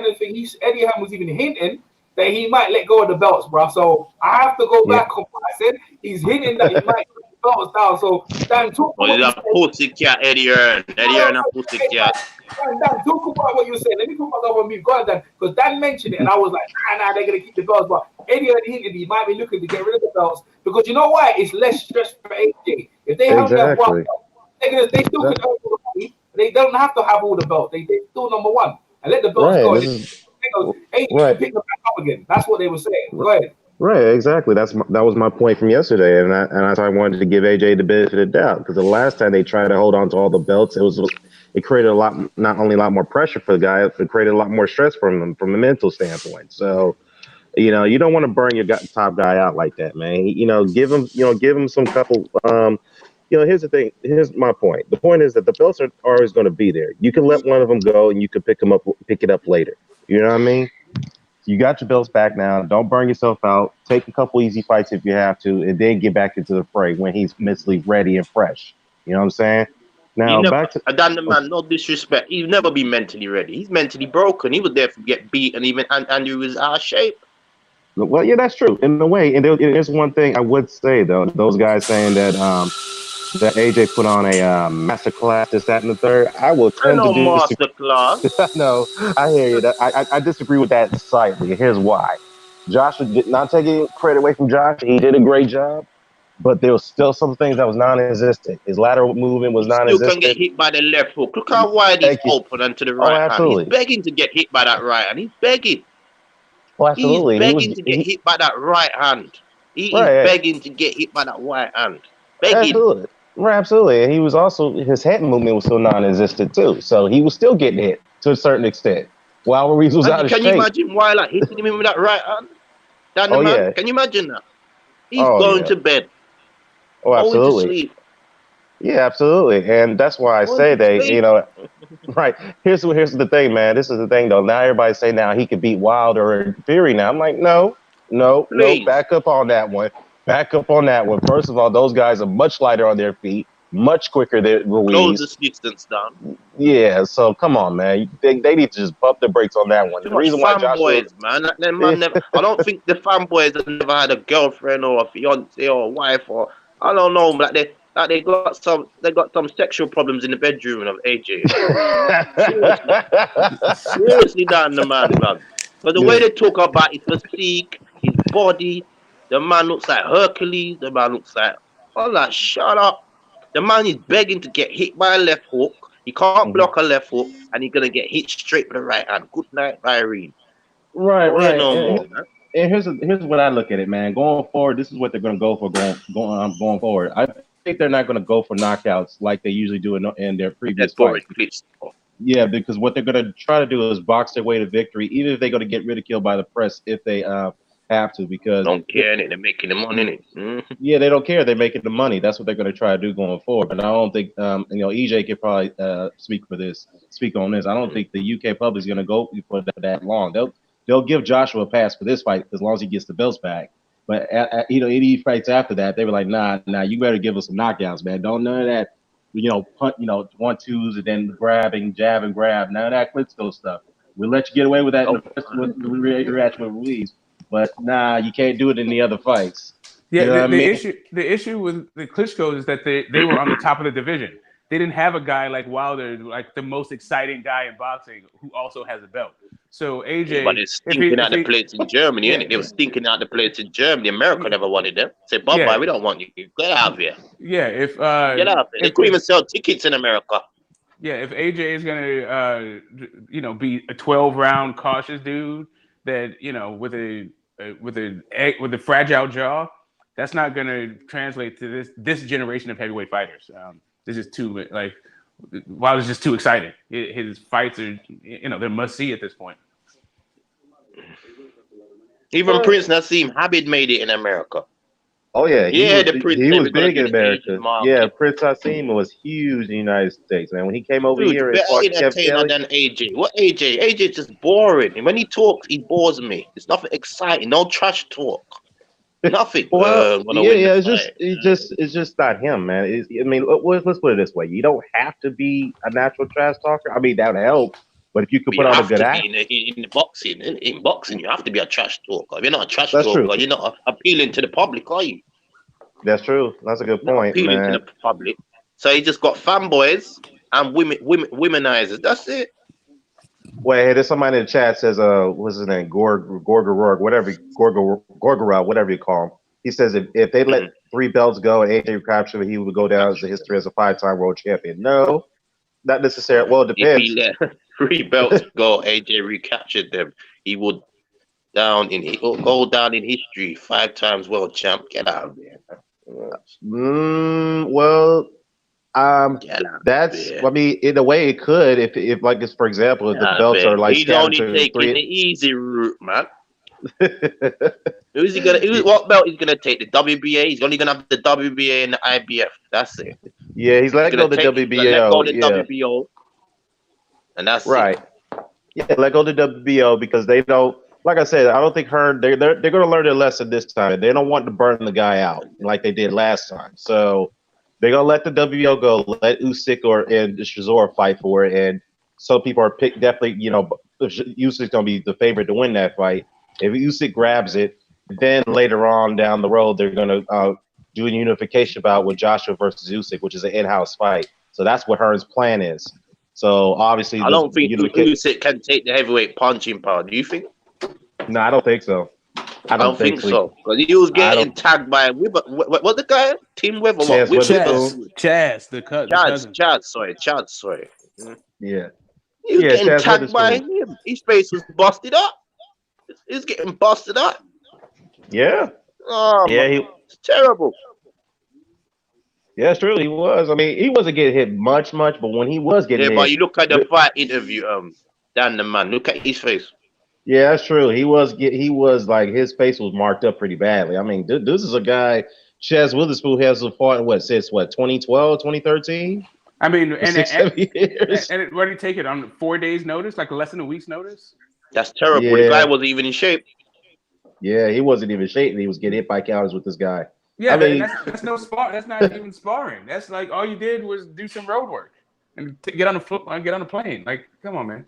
a thing. Eddie was even hinting that he might let go of the belts, bro. So I have to go back on what I said. He's hinting that he might put the belts down. So Dan, talk about a pussy cat, Eddie Earn a pussy cat. Dan, talk about what you said. Let me put myself on mute. Go ahead, Dan, because Dan mentioned it, and I was like, nah, they're gonna keep the belts. But Eddie hinted he might be looking to get rid of the belts because you know why? It's less stress for AJ. If they have that one belt, they still can earn all the money. They don't have to have all the belts. They still number one. And let the belts go. AJ pick them back up again. That's what they were saying. Go ahead. Right, exactly. That was my point from yesterday, and I wanted to give AJ the benefit of the doubt because the last time they tried to hold on to all the belts, it created not only a lot more pressure for the guy, it created a lot more stress from them from a mental standpoint. So, you don't want to burn your top guy out like that, man. Give him some couple. Here's the thing. Here's my point. The point is that the belts are always going to be there. You can let one of them go, and you can pick it up later. You know what I mean? You got your belts back now. Don't burn yourself out. Take a couple easy fights if you have to, and then get back into the fray when he's mentally ready and fresh. You know what I'm saying? Now back to Dan the man. No disrespect. He's never been mentally ready. He's mentally broken. He was there to get beat, and even Andrew was out of shape. Well, yeah, that's true in a way. And there's one thing I would say though. Those guys saying that that AJ put on a master class, this, that, and the third. I will tend to do master class. No, I hear you. I disagree with that slightly. Here's why. Josh, not taking credit away from Josh, he did a great job, but there was still some things that was non-existent. His lateral movement was non-existent. Still can get hit by the left hook. Look how wide he's open and to the right hand. He's begging to get hit by that right hand. He's begging. Oh, absolutely. He's begging to get hit by that right hand. He is begging to get hit by that right hand. Begging. Absolutely. Right, absolutely. And he was also, his head movement was still non-existent too. So he was still getting hit to a certain extent. While Ruiz was out of shape. Can you imagine Wilder hitting him with that right hand? Yeah. Can you imagine that? He's going to bed. Oh, absolutely. Going to sleep. Yeah, absolutely. And that's why I say that, Right. Here's the thing, man. This is the thing, though. Now everybody's saying now he could beat Wilder or Fury. Now I'm like, no. Please. Back up on that one. Back up on that one. First of all, those guys are much lighter on their feet, much quicker than Close Ruiz. this distance down. Yeah. So come on, man. They need to just bump the brakes on that one. Too The much reason why Joshua, fanboys, man. I don't think the fanboys have never had a girlfriend or a fiance or a wife or I don't know, they got some sexual problems in the bedroom of AJ. Seriously, down the man. But the way they talk about his physique, his body, the man looks like Hercules. The man looks like shut up. The man is begging to get hit by a left hook. He can't block a left hook, and he's gonna get hit straight with the right hand. Good night, Irene. Right. No more, man. And here's what I look at it, man. Going forward, this is what they're going to go for. Going forward, I think they're not going to go for knockouts like they usually do in their previous fights. Yeah, because what they're going to try to do is box their way to victory, even if they're going to get ridiculed by the press if they have to. Because don't care, they're making the money. Yeah, they don't care. They're making the money. That's what they're going to try to do going forward. But I don't think EJ could probably speak on this. I don't think the UK public is going to go for that long. They'll give Joshua a pass for this fight as long as he gets the belts back. But any fights after that, they were like, nah, you better give us some knockouts, man. Don't none of that, punt, 1-2s and then grabbing, jab and grab. None of that Klitschko stuff. We'll let you get away with that with reaction with Ruiz, but nah, you can't do it in the other fights. Yeah, the issue with the Klitschko is that they were on the top of the division. They didn't have a guy like Wilder, like the most exciting guy in boxing, who also has a belt. So AJ, but it's stinking out the plates in Germany, innit? They were stinking out the plates in Germany. America never wanted them. Say, bye, we don't want you. Get out of here. Yeah, get out of here. They couldn't even sell tickets in America. Yeah, if AJ is gonna, be a 12-round cautious dude that with a fragile jaw, that's not gonna translate to this generation of heavyweight fighters. This is too Wilder's just too exciting. His fights are, they're must see at this point. Even Prince Nassim Habib made it in America. Oh yeah, he was big in America. Yeah, Prince Nassim was huge in the United States, man. When he came over here, better entertainer than AJ. What AJ? AJ's just boring. And when he talks, he bores me. It's nothing exciting. No trash talk. Nothing. Well, it's just not him, man. Let's put it this way: you don't have to be a natural trash talker. I mean, that would help, but if you could put on a good act, in boxing, you have to be a trash talker. If you're not a trash talker, you're not appealing to the public, are you? That's true. That's a good point, appealing man. to the public. So he just got fanboys and womenizers. That's it. Wait, hey, there's somebody in the chat says, what's his name? Gorgorov, whatever you call him. He says if they let 3 belts go and AJ recapture, he would go down as a history as a 5-time world champion. No, not necessarily. Well, it depends. If he let 3 belts go, AJ recaptured them. He would go down in history. 5 times world champ. Get out of there. That's. I mean, in a way, it could. If like this, for example, if the belts are like he's only taking the easy route, man. Who's he gonna? What belt he's gonna take? The WBA. He's only gonna have the WBA and the IBF. That's it. Yeah, he's letting go the WBO. And that's right. It. Yeah, let go the WBO because they don't. Like I said, I don't think they're going to learn their lesson this time. They don't want to burn the guy out like they did last time. So they're going to let the WBO go, let Usyk and Chisora fight for it. And some people are definitely, Usyk's going to be the favorite to win that fight. If Usyk grabs it, then later on down the road, they're going to do a unification bout with Joshua versus Usyk, which is an in-house fight. So that's what Hearn's plan is. So obviously, I don't think Usyk can take the heavyweight punching power. Do you think? No, I don't think so. I don't think so. Because he was getting tagged by what the guy? Tim Weber? Chaz, the cousin. Chad, sorry. Yeah. He was getting tagged by him. His face was busted up. He's getting busted up. Yeah. Oh, yeah, it's terrible. Yeah, it's true. He was. I mean, he wasn't getting hit much, but when he was getting hit. But you look at the fight interview, Dan the man, look at his face. Yeah, that's true. He was like, his face was marked up pretty badly. I mean, this is a guy, Chaz Witherspoon has fought in since 2012, 2013? I mean, for 6-7 years. And what did he take it on 4 days' notice, like less than a week's notice? That's terrible. Yeah. The guy wasn't even in shape. Yeah, he wasn't even shape, and he was getting hit by counters with this guy. Yeah, I mean, that's no spar. That's not even sparring. That's like all you did was do some road work and get on the plane. Like, come on, man.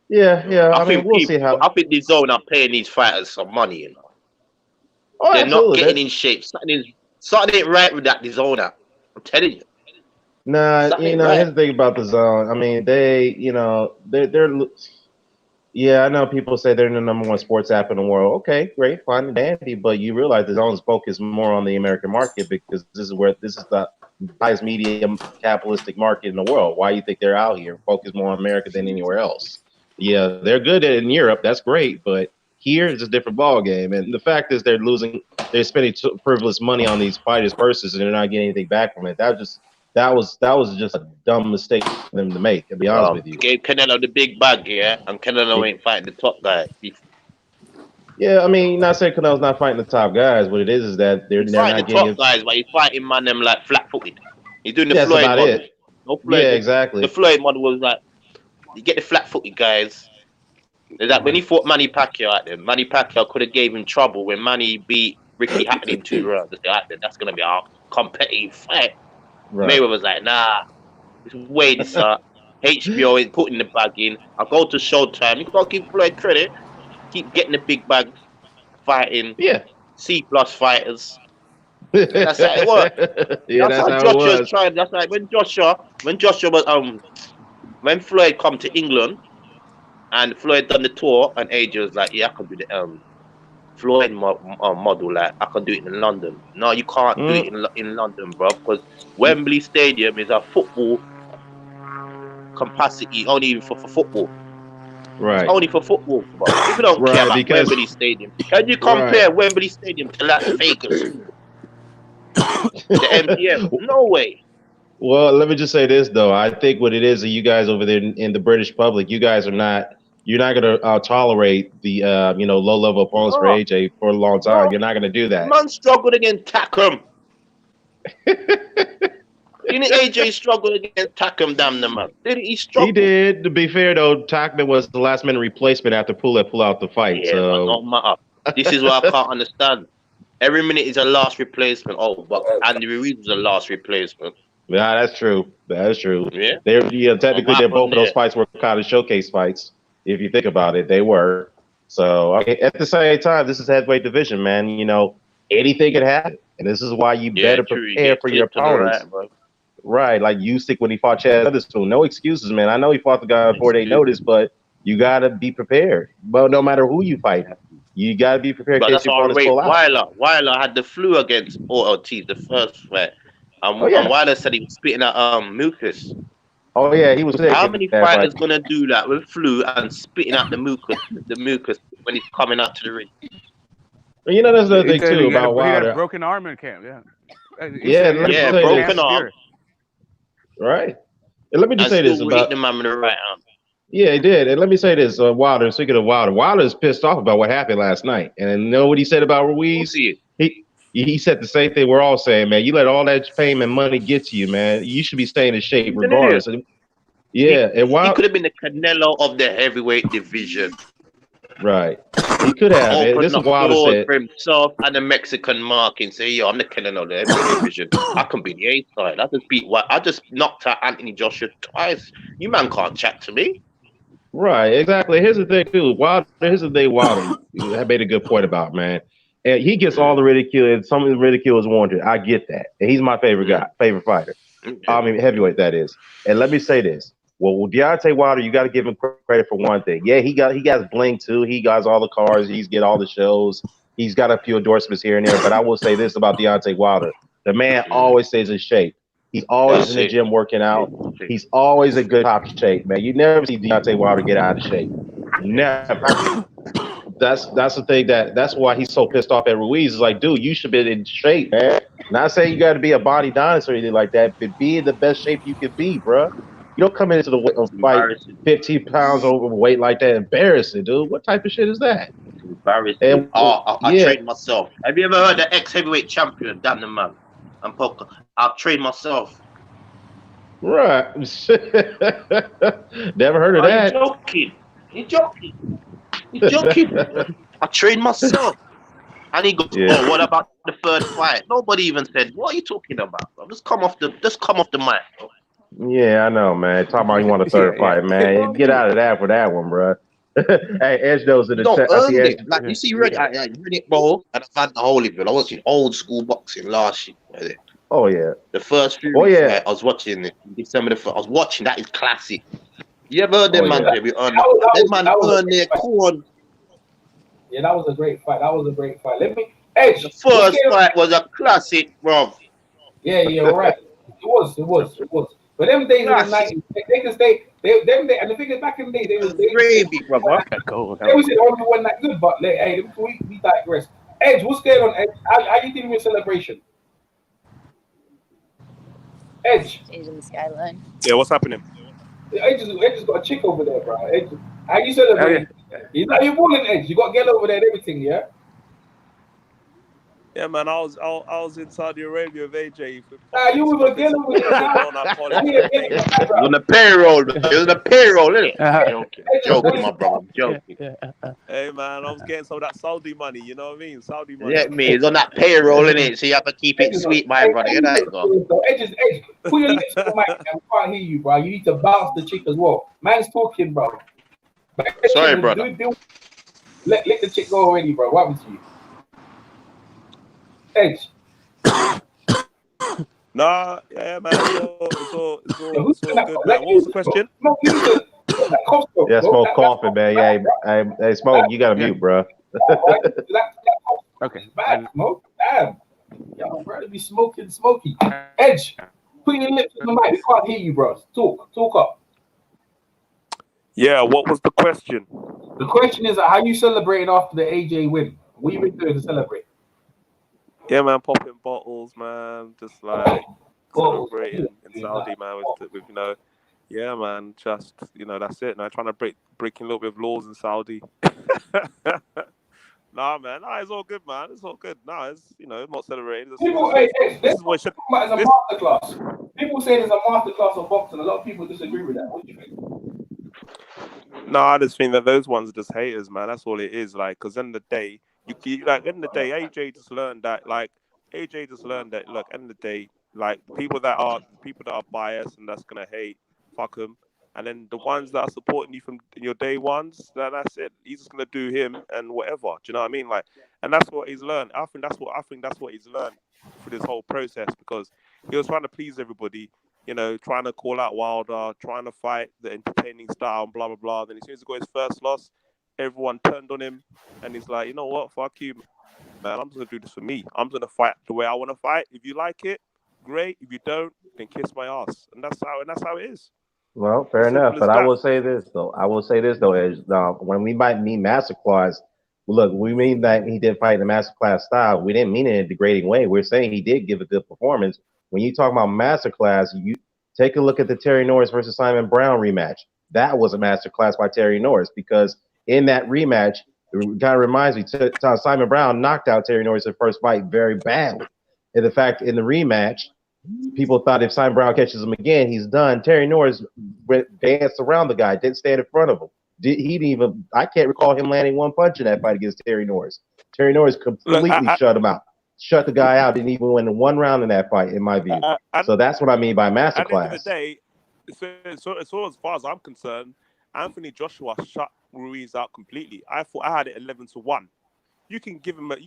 Yeah. I mean, think we'll see how. I think the zone are paying these fighters some money. You know, Oh, they're absolutely. not getting in shape. Something ain't right with that DAZN. I'm telling you. Nah, Something here's right. the thing about the zone. I mean, they're yeah, I know people say they're the #1 sports app in the world. Okay, great, fine and dandy, but you realize the zone's focused more on the American market because this is the highest media capitalistic market in the world. Why you think they're out here focused more on America than anywhere else? Yeah, they're good in Europe. That's great, but here it's a different ball game. And the fact is, they're spending frivolous money on these fighters' purses, and they're not getting anything back from it. That was just a dumb mistake for them to make. To be honest with you. Gave Canelo the big bag, yeah, and Canelo ain't fighting the top guy. Yeah, I mean, not saying Canelo's not fighting the top guys. What it is that they're He's not fighting the getting top guys, but he's fighting man them like flat-footed. He's doing the That's Floyd about model. it. No Floyd, Yeah, exactly. The Floyd model was like, you get the flat-footed guys. That when he fought Manny Pacquiao out there, Manny Pacquiao could have gave him trouble when Manny beat Ricky Hatton in 2 rounds. That's gonna be our competitive fight. Right. Mayweather was like, nah, it's way this up. HBO is putting the bag in. I go to Showtime. You gotta give Floyd credit. Keep getting the big bag, fighting. Yeah. C+ fighters. That's how it works. Yeah, that's how it was. Tried. That's like when Joshua was when Floyd come to England and Floyd done the tour and AJ was like, yeah, I can do the Floyd model, like I can do it in London. No, you can't do it in London, bro, because Wembley Stadium is a football capacity only for football. Right. It's only for football, bro. People don't care about Wembley Stadium. Can you compare Wembley Stadium to Las Vegas? The MGM? No way. Well, let me just say this though. I think what it is, you guys over there in the British public, you're not going to tolerate the low-level opponents for AJ for a long time. You're not going to do that. Man struggled against Takam. Didn't AJ struggle against Takam, damn the man? Didn't he struggle? He did. To be fair though, Takman was the last-minute replacement after pull out the fight. Yeah, so man, no matter. This is what I can't understand. Every minute is a last replacement. Oh, but Andy Ruiz was a last replacement. Yeah, that's true. That is true. Yeah. Technically, both of those fights were kind of showcase fights. If you think about it, they were. So at the same time, this is heavyweight division, man. Anything could happen, and this is why you better prepare for your opponents. Right, like Usyk when he fought Chad Witherspoon. No excuses, man. I know he fought the guy on 4-day notice, but you gotta be prepared. But no matter who you fight, you gotta be prepared. But that's all right. Weiler had the flu against Ortiz the first fight. And Weiler said he was spitting out mucus. Oh yeah, he was sick. How many fighters gonna do that with flu and spitting out the mucus when he's coming out to the ring? That's another thing too about Wilder. He got a broken arm in camp. Yeah. Broken arm. Right. And let me just say this about the man with the right arm. Yeah, he did. And let me say this, Wilder. Speaking of Wilder is pissed off about what happened last night. And you know what he said about Ruiz? He said the same thing we're all saying, man. You let all that fame and money get to you, man. You should be staying in shape regardless. Yeah, and he could have been the Canelo of the heavyweight division. Right. He could have. This is Wilder said for himself and the Mexican mark and say, yo, I'm the Canelo of the heavyweight division. I can be the A side. I just knocked out Anthony Joshua twice. You man can't chat to me. Right, exactly. Here's the thing, too. Wilder made a good point about, man. And he gets all the ridicule, and some of the ridicule is warranted. I get that. And he's my favorite guy, favorite fighter. I mean, heavyweight, that is. And let me say this. Well, Deontay Wilder, you got to give him credit for one thing. Yeah, he got bling too. He got all the cars. He's get all the shows. He's got a few endorsements here and there. But I will say this about Deontay Wilder: the man always stays in shape. He's always in the gym working out. He's always in good top shape, man. You never see Deontay Wilder get out of shape. Never. That's the thing that's why he's so pissed off at Ruiz. Is like, dude, you should be in shape, man. Not saying you got to be a body dinosaur or anything like that, but be in the best shape you can be, bro. You don't come into the fight 15 pounds overweight like that. Embarrassing, dude. What type of shit is that? Embarrassing. And, I trained myself. Have you ever heard the ex-heavyweight champion, Dan the Man? I've trained myself. Right. Never heard of Are you that. joking? You joking? You joking? I trained myself. And he goes, Yeah. "Oh, what about the third fight?" Nobody even said, "What are you talking about, bro? Just come off the mic, bro." Yeah, I know, man. Talking about you want a Yeah, third yeah. fight, man. Get out of that for that one, bro. Hey, Edge knows in You the don't chat. I see earn Edge. it. Like Yeah. you see, Riddick, bro, and Van the Holyfield. I was watching old school boxing last year. Right? Oh yeah. The first Oh Fury yeah. fight, I was watching it in December the 1st. I was watching. That is classic. You ever heard Oh them man? yeah. Have you earned them man That was a earn great their fight. corn? Yeah, that was a great fight. That was a great fight. Let me Edge. The What's first going on? fight was a classic, bro. Yeah, you're right. It was. But them days in the Classic. 90s, they can stay. Them day, and the thing is, back in the day, Gravy, brother. Cool. they was the only one that good. But like, hey, we digress. Edge, what's going on? Edge, how you dealing with celebration? Edge, Changing the skyline. Yeah, what's happening? Edge has got a chick over there, bro. Edge, how you Oh yeah. celebrating? You balling, Edge. You got girl over there and everything, yeah. Yeah, man, I was in Saudi Arabia with AJ for You popping with a girl over there now. on our college. I hear girl in the It was background. on the payroll. It was on the payroll, isn't it? Uh-huh. Joking, joking, my brother. I'm joking. Hey, man, I was getting some of that Saudi money. You know what I mean? Saudi money. Yeah, me. It's on that payroll, isn't it? So you have to keep it sweet, my brother. You know it, go. Edge. Put your lips on the mic. I can't hear you, bro. You need to bounce the chick as well. Man's talking, bro. Sorry, brother. Let the chick go already, bro. What happened to you? Edge. Nah, yeah, man, it's all good, man. What was the question? Yeah, Smoke coughing, man. Yeah, hey, Smoke, you got to mute, bro. Okay. Smoke. Damn. Y'all better be smoking. Edge. Put your lips on the mic. We can't hear you, bro. Talk up. Yeah, what was the question? The question is, how you celebrating after the AJ win? What you been doing to celebrate? Yeah, man, popping bottles, man. Just like celebrating in Saudi, man. With yeah, man. Just that's it. Now trying to breaking a little bit of laws in Saudi. Nah, man. Nah, it's all good, man. It's all good. Nah, it's not celebrating. People, this is what as a masterclass. People say there's a masterclass of boxing. A lot of people disagree with that. What do you think? No, I just think that those ones are just haters, man. That's all it is. Like, because end of the day, AJ just learned that. Like, AJ just learned that. Look, end of the day, like the people that are biased and that's gonna hate, fuck them. And then the ones that are supporting you from your day ones, that's it. He's just gonna do him and whatever. Do you know what I mean? Like, and that's what he's learned. I think that's what he's learned through this whole process, because he was trying to please everybody. Trying to call out Wilder, trying to fight the entertaining style, and blah blah blah. Then as soon as he got his first loss, everyone turned on him, and he's like, you know what? Fuck you, man. I'm just gonna do this for me. I'm just gonna fight the way I want to fight. If you like it, great. If you don't, then kiss my ass. And that's how it is. Well, fair enough. But I will say this though. Edge. When we might mean Masterclass, look, we mean that he did fight in the Masterclass style. We didn't mean it in a degrading way. We're saying he did give a good performance. When you talk about Masterclass, you take a look at the Terry Norris versus Simon Brown rematch. That was a Masterclass by Terry Norris, because in that rematch, it kind of reminds me, Simon Brown knocked out Terry Norris in the first fight very badly. And the fact in the rematch, people thought if Simon Brown catches him again, he's done. Terry Norris danced around the guy, didn't stand in front of him. I can't recall him landing one punch in that fight against Terry Norris. Terry Norris completely shut him out. Shut the guy out, didn't even win one round in that fight, in my view. So that's what I mean by Masterclass. At the end of the day, so as far as I'm concerned, Anthony Joshua shut Ruiz out completely. I thought I had it 11-1. You can give him, maybe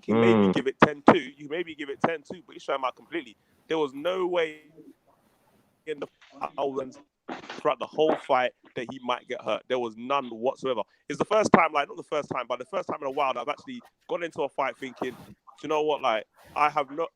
give it 10-2. You maybe give it 10-2, but you shut him out completely. There was no way in the throughout the whole fight that he might get hurt. There was none whatsoever. It's the first time, not the first time, but the first time in a while that I've actually gone into a fight thinking, do you know what, I have not,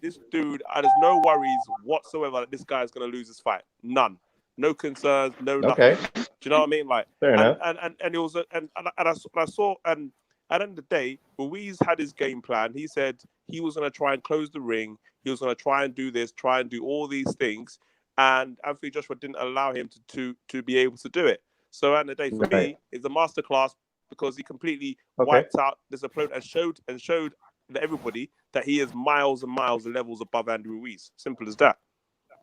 this dude, there's no worries whatsoever that this guy's going to lose this fight. None. No concerns, no nothing. Okay. Do you know what I mean? Fair enough. And it was, and I saw, and at the end of the day, Ruiz had his game plan. He said he was going to try and close the ring. He was going to try and do this, try and do all these things. And Anthony Joshua didn't allow him to be able to do it. So at the end of the day, for me, it's a masterclass, because he completely wiped out this opponent and showed everybody that he is miles and miles and levels above Andy Ruiz. Simple as that.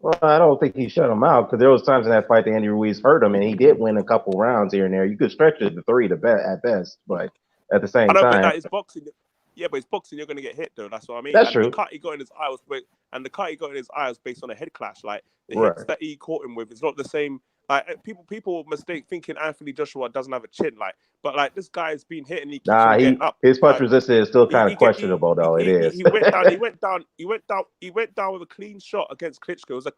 Well, I don't think he shut him out because there was times in that fight that Andy Ruiz hurt him, and he did win a couple rounds here and there. You could stretch it to 3 at best, but at the I same don't think time, that is boxing. Yeah, but it's boxing. You're gonna get hit though. That's what I mean. that's And the true. cut he got in his eye was based on a head clash. Like the Right. hits that he caught him with, it's not the same. Like people mistake thinking Anthony Joshua doesn't have a chin. Like like this guy's been hit and he keeps Nah, on getting up. his punch Like resistance is still kind he of questionable, though. It is. he went down. He went down with a clean shot against Klitschko. It was a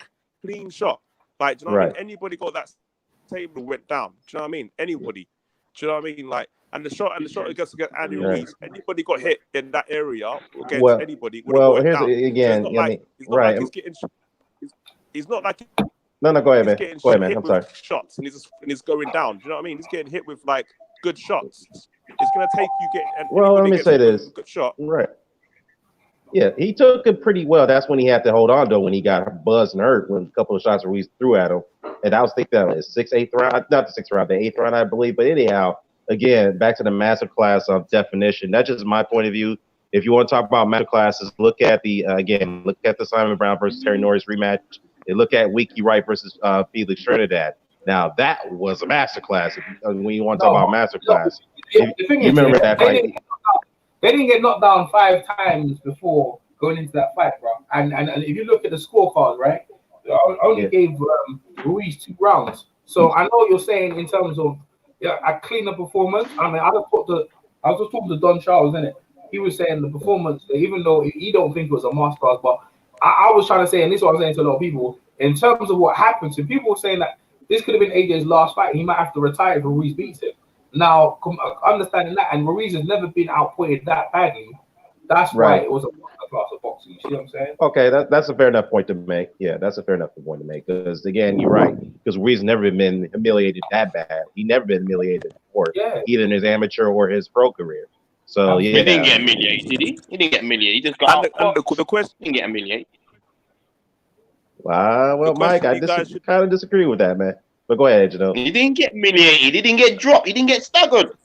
clean shot. Like, do you know what I mean? Right. Anybody got that table went down. Do you know what I mean? Anybody. Do you know what I mean? Like, and the shot against Andy Right. Ruiz. Anybody got hit in that area against Well, anybody would have well, got it here's down. So again. I mean, right. He's not like No, go ahead, he's man. getting Go ahead, man. hit I'm with sorry. shots and he's going down. Do you know what I mean? He's getting hit with like good shots. It's gonna take you getting. Well, let me say this. Good shot. Right. Yeah, he took it pretty well. That's when he had to hold on, though, when he got buzzed and hurt when a couple of shots Ruiz threw at him. And I was thinking that was 6th, 8th round, not the 6th round, the 8th round, I believe. But anyhow, again, back to the master class of definition. That's just my point of view. If you want to talk about master classes, look at the Simon Brown versus Terry Norris rematch. And look at Wiki Wright versus Felix Trinidad. Now that was a master class. When you want to talk about master class, The thing you is, remember that fight? They didn't get knocked down 5 times before going into that fight, bro. And if you look at the scorecard, right, they only gave Ruiz 2 rounds. So I know you're saying in terms of a cleaner performance. I mean, I was just talking to Don Charles, innit? He was saying the performance, even though he don't think it was a masterclass, but I was trying to say, and this is what I'm saying to a lot of people, in terms of what happened to people saying that this could have been AJ's last fight. He might have to retire if Ruiz beats him. Now, understanding that, and Ruiz has never been outpointed that badly. That's why it was a class of boxing. You see what I'm saying? Okay, that's a fair enough point to make. Yeah, that's a fair enough point to make. Because again, you're right. Because Ruiz never been humiliated that bad. He never been humiliated before, either in his amateur or his pro career. So yeah, He didn't get humiliated, did he? He didn't get humiliated. He just got the question didn't get humiliated. Well, Mike, I kind of disagree with that, man. But go ahead, He didn't get humiliated. He didn't get dropped. He didn't get staggered.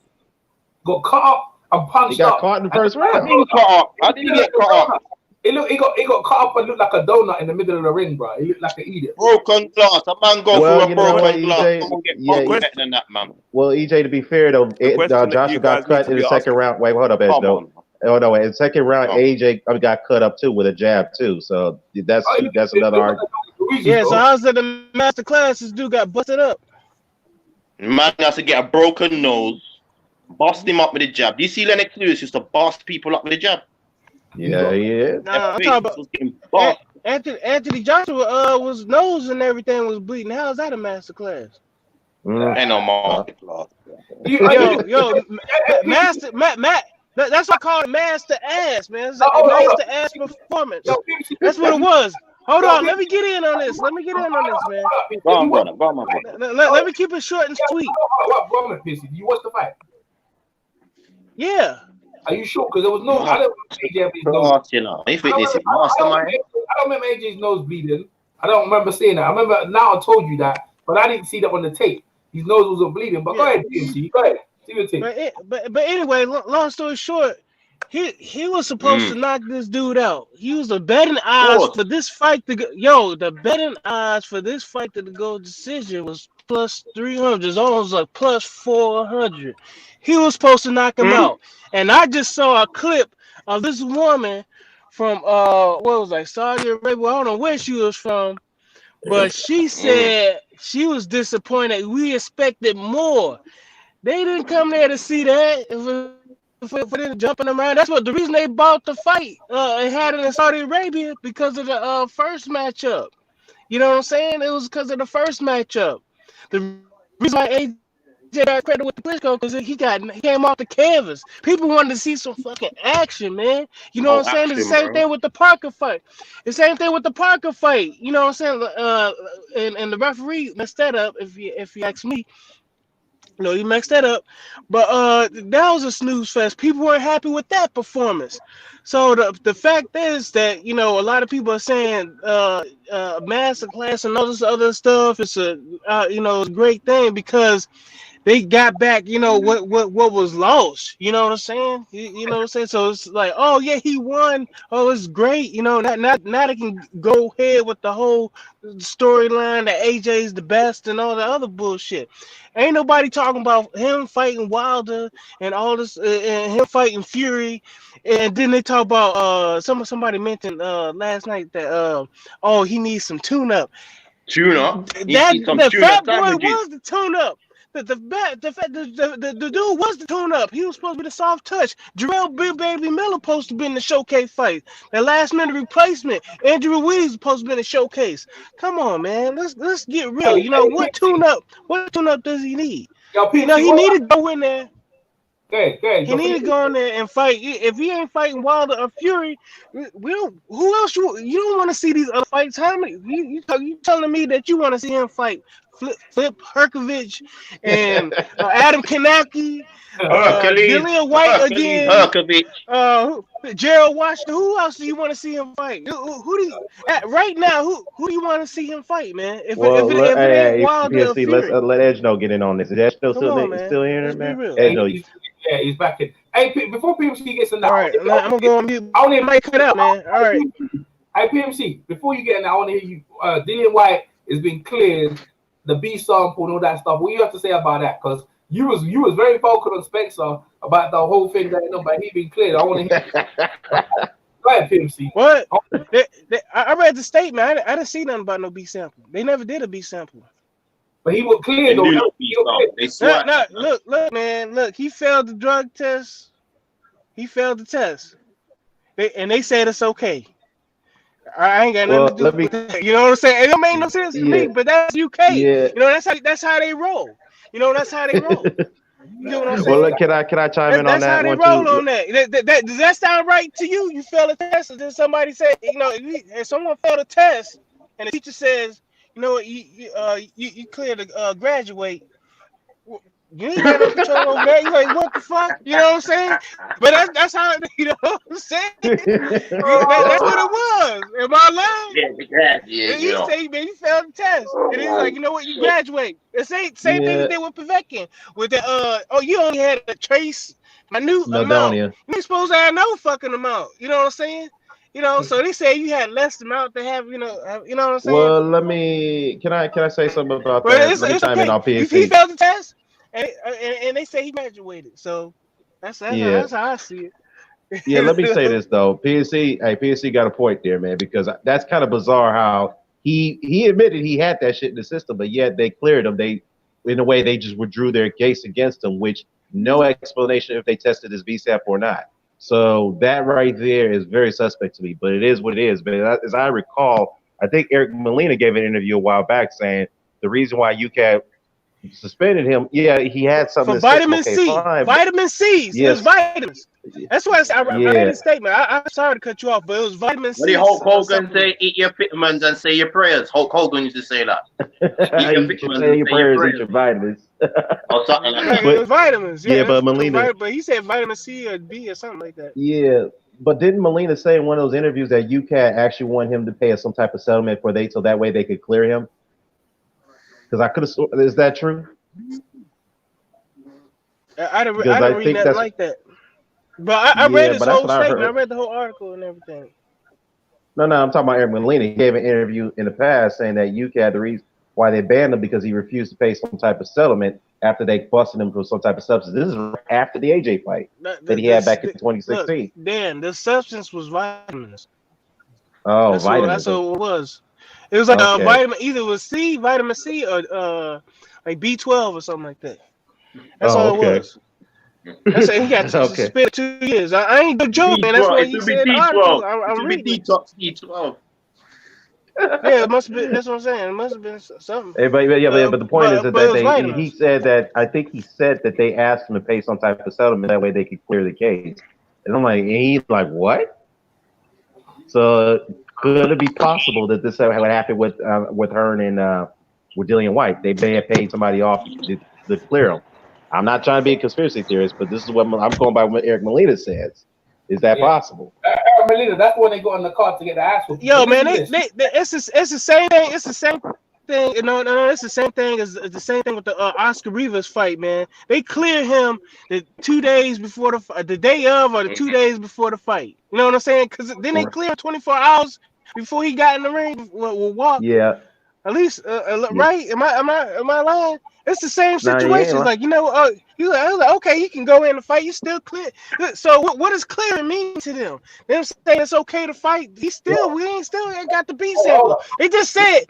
Got cut up and punched up. He got caught in the first round. I didn't cut up. I didn't get cut up. He got cut up and looked like a donut in the middle of the ring, bro. He looked like an idiot. Broken glass. A man go through a broken glass. EJ, Better than that, man. Well, EJ, to be fair though, Joshua got cut in the second round. Wait, hold up, Ed, though. Oh no! In the second round, AJ got cut up too with a jab too. So that's another argument. Yeah. So how's it the master class? This dude got busted up. Man has to get a broken nose, bust him up with a jab. Do you see Lennox Lewis used to bust people up with a jab? Yeah, yeah. Nah, I'm talking about Anthony Joshua. Was nose and everything was bleeding. How is that a master class? Ain't no market class. Yo, master, Matt. That's what I call it, master ass, man. It's a master ass performance. That's what it was. Hold on, let me get in on this. Man. Go on, brother. Go on, my brother. Let me keep it short and sweet. What problem, Pissy? You watched the fight? Yeah. Are you sure? Because there was no. I don't remember AJ's nose. You know, if it is mastermind. I don't remember AJ's nose bleeding. I don't remember seeing that. I remember now I told you that, but I didn't see that on the tape. His nose wasn't bleeding. But go ahead, PMC. Go ahead. But anyway, long story short, he was supposed to knock this dude out. He was the betting odds for this fight to go. The betting odds for this fight to go decision was plus 300. It's almost like plus 400. He was supposed to knock him out, and I just saw a clip of this woman from what was like Saudi Arabia. I don't know where she was from, but she said she was disappointed. We expected more. They didn't come there to see that. For them jumping around, that's what the reason they bought the fight and had it in Saudi Arabia because of the first matchup. You know what I'm saying? It was because of the first matchup. The reason why AJ got credit with the Klitschko because he came off the canvas. People wanted to see some fucking action, man. You know what I'm saying? It's the same thing with the Parker fight. You know what I'm saying? And the referee messed that up. If you ask me. No, you mixed that up. But that was a snooze fest. People weren't happy with that performance. So the fact is that, a lot of people are saying masterclass and all this other stuff is a great thing because they got back, what was lost. You know what I'm saying? You know what I'm saying? So it's like, oh yeah, he won. Oh, it's great. Now they can go ahead with the whole storyline that AJ's the best and all the other bullshit. Ain't nobody talking about him fighting Wilder and all this, and him fighting Fury. And then they talk about somebody mentioned last night that oh, he needs some tune up. Tune up. The fat boy was the tune up. The dude was the tune up. He was supposed to be the soft touch. Jarrell Big Baby Miller supposed to be in the showcase fight. The last minute replacement. Andrew Ruiz was supposed to be in the showcase. Come on, man. Let's get real. What tune up? What tune up does he need? He need to go in there. He need to go in there and fight. If he ain't fighting Wilder or Fury, we don't. Who else you don't want to see these other fights? How many? You telling me that you want to see him fight Flip Herkovich and Adam Kanaki, Dillian White again, Gerald Washington? Who else do you want to see him fight? Who do you, right now? Who do you want to see him fight, man? If it ain't Wilder or Fury, let Edge get in on this. Is Edge still here, man? Edge, yeah, he's back in. Hey, before PMC gets in there, all right, I'm gonna go on mute. I want to cut out, man. All right. Hey, PMC, before you get in there, I want to hear you. Dillian White has been cleared, the B sample and all that stuff. What you have to say about that? Because you was very vocal on Spencer about the whole thing that but he been cleared. I want to hear. Go ahead, PMC. What? I read the statement. I didn't see nothing about no B sample. They never did a B sample. But he was clear though. Look, man. Look, he failed the drug test. He failed the test. They said it's okay. I ain't got nothing to do with that. You know what I'm saying? It don't make no sense to me, but that's UK. Yeah. That's how they roll. That's how they roll. You know what I'm saying? Well, look, can I chime in on that? That's how they roll on that. Does that sound right to you? You fail a test, and then somebody said, if someone failed a test, and the teacher says, you clear to graduate. You ain't got no control over that. You like, what the fuck? You know what I'm saying? But that's how, you know what I'm saying? That's what it was. Am I lying? Yeah. He say, man, you failed the test. And he's like, you know what? You graduate. The same thing they did with Povetkin. With the, you only had a trace minute amount. You ain't supposed to have no fucking amount. You know what I'm saying? So they say you had less amount to have, you know what I'm saying? Well, can I say something about that? Let me chime in on PNC. He failed the test, and they say he graduated. So that's how I see it. Yeah, let me say this though. PNC got a point there, man, because that's kind of bizarre how he admitted he had that shit in the system, but yet they cleared him. In a way, they just withdrew their case against him, which no explanation if they tested his VSAP or not. So that right there is very suspect to me, but it is what it is. But as I recall, I think Eric Molina gave an interview a while back saying the reason why UCAT suspended him, he had something for vitamin C. Vitamin C. Yes. It was vitamins. That's why I read his statement. I'm sorry to cut you off, but it was vitamin C. What did Hulk Hogan say? Eat your vitamins and say your prayers. Hulk Hogan used to say that. Eat your vitamins, say your prayers, eat your vitamins. Or something like that. It was vitamins. Yeah, but Molina. But he said vitamin C or B or something like that. Yeah, but didn't Molina say in one of those interviews that UCAT actually want him to pay some type of settlement so that way they could clear him? Because I could have. Is that true? I didn't read that like that. But I read his whole statement. I read the whole article and everything. No, I'm talking about Eric Molina. He gave an interview in the past saying that UCAT, the reason why they banned him because he refused to pay some type of settlement after they busted him for some type of substance. This is after the AJ fight that he had back in 2016. Look, Dan, the substance was vitamins. Oh, vitamins. That's what it was. It was like a vitamin, either it was vitamin C or like B12 or something like that. That's all it was. That's it. He got suspended 2 years. I ain't joking, man. That's what he said. I'm reading. Detox B12. Yeah, it must have been. That's what I'm saying. It must have been something. But the point is that he said that he said that they asked him to pay some type of settlement that way they could clear the case. And I'm like, and he's like, what? So could it be possible that this would happen with her and with Dillian White? They may have paid somebody off to clear him. I'm not trying to be a conspiracy theorist, but this is what I'm going by what Eric Molina says. Is that possible? Molina, that's when they go on the card to get the ass whooped. Yo, man, it's the same thing. It's the same thing. No, it's the same thing as the same thing with the Oscar Rivas fight, man. They cleared him the 2 days before the day of, or the 2 days before the fight. You know what I'm saying? Because then they cleared 24 hours before he got in the ring. Will walk. Yeah. At least, Yeah. right? Am I lying? It's the same Nah, you ain't situation. Like, I was like, okay, you can go in and fight. You still clear. So what does clear mean to them? Them saying it's okay to fight. We ain't got the B sample. They just said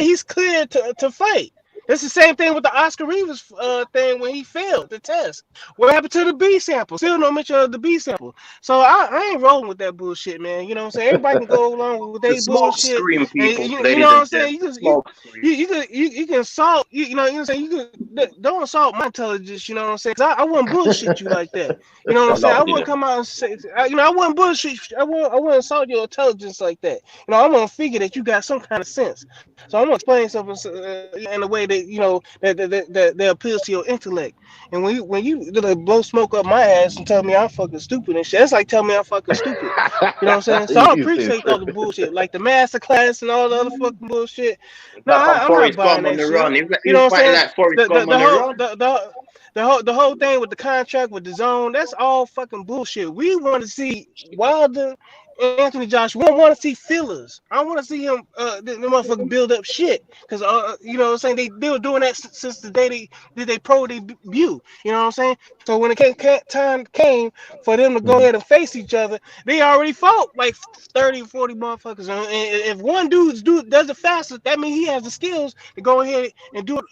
he's clear to fight. It's the same thing with the Oscar Rivas thing when he failed the test. What happened to the B sample? Still no mention of the B sample. So I ain't rolling with that bullshit, man. You know what I'm saying? Everybody can go along with The their smoke bullshit. screen, And people, you know ladies what I'm and saying? gents. Smoke screen. You can assault. You know what I'm saying? Don't assault my intelligence. You know what I'm saying? 'Cause I wouldn't bullshit you like that. You know what I'm saying? I wouldn't come out and say, I wouldn't bullshit. I wouldn't assault your intelligence like that. You know, I'm gonna figure that you got some kind of sense. So I'm gonna explain something in a way that that appeals to your intellect. And when you blow smoke up my ass and tell me I'm fucking stupid and shit, that's like telling me I'm fucking stupid. You know what I'm saying? So I don't You see, appreciate all the bullshit, like the master class and all the other fucking bullshit. No, Back on I'm not Forrest buying Gump on that the shit. run. He You know was what I'm fighting saying? like Forrest The the Gump the on the whole run. the whole thing with the contract with the zone, that's all fucking bullshit. We want to see Wilder and Anthony Joshua. We don't want to see fillers. I want to see him the motherfucker build up shit. Cause you know what I'm saying, they were doing that since the day they did their pro debut. You know what I'm saying? So when time came for them to go ahead and face each other, they already fought like 30 or 40 motherfuckers. And if one does it faster, that means he has the skills to go ahead and do it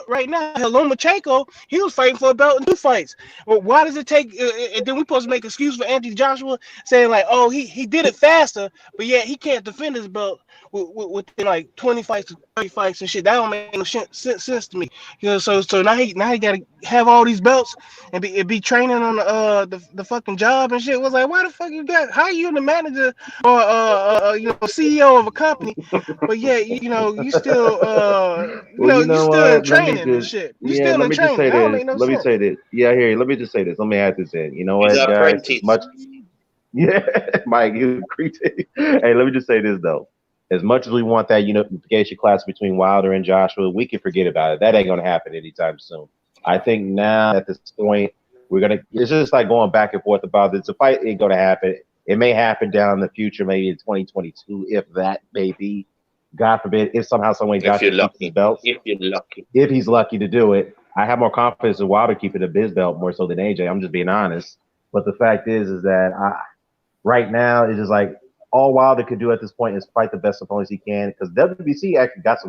right now. Lomachenko, he was fighting for a belt in 2 fights. Well, why does it take? And then we supposed to make excuse for Anthony Joshua, saying like, oh, he did it faster, but yet he can't defend his belt within like 20 fights to 30 fights and shit. That don't make no sense to me. You know, so now he got to have all these belts and be training on the fucking job and shit. Was like, why the fuck you got? How you the manager or CEO of a company, but yeah, you still well, you you know still in what? Let me training and just, shit. You yeah, still let in me just training. say That don't this. make no Let me sense. say this. Yeah, I hear you. Let me just say this. Let me add this in. You know He's what, an guys? apprentice. As much, yeah, Mike, you critique. Hey, let me just say this though. As much as we want that unification class between Wilder and Joshua, we can forget about it. That ain't gonna happen anytime soon. I think now at this point, it's just like going back and forth about this. The fight ain't gonna happen. It may happen down in the future, maybe in 2022, if that may be. God forbid, if somehow, some way If Joshua you're keeps his lucky. belts. If you're lucky. If he's lucky to do it, I have more confidence in Wilder keeping the his belt more so than AJ. I'm just being honest. But the fact is that right now it's just like all Wilder could do at this point is fight the best opponents he can, because WBC actually got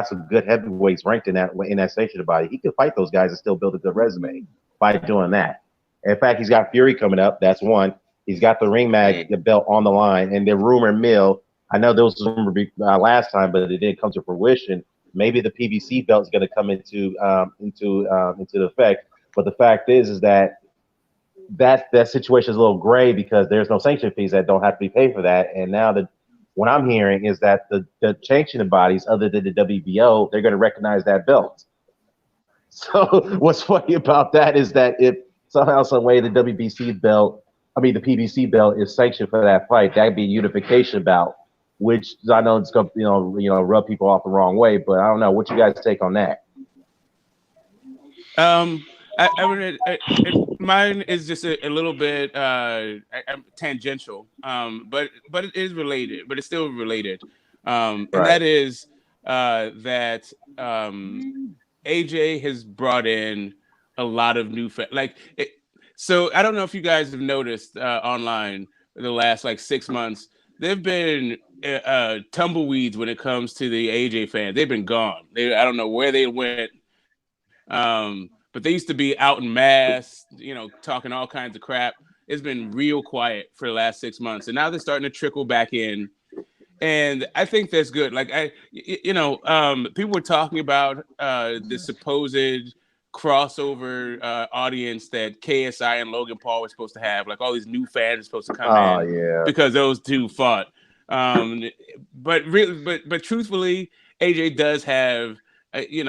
some good heavyweights ranked in that station about it. He could fight those guys and still build a good resume by doing that. In fact, he's got Fury coming up. That's one. He's got the ring mag the belt on the line, and the rumor mill. I know there was a rumor last time, but it didn't come to fruition. Maybe the PBC belt is going to come into effect. But the fact is that situation is a little gray because there's no sanction fees that don't have to be paid for that. And now what I'm hearing is that the sanctioning bodies, other than the WBO, they're going to recognize that belt. So what's funny about that is that if somehow, some way, the PBC belt is sanctioned for that fight, that'd be a unification bout, which I know it's going to rub people off the wrong way. But I don't know. What you guys take on that? Mine is just a little bit tangential, but it is related. But it's still related, and that is that AJ has brought in a lot of new so I don't know if you guys have noticed online the last 6 months, there've been tumbleweeds when it comes to the AJ fans. They've been gone. I don't know where they went. But they used to be out in mass, talking all kinds of crap. It's been real quiet for the last 6 months, and now they're starting to trickle back in, and I think that's good. People were talking about the supposed crossover audience that KSI and Logan Paul were supposed to have, all these new fans are supposed to come in because those two fought. But truthfully, AJ does have. He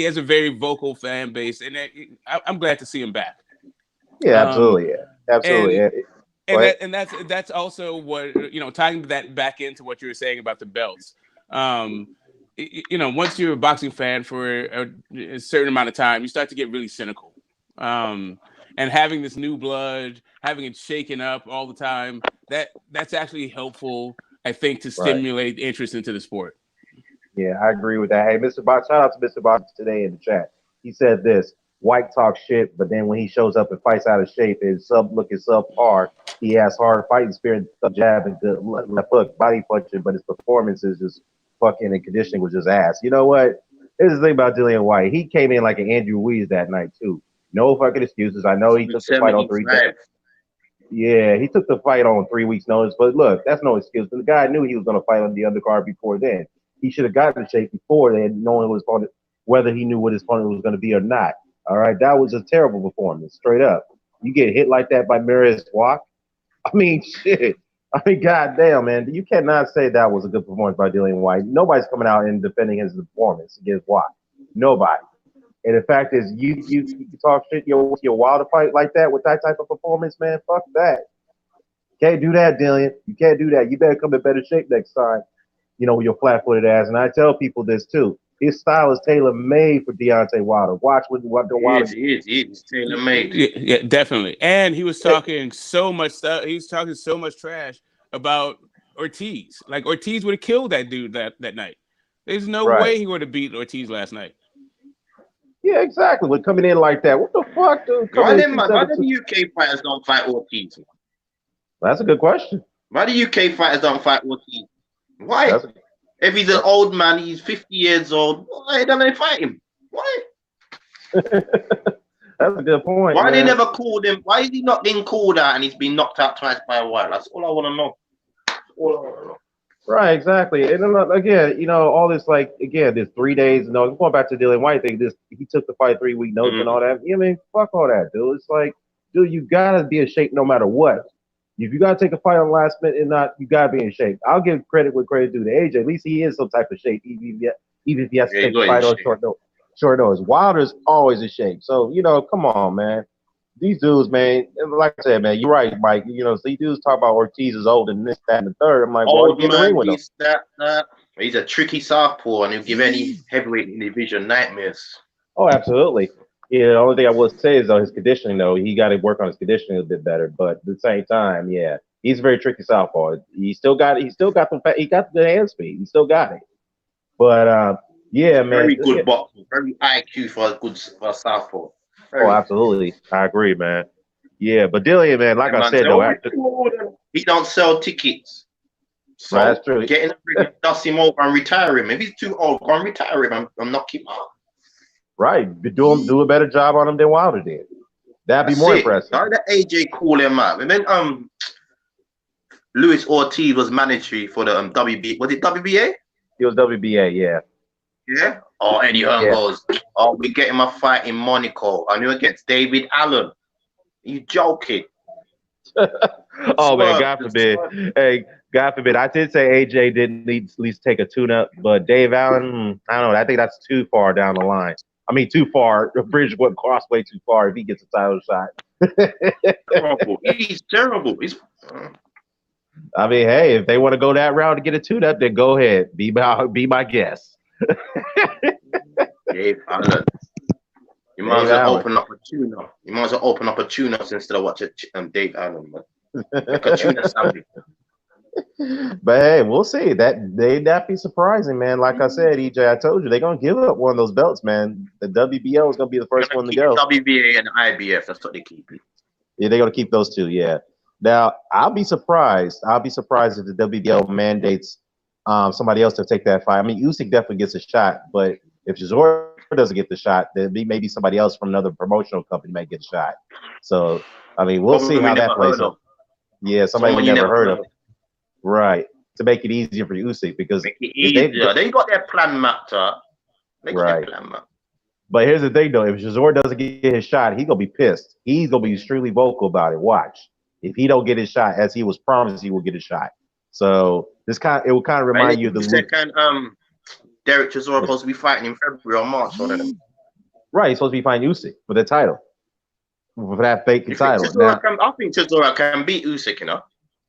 has a very vocal fan base, and I'm glad to see him back. Yeah, absolutely, absolutely. And that's also what tying that back into what you were saying about the belts. Once you're a boxing fan for a certain amount of time, you start to get really cynical. And having this new blood, having it shaken up all the time, that's actually helpful, I think, to stimulate interest into the sport. Yeah, I agree with that. Hey, Mr. Box, shout out to Mr. Box today in the chat. He said this: White talks shit, but then when he shows up and fights out of shape, his looking subpar. He has hard fighting spirit, jab, and good left hook, body punching, but his performance is just fucking and conditioning was just ass. You know what? Here's the thing about Dillian White. He came in like an Andrew Ruiz that night too. No fucking excuses. I know he took the fight on 3 days. Yeah, he took the fight on 3 weeks' notice, but look, that's no excuse. The guy knew he was going to fight on the undercard before then. He should have gotten in shape before then, knowing his opponent, whether he knew what his opponent was going to be or not. All right, that was a terrible performance, straight up. You get hit like that by Marius Walk. I mean, shit. I mean, goddamn, man. You cannot say that was a good performance by Dillian White. Nobody's coming out and defending his performance against Walk. Nobody. And the fact is, you talk shit, you're wild to fight like that with that type of performance, man. Fuck that. Can't do that, Dillian. You can't do that. You better come in better shape next time. With your flat-footed ass. And I tell people this too. His style is tailor-made for Deontay Wilder. Watch what the Wilder. It is tailor-made. Yeah, definitely. And he was talking so much stuff. He was talking so much trash about Ortiz. Like Ortiz would have killed that dude that night. There's no way he would have beat Ortiz last night. Yeah, exactly. With coming in like that, what the fuck, dude? Why the UK fighters don't fight Ortiz? That's a good question. Why the UK fighters don't fight Ortiz? Why? If he's an old man, he's 50 years old, why don't they fight him? Why? That's a good point. Why they never called him? Why is he not getting called out and he's been knocked out twice by a while? That's all I want to know. Right, exactly. And again, all this there's 3 days. Going back to Dillian White thing, he took the fight 3 week notice and all that. I mean, fuck all that, dude. It's like, dude, you gotta be in shape no matter what. If you gotta take a fight on last minute and not, you gotta be in shape. I'll give credit where credit due to AJ. At least he is some type of shape, even if he has to take the fight on short notice. Wilder's always in shape. So, come on, man. These dudes, man, like I said, man, you're right, Mike. These dudes talk about Ortiz is old and this, that, and the third. I'm like, well, get in the ring with him. He's a tricky southpaw and he'll give any heavyweight in the division nightmares. Oh, absolutely. Yeah, the only thing I will say is his conditioning, though. He got to work on his conditioning a bit better. But at the same time, yeah, he's a very tricky southpaw. He got the hand speed. He still got it. But yeah, man. Very good boxer. Very IQ for a southpaw. Oh, absolutely. I agree, man. Yeah, but Dillian, man, like I said, though, he don't sell tickets. So that's true. Get in the ring, dust him over and retire him. If he's too old, go and retire him and knock him out. Right. Do a better job on him than Wilder did. That'd be more impressive. Don't let AJ call him out. And then Luis Ortiz was mandatory for the WBA. Was it WBA? It was WBA, yeah. Yeah? Oh, Eddie Hearn goes, we get him a fight in Monaco. I knew against David Allen. You joking? Oh, man, God forbid. Hey, God forbid. I did say AJ didn't need to at least take a tune-up, but Dave Allen, I don't know. I think that's too far down the line. I mean, too far. The bridge wouldn't cross way too far if he gets a title shot. Terrible. He's terrible. I mean, hey, if they want to go that route to get a tune-up, then go ahead. Be my guest. Dave Allen. You might as well open up a tune-up. You might as well open up a tune-up instead of watching Dave Allen, man. Like a tuna sandwich. But hey, we'll see. They'd not be surprising, man. Like I said, EJ, I told you they're gonna give up one of those belts, man. The WBO is gonna be the first one to go. WBA and IBF, that's what they keep. Yeah, they're gonna keep those two. Yeah. Now I'll be surprised. If the WBO mandates somebody else to take that fight. I mean, Usyk definitely gets a shot, but if Chisora doesn't get the shot, then maybe somebody else from another promotional company may get a shot. So I mean, we'll see how that plays out. Yeah, somebody we never heard of. Right, to make it easier for Usyk because they got their plan mapped out. But here's the thing, though: if Chisora doesn't get his shot, he's gonna be pissed. He's gonna be extremely vocal about it. Watch, if he don't get his shot as he was promised, he will get a shot. So it will kind of remind you of the Derek Chisora supposed to be fighting in February or March, right? He's supposed to be fighting Usyk for the title, for that vacant title. I think Chisora can beat Usyk, you know.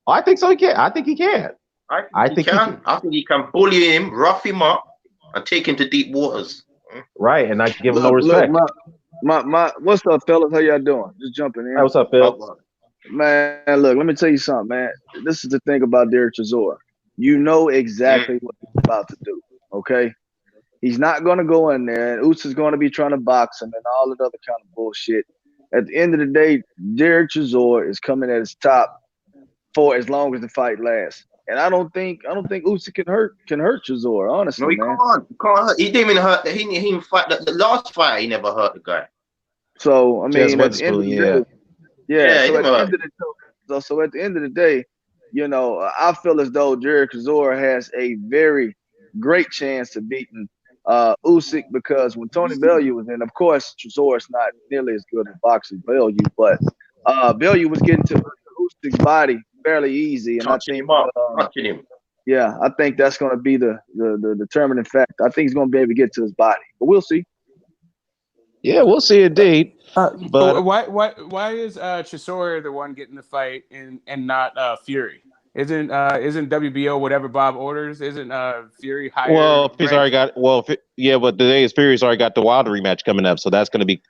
I think so. He can. I think he can. I think he can. I think he can bully him, rough him up, and take him to deep waters. Right, and not give him no Look, respect. what's up, fellas? How y'all doing? Just jumping in. Hey, what's up, Phil? Man, look, let me tell you something, man. This is the thing about Derek Chisora. You know exactly what he's about to do, okay? He's not going to go in there, and Usyk is going to be trying to box him and all that other kind of bullshit. At the end of the day, Derek Chisora is coming at his top for as long as the fight lasts. And I don't think Usyk can hurt Chisora, honestly. No, he man. can't hurt. He didn't even hurt. He didn't even fight. The last fight, he never hurt the guy. So I mean, at the end of the day, so at the end of the day, you know, I feel as though Derek Chisora has a very great chance of beating Usyk, because when Tony Bellew was in, of course, Chisora's not nearly as good at boxing as Bellew, but Bellew was getting to Usyk's body fairly easy, and touching him. Yeah, I think that's going to be the determining factor. I think he's going to be able to get to his body, but we'll see. Yeah, we'll see indeed. But why is Chisora the one getting the fight and not Fury? Isn't WBO whatever Bob orders? Isn't Fury higher? Well, he's already got. Well, yeah, but the day is Fury's already got the Wilder rematch coming up, so that'll be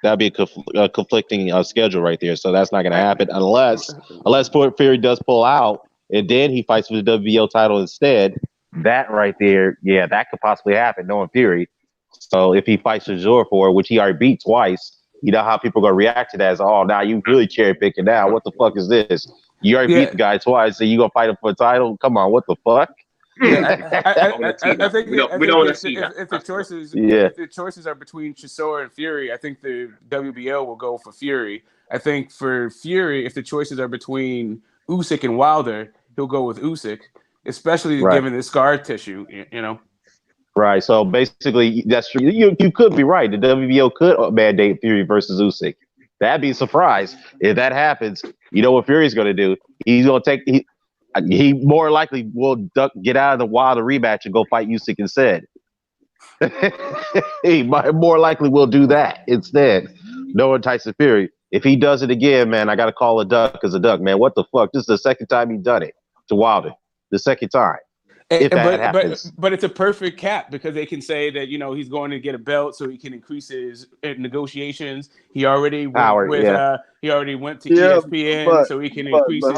a conflicting schedule right there. So that's not going to happen unless Fury does pull out and then he fights for the WBO title instead. That right there, yeah, that could possibly happen, knowing Fury. So if he fights Chisora for it, which he already beat twice, you know how people are going to react to that as, oh, now you really cherry picking now. What the fuck is this? You already beat the guy twice, so you going to fight him for a title? Come on, what the fuck? Yeah, I think if the choices are between Chisora and Fury, I think the WBO will go for Fury. I think for Fury, if the choices are between Usyk and Wilder, he'll go with Usyk, especially given the scar tissue, you know. Right. So basically, that's true. You could be right. The WBO could mandate Fury versus Usyk. That'd be a surprise if that happens. You know what Fury's going to do? He's going to take. He more likely will get out of the Wilder rematch and go fight Usyk instead. He more likely will do that instead. Knowing Tyson Fury, if he does it again, man, I got to call a duck as a duck, man. What the fuck? This is the second time he's done it to Wilder. The second time. But it's a perfect cap because they can say that, you know, he's going to get a belt so he can increase his negotiations. He already went he already went to ESPN so he can increase his.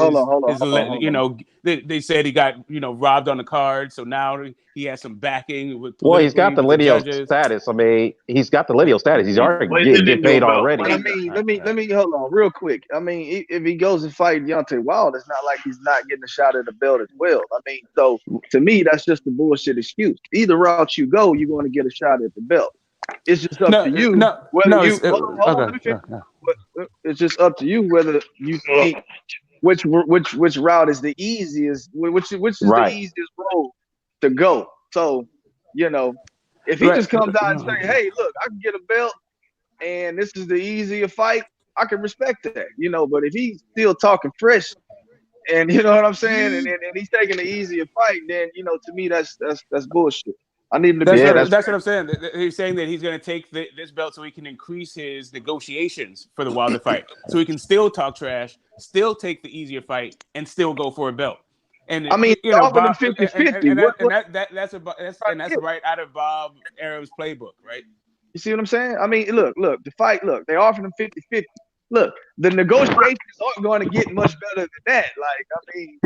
You know, they said he got, you know, robbed on the card, so now he has some backing with. Well, he's got the lineal status. I mean, he's got the lineal status. He's already getting paid already. I mean, let me hold on real quick. I mean, if he goes and fight Deontay Wilder, it's not like he's not getting a shot at the belt as well. I mean, so to me, that's just a bullshit excuse. Either route you go, you're going to get a shot at the belt. It's just up to you. It's just up to you whether you think which route is the easiest, which is the easiest road to go. So, you know, if he just comes out and say, "Hey, look, I can get a belt, and this is the easier fight," I can respect that, you know. But if he's still talking fresh, and you know what I'm saying, and he's taking the easier fight, then you know, to me, that's bullshit. I need him to that's what I'm saying. He's saying that he's going to take this belt so he can increase his negotiations for the Wilder fight, so he can still talk trash, still take the easier fight, and still go for a belt. And I mean, you know, Bob, 50-50. That's right out of Bob Arab's playbook, right? You see what I'm saying? I mean, look, the fight, they offered him 50-50. Look, the negotiations aren't going to get much better than that. Like, I mean,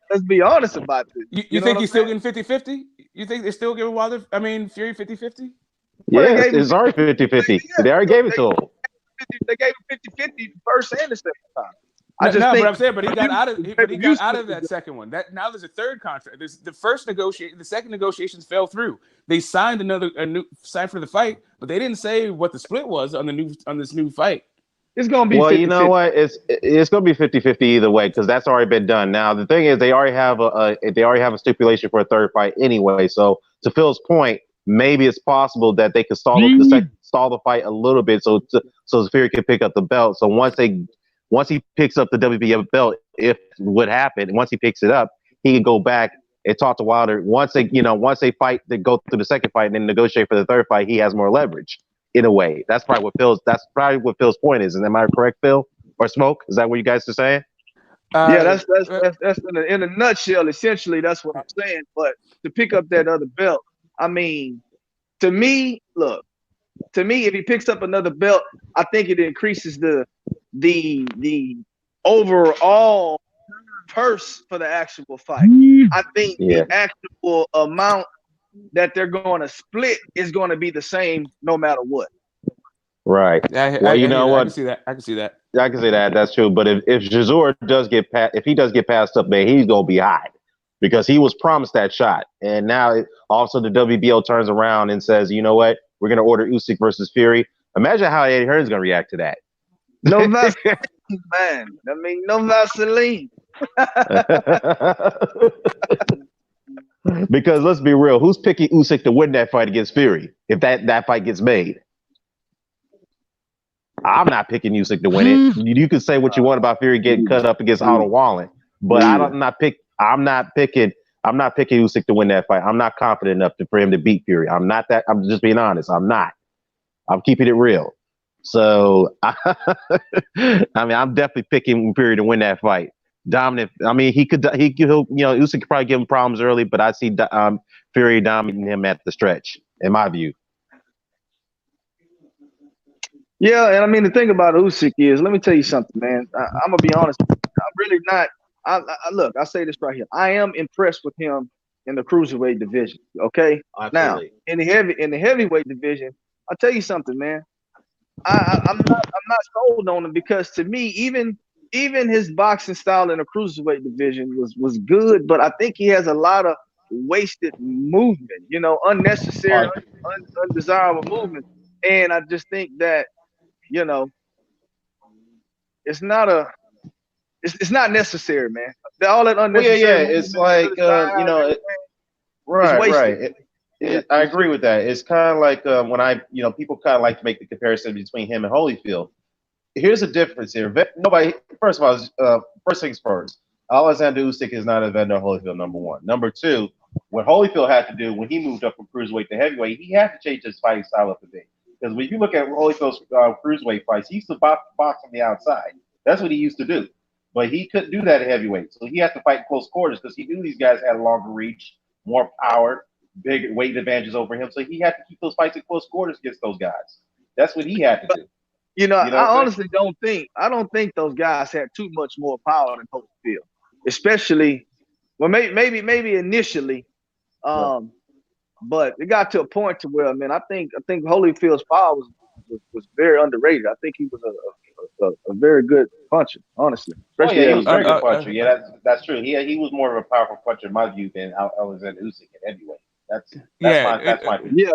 let's be honest about this. You think he's still getting 50-50? You think they're still giving Fury 50-50? Yeah, it's already 50-50. They already gave it to him. They gave him 50-50 the first and the second time. But he got out of that second one. Now there's a third contract. The second negotiations fell through. They signed signed for the fight, but they didn't say what the split was on this new fight. It's gonna be. Well, 50-50. You know what? It's gonna be 50-50 either way because that's already been done. Now the thing is, they already have a stipulation for a third fight anyway. So to Phil's point, maybe it's possible that they could stall the fight a little bit so Fury can pick up the belt. So once he picks up the WBO belt, if what happened, once he picks it up, he can go back and talk to Wilder. Once they fight, they go through the second fight and then negotiate for the third fight. He has more leverage. In a way, that's probably what Phil's point is. And am I correct, Phil or Smoke? Is that what you guys are saying? Yeah, that's in a nutshell. Essentially, that's what I'm saying. But to pick up that other belt, I mean, to me, look, if he picks up another belt, I think it increases the overall purse for the actual fight. I think the actual amount that they're going to split is going to be the same no matter what. Right. Yeah, Well, you know I what? can see that. I can see that. I can say that. That's true. But if Chisora does get if he does get passed up, man, he's gonna be hot because he was promised that shot, and now also the WBO turns around and says, you know what, we're gonna order Usyk versus Fury. Imagine how Eddie Hearn's gonna react to that. No Vaseline, man. I mean, no Vaseline. Because let's be real, who's picking Usyk to win that fight against Fury if that fight gets made? I'm not picking Usyk to win it. You can say what you want about Fury getting cut up against Otto Wallen, but I'm not picking Usyk to win that fight. I'm not confident enough for him to beat Fury. I'm not that. I'm just being honest. I'm not. I'm keeping it real. So I mean, I'm definitely picking Fury to win that fight. Dominant. I mean, he'll Usyk could probably give him problems early, but I see Fury dominating him at the stretch, in my view. Yeah, and I mean the thing about Usyk is, let me tell you something, man. I'm gonna be honest. I'm really not. Look, I say this right here. I am impressed with him in the cruiserweight division. Okay, absolutely. Now in the heavyweight division, I'll tell you something, man. I'm not sold on him because to me, even his boxing style in the cruiserweight division was good, but I think he has a lot of wasted movement. You know, unnecessary, undesirable movement, and I just think that. You know, it's not necessary, man. All that unnecessary. Well, yeah. It's like right. I agree with that. It's kind of like when people kind of like to make the comparison between him and Holyfield. Here's a difference here. First of all, first things first. Alexander Usyk is not Evander Holyfield, number one. Number two, what Holyfield had to do when he moved up from cruiserweight to heavyweight, he had to change his fighting style up a bit. Because when you look at Holyfield's cruiserweight fights, he used to box on the outside. That's what he used to do. But he couldn't do that at heavyweight. So he had to fight close quarters because he knew these guys had a longer reach, more power, big weight advantages over him. So he had to keep those fights at close quarters against those guys. That's what he had to do. I honestly don't think those guys had too much more power than Holyfield. Especially, well, maybe initially. But it got to a point to where, man, I think Holyfield's power was very underrated. I think he was a very good puncher, honestly. He was a very good puncher. Yeah, that's true. He was more of a powerful puncher in my view than Alexander Usyk at heavyweight. That's my view. Yeah,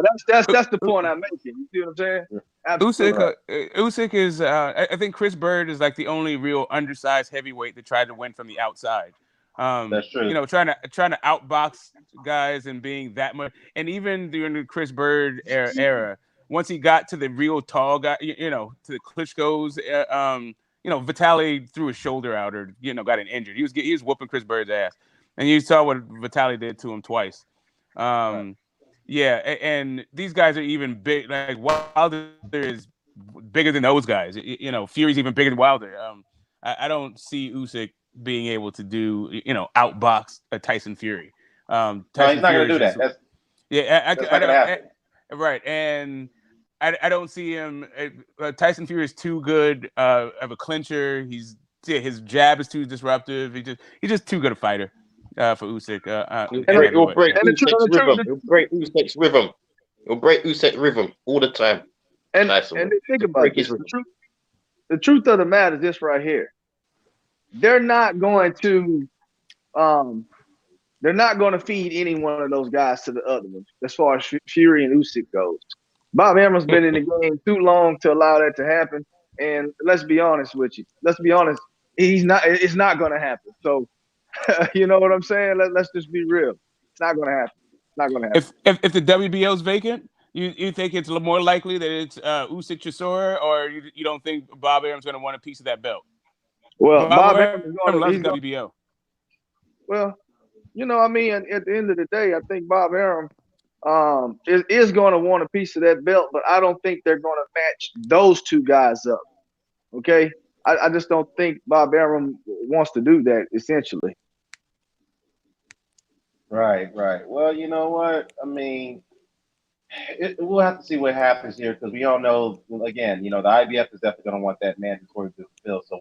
that's the point I'm making. You see what I'm saying? Absolutely. Usyk is. I think Chris Bird is like the only real undersized heavyweight that tried to win from the outside. That's true. You know, trying to outbox guys and being that much, and even during the Chris Bird era, once he got to the real tall guy, to the Klitschko's, Vitaly threw his shoulder out or got an injured. He was whooping Chris Bird's ass, and you saw what Vitaly did to him twice. Right. Yeah, and these guys are even big. Like Wilder is bigger than those guys. Fury's even bigger than Wilder. I don't see Usyk being able to do, outbox a Tyson Fury. No, he's not going to do that. That's not going to happen. Right, and I don't see him. Tyson Fury is too good of a clincher. His jab is too disruptive. He's just too good a fighter for Usyk. He'll break Usyk's rhythm. He'll break Usyk's rhythm all the time. And think about this. The truth of the matter is this right here. They're not going to feed any one of those guys to the other one as far as Fury and Usyk goes. Bob Arum's been in the game too long to allow that to happen. And let's be honest with you. It's not going to happen. So, you know what I'm saying? Let's just be real. It's not going to happen. It's not going to happen. If the WBO is vacant, you think it's more likely that it's Usyk Chisora, or you don't think Bob Arum's going to want a piece of that belt? Well, Bob Arum loves WBO. Well, at the end of the day, I think Bob Arum is going to want a piece of that belt, but I don't think they're going to match those two guys up. Okay, I just don't think Bob Arum wants to do that. Essentially, Right, right. Well, you know what? I mean, we'll have to see what happens here because we all know. Again, the IBF is definitely going to want that mandatory bill. So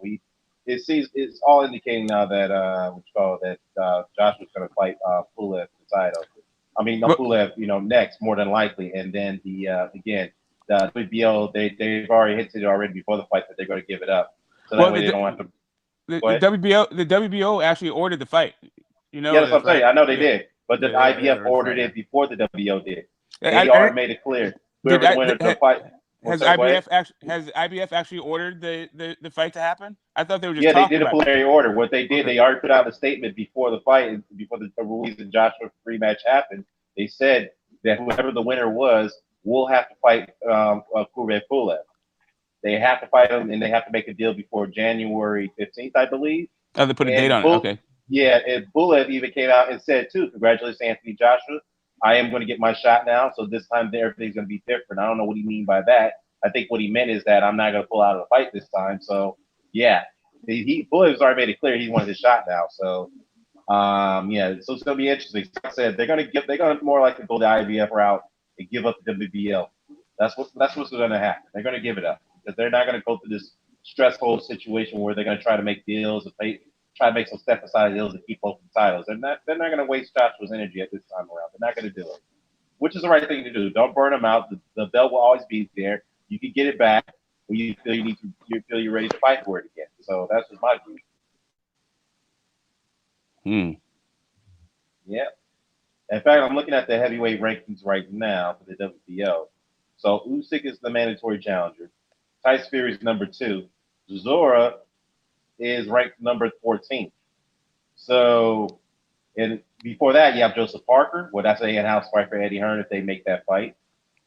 it's all indicating now that what you call it, that Joshua's going to fight Pulev for the title. I mean, no Pulev, next more than likely, and then the WBO they've already hinted it already before the fight that they're going to give it up, so that way they don't have to. The WBO actually ordered the fight. Yeah, that's what I'm saying. I know they yeah. did, but the IBF ordered it before the WBO did. They already made it clear. Has IBF actually ordered the fight to happen? I thought they were just they did a preliminary order. What they did, they already put out a statement before the fight, before the Ruiz and Joshua rematch happened. They said that whoever the winner was will have to fight Kubrat Pulev. They have to fight him, and they have to make a deal before January 15th, I believe. Oh, they put a date on it. Okay. Yeah, and Pulev even came out and said too, "Congratulations, Anthony Joshua. I am going to get my shot now, so this time everything's going to be different." I don't know what he mean by that. I think what he meant is that I'm not going to pull out of the fight this time. So yeah, Pulev's already made it clear he wanted his shot now. So so it's going to be interesting. Like I said, they're going to more likely go the IBF route and give up the WBO. That's what's going to happen. They're going to give it up because they're not going to go through this stressful situation where they're going to try to make deals and try to make some step aside deals to keep both the titles. They're not going to waste Joshua's energy at this time around. They're not going to do it, which is the right thing to do. Don't burn them out. The belt will always be there. You can get it back when you feel you're ready to fight for it again. So that's just my view. Yeah. In fact, I'm looking at the heavyweight rankings right now for the WBO. So Usyk is the mandatory challenger. Tyson Fury is number 2. Zora is ranked number 14. So, and before that, you have Joseph Parker. Well, that's an in-house fight for Eddie Hearn if they make that fight.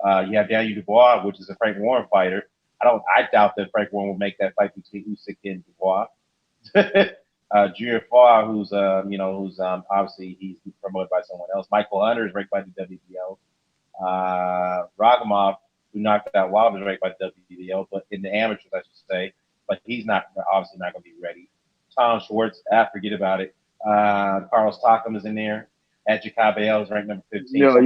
You have Daniel Dubois, which is a Frank Warren fighter. I doubt that Frank Warren will make that fight between Usyk and Dubois. Junior Farr, who's obviously he's promoted by someone else. Michael Hunter is ranked by the WBO. Ragomov, who knocked out Wilder, is ranked by the WBO, but in the amateurs, I should say. But he's obviously not going to be ready. Tom Schwartz, forget about it. Carlos Takam is in there. Edge Cabello is ranked number 15. Yo, man.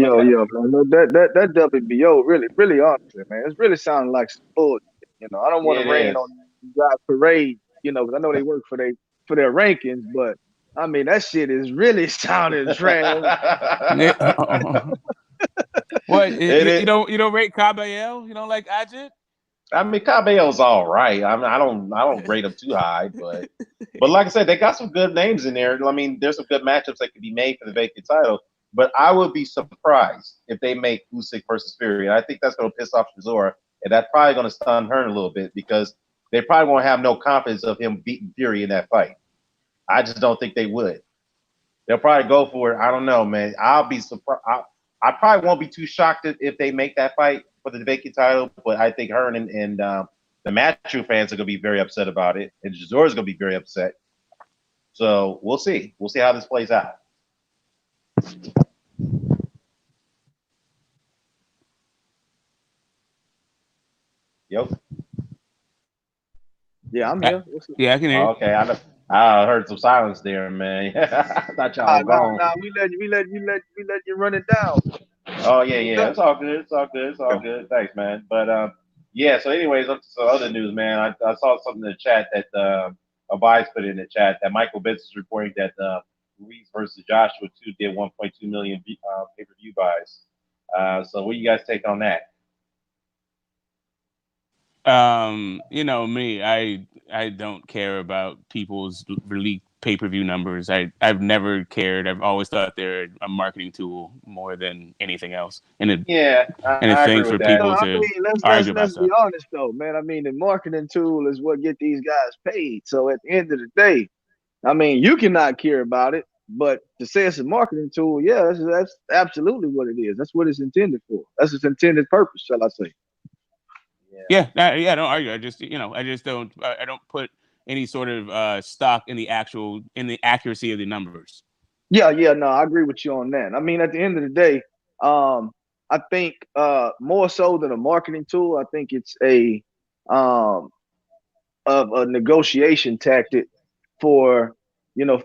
That WBO really honestly, man, it's really sounding like some bullshit. I don't want to rain on guys parade, because I know they work for their rankings, but I mean that shit is really sounding trash. What you don't rate Cabello? You don't like Ajit? I mean, Cabello's all right. I mean, I don't rate him too high, but like I said, they got some good names in there. I mean, there's some good matchups that could be made for the vacant title. But I would be surprised if they make Usyk versus Fury. I think that's going to piss off Chisora, and that's probably going to stun Hearn a little bit because they probably won't have no confidence of him beating Fury in that fight. I just don't think they would. They'll probably go for it. I don't know, man. I'll be surprised. I probably won't be too shocked if they make that fight for the vacant title, but I think Hearn and the Matthew fans are going to be very upset about it, and Chisora is going to be very upset. So we'll see. We'll see how this plays out. Yo. Yeah, I'm here. Yeah, I can hear. Okay, I heard some silence there, man. I thought y'all were gone. Nah, we let you run it down. Oh yeah. It's all good. It's all good. Thanks, man. But so anyways, up to some other news, man. I saw something in the chat that Abides put in the chat that Michael Benz is reporting that Ruiz versus Joshua 2 did 1.2 million pay-per-view buys. So what do you guys take on that? Me, I don't care about people's leaked pay-per-view numbers. I've never cared. I've always thought they're a marketing tool more than anything else. And a thing for people to argue about stuff. Let's be honest though, man. I mean, the marketing tool is what get these guys paid. So at the end of the day, I mean, you cannot care about it, but to say it's a marketing tool, yeah, that's absolutely what it is. That's what it's intended for. That's its intended purpose, shall I say? Yeah, don't argue. I just don't. I don't put any sort of stock in the accuracy of the numbers. Yeah, no, I agree with you on that. I mean, at the end of the day, I think more so than a marketing tool, I think it's a of a negotiation tactic for,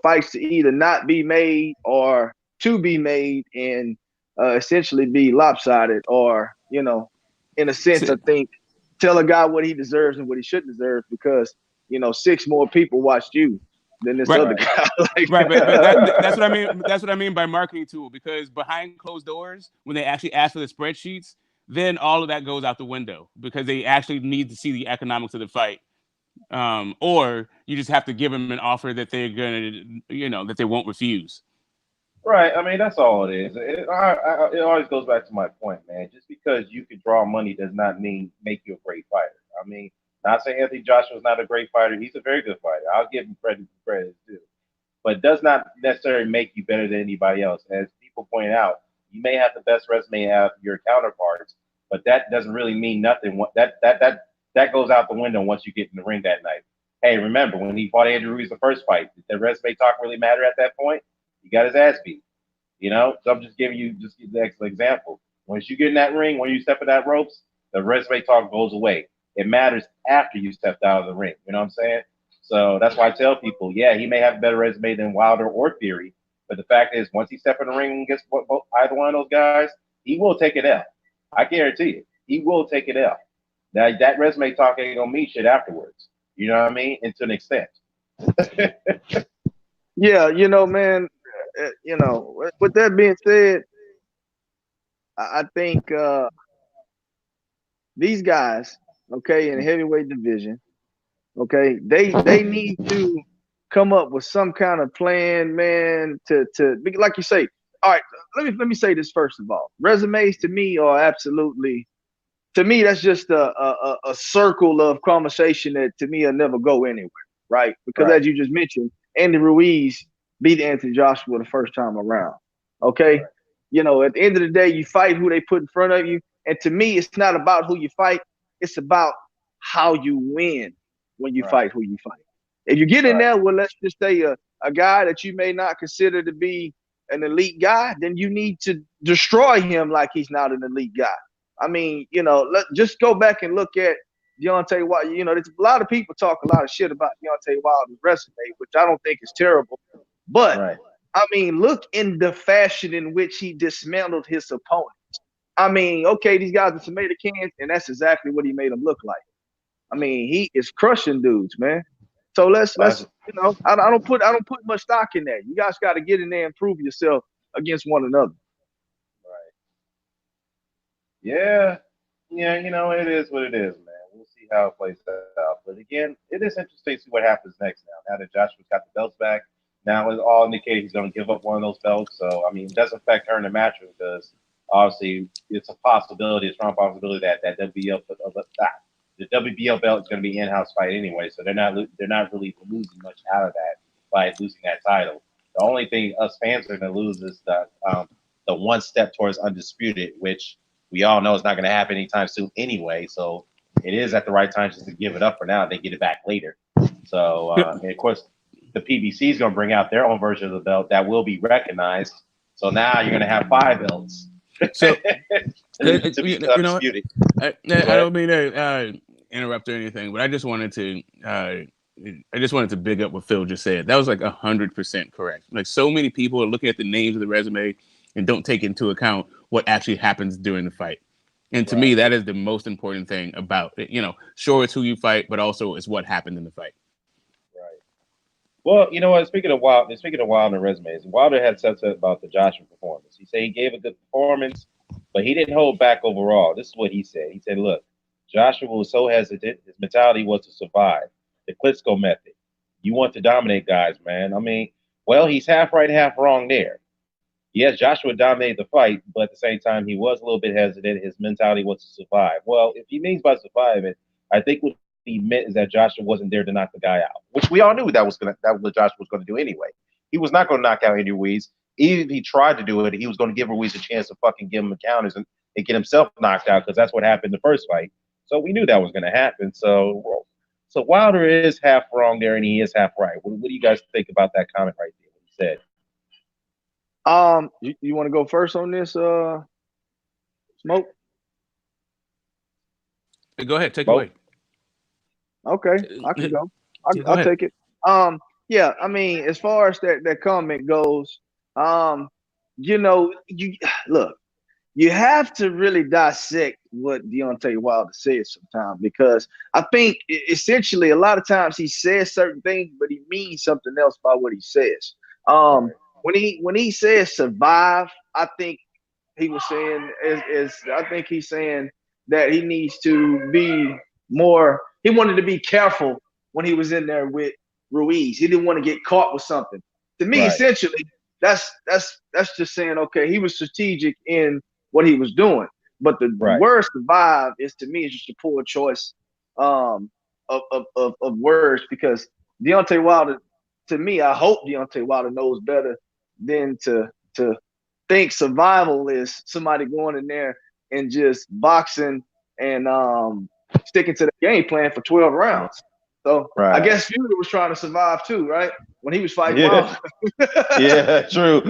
fights to either not be made or to be made and essentially be lopsided, or, in a sense, I think tell a guy what he deserves and what he shouldn't deserve because, 6 more people watched you than this other guy. Right, but that's what I mean. That's what I mean by marketing tool, because behind closed doors, when they actually ask for the spreadsheets, then all of that goes out the window because they actually need to see the economics of the fight. Or you just have to give them an offer that they're gonna, that they won't refuse. Right. I mean, that's all it is. It always goes back to my point, man. Just because you can draw money does not mean make you a great fighter. I mean, not saying Anthony Joshua's not a great fighter. He's a very good fighter. I'll give him credit for credit too. But does not necessarily make you better than anybody else. As people point out, you may have the best resume out of your counterparts, but that doesn't really mean nothing. That goes out the window once you get in the ring that night. Hey, remember when he fought Andrew Ruiz the first fight? Did the resume talk really matter at that point? He got his ass beat. So I'm just giving you the excellent example. Once you get in that ring, when you step in that ropes, the resume talk goes away. It matters after you stepped out of the ring. You know what I'm saying? So that's why I tell people, yeah, he may have a better resume than Wilder or Theory, but the fact is, once he steps in the ring against either one of those guys, he will take it out. I guarantee you, he will take it out. Now that resume talk ain't gonna mean shit afterwards. You know what I mean? And to an extent. Yeah, man. With that being said, I think these guys, okay, in the heavyweight division, okay, they need to come up with some kind of plan, man, to like you say. All right, let me say this first of all. Resumes to me are absolutely, to me, that's just a circle of conversation that to me will never go anywhere, right? Because as you just mentioned, Andy Ruiz beat Anthony Joshua the first time around. Okay. Right. At the end of the day, you fight who they put in front of you. And to me, it's not about who you fight. It's about how you win when you fight who you fight. If you get in there with, let's just say, a guy that you may not consider to be an elite guy, then you need to destroy him like he's not an elite guy. I mean, just go back and look at Deontay Wilder. There's a lot of people talk a lot of shit about Deontay Wilder's resume, which I don't think is terrible. But, I mean, look in the fashion in which he dismantled his opponents. I mean, okay, these guys are tomato cans, and that's exactly what he made them look like. I mean, he is crushing dudes, man. So let's I don't put much stock in that. You guys got to get in there and prove yourself against one another. Right. Yeah. It is what it is, man. We'll see how it plays out. But again, it is interesting to see what happens next now. Now that Joshua's got the belts back, now it's all indicated he's going to give up one of those belts. So, I mean, it doesn't affect her in the match because obviously it's a possibility, a strong possibility that the WBO belt is going to be in-house fight anyway. So they're not really losing much out of that by losing that title. The only thing us fans are going to lose is the one step towards undisputed, which we all know is not going to happen anytime soon anyway. So it is at the right time just to give it up for now. They get it back later. So, and of course, the PBC is going to bring out their own version of the belt that will be recognized. So now you're going to have 5 belts. So, you know what? I don't mean to interrupt or anything, but I just wanted to big up what Phil just said. That was like 100% correct. Like, so many people are looking at the names of the resume and don't take into account what actually happens during the fight. And to me, that is the most important thing about it. Sure, it's who you fight, but also it's what happened in the fight. Right. Well, you know what? Speaking of Wilder resumes, Wilder had said about the Joshua performance. He said he gave a good performance, but he didn't hold back overall. This is what he said. He said, look, Joshua was so hesitant. His mentality was to survive. The Klitschko method. You want to dominate guys, man. I mean, well, he's half right, half wrong there. Yes, Joshua dominated the fight, but at the same time, he was a little bit hesitant. His mentality was to survive. Well, if he means by surviving, I think what he meant is that Joshua wasn't there to knock the guy out, which we all knew that was what Joshua was going to do anyway. He was not going to knock out Andy Ruiz. Even if he tried to do it, he was going to give Ruiz a chance to fucking give him counters and get himself knocked out because that's what happened in the first fight. So we knew that was going to happen. So Wilder is half wrong there, and he is half right. What do you guys think about that comment right there? What he said. You want to go first on this, Smoke? Go ahead, take it away. Okay, I can go. Yeah, go I'll ahead. take it. Yeah, I mean, as far as that comment goes, you know, you look, you have to really dissect what Deontay Wilder says sometimes, because I think essentially a lot of times he says certain things, but he means something else by what he says. When he says survive, I think he was saying is I think he's saying that he needs to be more. He wanted to be careful when he was in there with Ruiz. He didn't want to get caught with something. To me, essentially, that's just saying, okay, he was strategic in what he was doing. But the word survive is, to me, is just a poor choice of words, because Deontay Wilder, to me, I hope Deontay Wilder knows better than to think survival is somebody going in there and just boxing and sticking to the game plan for 12 rounds. So I guess Fury was trying to survive too, right? When he was fighting Wilder. Yeah, true.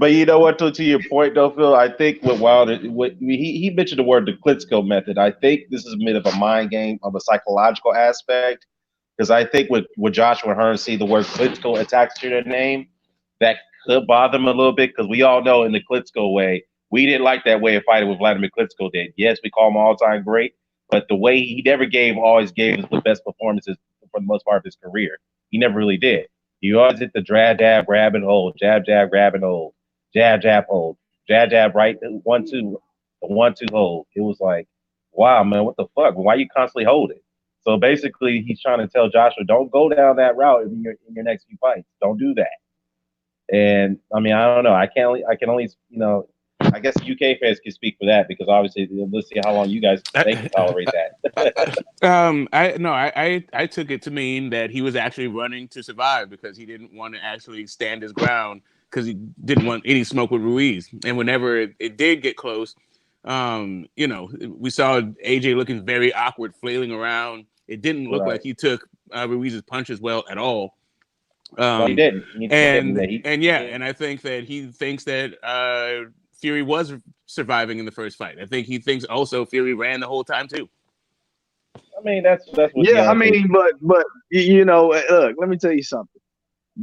But you know what? To your point, though, Phil, I think with Wilder, he mentioned the word the Klitschko method. I think this is a bit of a mind game, of a psychological aspect, because I think with Joshua Hearn, see the word Klitschko attached to their name, that could bother him a little bit, because we all know in the Klitschko way, we didn't like that way of fighting what Vladimir Klitschko did. Yes, we call him all-time great, but the way he never always gave us the best performances for the most part of his career. He never really did. You always hit the jab, grab and hold, jab, grab and hold, jab, hold, jab, right, 1-2, the 1-2 hold. It was like, wow, man, what the fuck? Why you constantly hold it? So basically, he's trying to tell Joshua, don't go down that route in your next few fights. Don't do that. And I mean, I don't know. I can only, I guess UK fans can speak for that, because obviously, let's see how long you guys they can tolerate that. I took it to mean that he was actually running to survive, because he didn't want to actually stand his ground, because he didn't want any smoke with Ruiz. And whenever it did get close, we saw AJ looking very awkward, flailing around. It didn't look like he took Ruiz's punches well at all. He didn't. And I think that he thinks that Fury was surviving in the first fight. I think he thinks also Fury ran the whole time too. I mean, that's what. Yeah, I mean, but look, let me tell you something.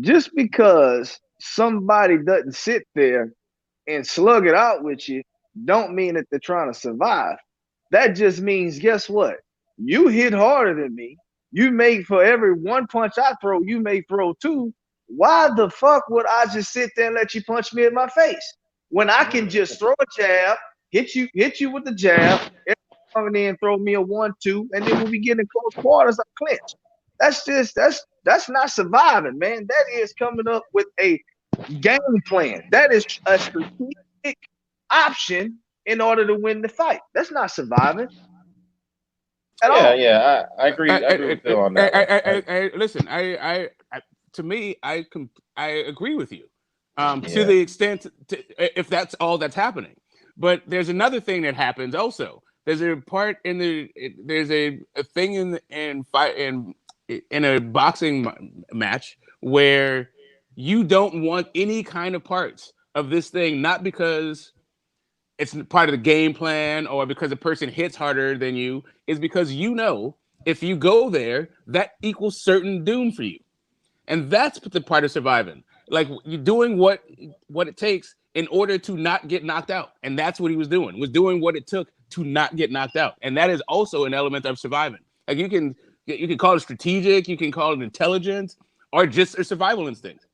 Just because somebody doesn't sit there and slug it out with you, don't mean that they're trying to survive. That just means, guess what? You hit harder than me. You may, for every one punch I throw, you may throw two. Why the fuck would I just sit there and let you punch me in my face when I can just throw a jab, hit you with the jab, coming in, throw me a 1-2, and then when we get in close quarters, I clinch. That's not surviving, man. That is coming up with a game plan. That is a strategic option in order to win the fight. That's not surviving. Yeah, I agree. I agree with Phil on that. Listen, to me, I agree with you to the extent if that's all that's happening. But there's another thing that happens also. There's a part there's a thing in a boxing match where you don't want any kind of parts of this thing, not because it's part of the game plan or because a person hits harder than you, is because if you go there, that equals certain doom for you. And that's the part of surviving. Like, you're doing what it takes in order to not get knocked out. And that's what he was doing what it took to not get knocked out. And that is also an element of surviving. Like, you can call it strategic, you can call it intelligence, or just a survival instinct.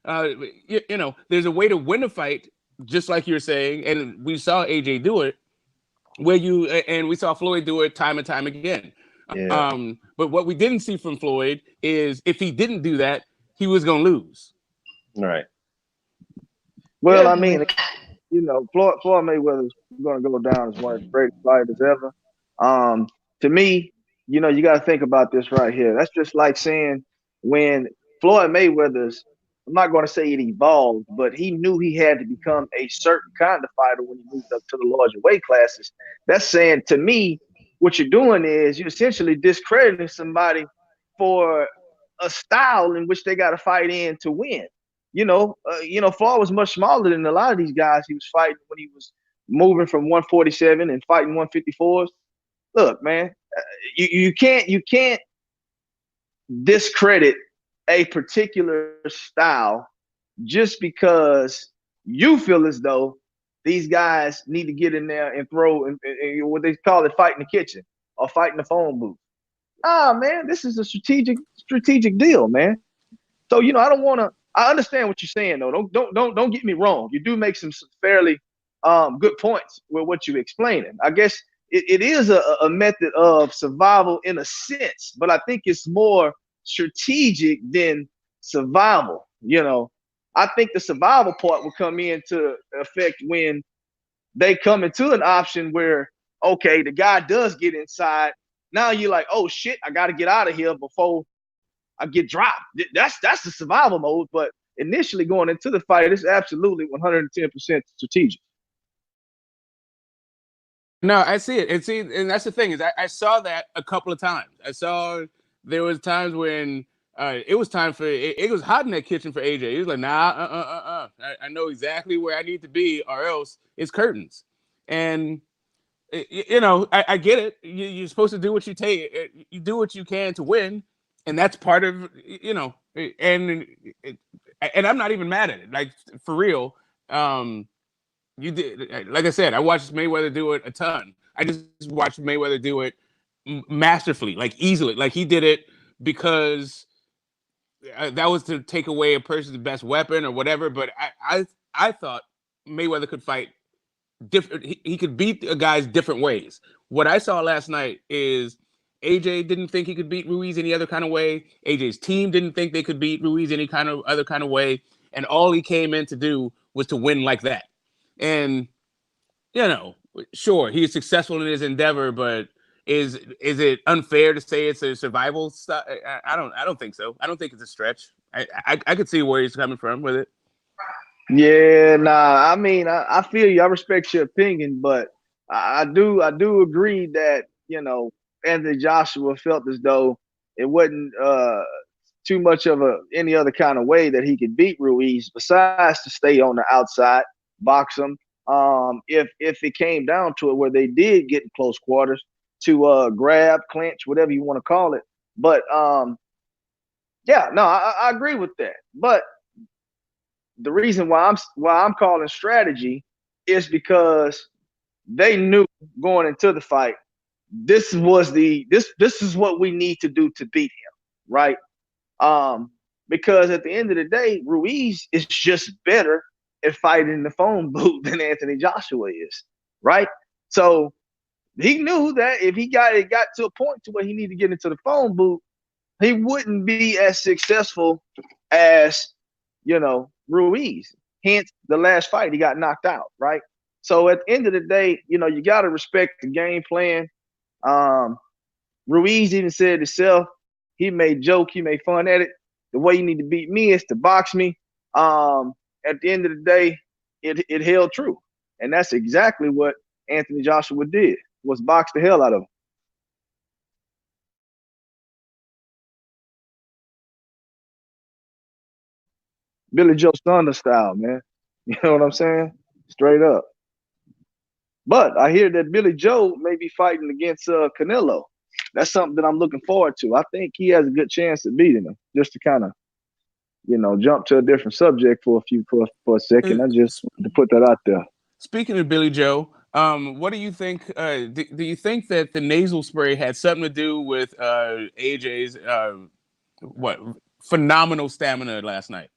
There's a way to win a fight, just like you're saying, and we saw AJ do it, and we saw Floyd do it time and time again. Yeah. But what we didn't see from Floyd is if he didn't do that, he was going to lose. Right. Well, I mean, Floyd Mayweather's going to go down as one of the greatest fighters ever. To me, you got to think about this right here. That's just like saying when Floyd Mayweather's, I'm not going to say it evolved, but he knew he had to become a certain kind of fighter when he moved up to the larger weight classes. That's saying, to me, what you're doing is you're essentially discrediting somebody for a style in which they got to fight in to win. Floyd was much smaller than a lot of these guys he was fighting when he was moving from 147 and fighting 154s. Look, man, you can't discredit a particular style just because you feel as though these guys need to get in there and throw and what they call it, fight in the kitchen or fight in the phone booth. Ah, man, this is a strategic deal, man. So I don't want to. I understand what you're saying, though. Don't get me wrong. You do make some fairly good points with what you're explaining. I guess it is a method of survival in a sense, but I think it's more strategic than survival. I think the survival part will come into effect when they come into an option where, okay, the guy does get inside. Now you're like, oh shit, I got to get out of here before I get dropped. That's the survival mode. But initially going into the fight, it's absolutely 110% strategic. No, I see it. And that's the thing is I saw that a couple of times. I saw there was times when it was time for it was hot in that kitchen for AJ. He was like, nah, I know exactly where I need to be, or else it's curtains. And I get it. You're supposed to do what you take. You do what you can to win, and that's part of And I'm not even mad at it. Like for real. You did, like I said, I watched Mayweather do it a ton. I just watched Mayweather do it masterfully, like easily. Like he did it because that was to take away a person's best weapon or whatever. But I thought Mayweather could fight different. He could beat guys different ways. What I saw last night is AJ didn't think he could beat Ruiz any other kind of way. AJ's team didn't think they could beat Ruiz any kind of other kind of way. And all he came in to do was to win like that. And sure, he's successful in his endeavor, but is it unfair to say it's a survival stuff? I don't think so. I don't think it's a stretch. I could see where he's coming from with it. Yeah, nah. I mean, I feel you. I respect your opinion, but I do agree that Anthony Joshua felt as though it wasn't too much of any other kind of way that he could beat Ruiz besides to stay on the outside, box him. If it came down to it where they did get in close quarters to grab, clinch, whatever you want to call it. But yeah, no, I agree with that. But the reason why I'm calling strategy is because they knew going into the fight, this is what we need to do to beat him, right? Because at the end of the day, Ruiz is just better at fighting in the phone booth than Anthony Joshua is, right? So he knew that if it got to a point to where he needed to get into the phone booth, he wouldn't be as successful as Ruiz. Hence, the last fight he got knocked out, right? So at the end of the day, you got to respect the game plan. Ruiz even said himself, he made fun at it. The way you need to beat me is to box me. At the end of the day, it held true. And that's exactly what Anthony Joshua did, was box the hell out of him. Billy Joe Thunder style, man. You know what I'm saying? Straight up. But I hear that Billy Joe may be fighting against Canelo. That's something that I'm looking forward to. I think he has a good chance of beating him. Just to kind of, jump to a different subject for a second. I just wanted to put that out there. Speaking of Billy Joe, what do you think? Do you think that the nasal spray had something to do with AJ's phenomenal stamina last night?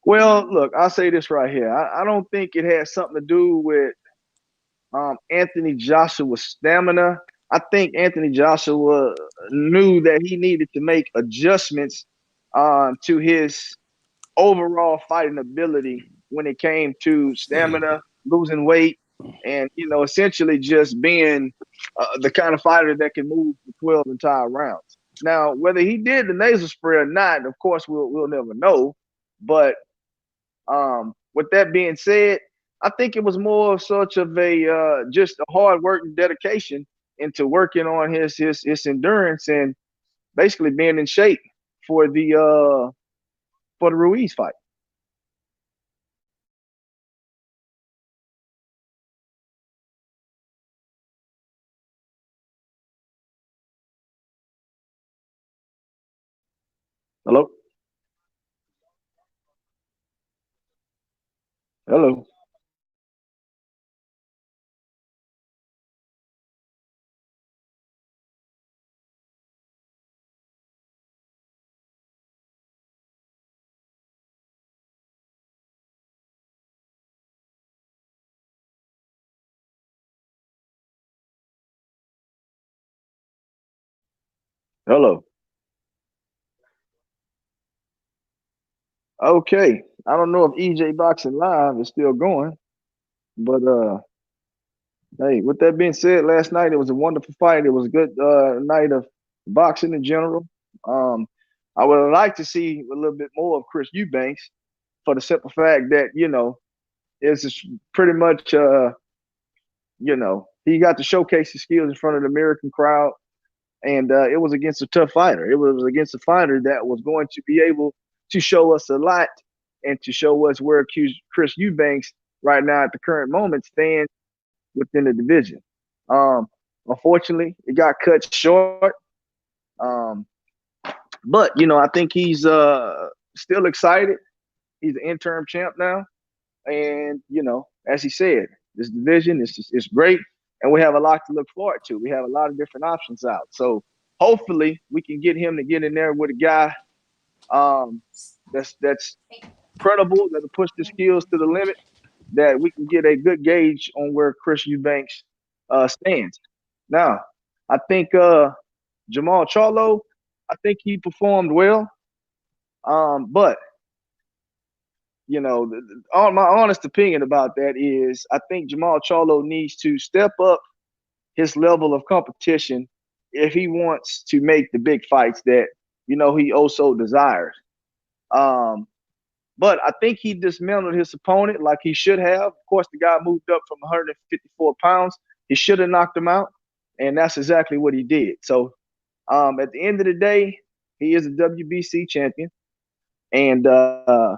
Well, look, I'll say this right here. I don't think it had something to do with Anthony Joshua's stamina. I think Anthony Joshua knew that he needed to make adjustments to his overall fighting ability when it came to stamina, losing weight, and essentially just being the kind of fighter that can move for 12 entire rounds. Now, whether he did the nasal spray or not, of course, we'll never know. But with that being said, I think it was more of such of a just a hard work and dedication into working on his endurance and basically being in shape for the Ruiz fight. Hello? Hello? Hello? Okay. I don't know if EJ Boxing Live is still going, but hey, with that being said, last night it was a wonderful fight. It was a good night of boxing in general. I would like to see a little bit more of Chris Eubanks for the simple fact that, it's just pretty much he got to showcase his skills in front of the American crowd, and it was against a tough fighter. It was against a fighter that was going to be able to show us a lot and to show us where Chris Eubanks right now at the current moment stands within the division. Unfortunately, it got cut short. But I think he's still excited. He's an interim champ now, and as he said, this division is great, and we have a lot to look forward to. We have a lot of different options out. So hopefully, we can get him to get in there with a guy that's credible, that'll push the skills to the limit, that we can get a good gauge on where Chris Eubanks stands. Now, I think Jamal Charlo, I think he performed well, but my honest opinion about that is I think Jamal Charlo needs to step up his level of competition if he wants to make the big fights that he also desires. But I think he dismantled his opponent like he should have. Of course, the guy moved up from 154 pounds. He should have knocked him out, and that's exactly what he did. So at the end of the day, he is a WBC champion, and I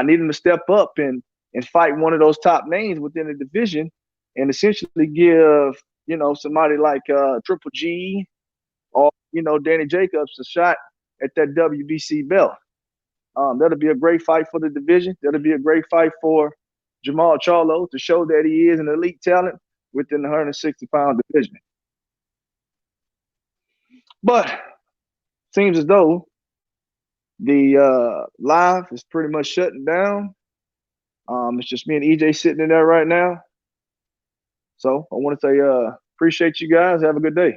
need him to step up and fight one of those top names within the division, and essentially give somebody like Triple G or Danny Jacobs a shot at that WBC belt. That'll be a great fight for the division. That'll be a great fight for Jamal Charlo to show that he is an elite talent within the 160-pound division. But seems as though the live is pretty much shutting down. It's just me and EJ sitting in there right now. So I want to say appreciate you guys. Have a good day.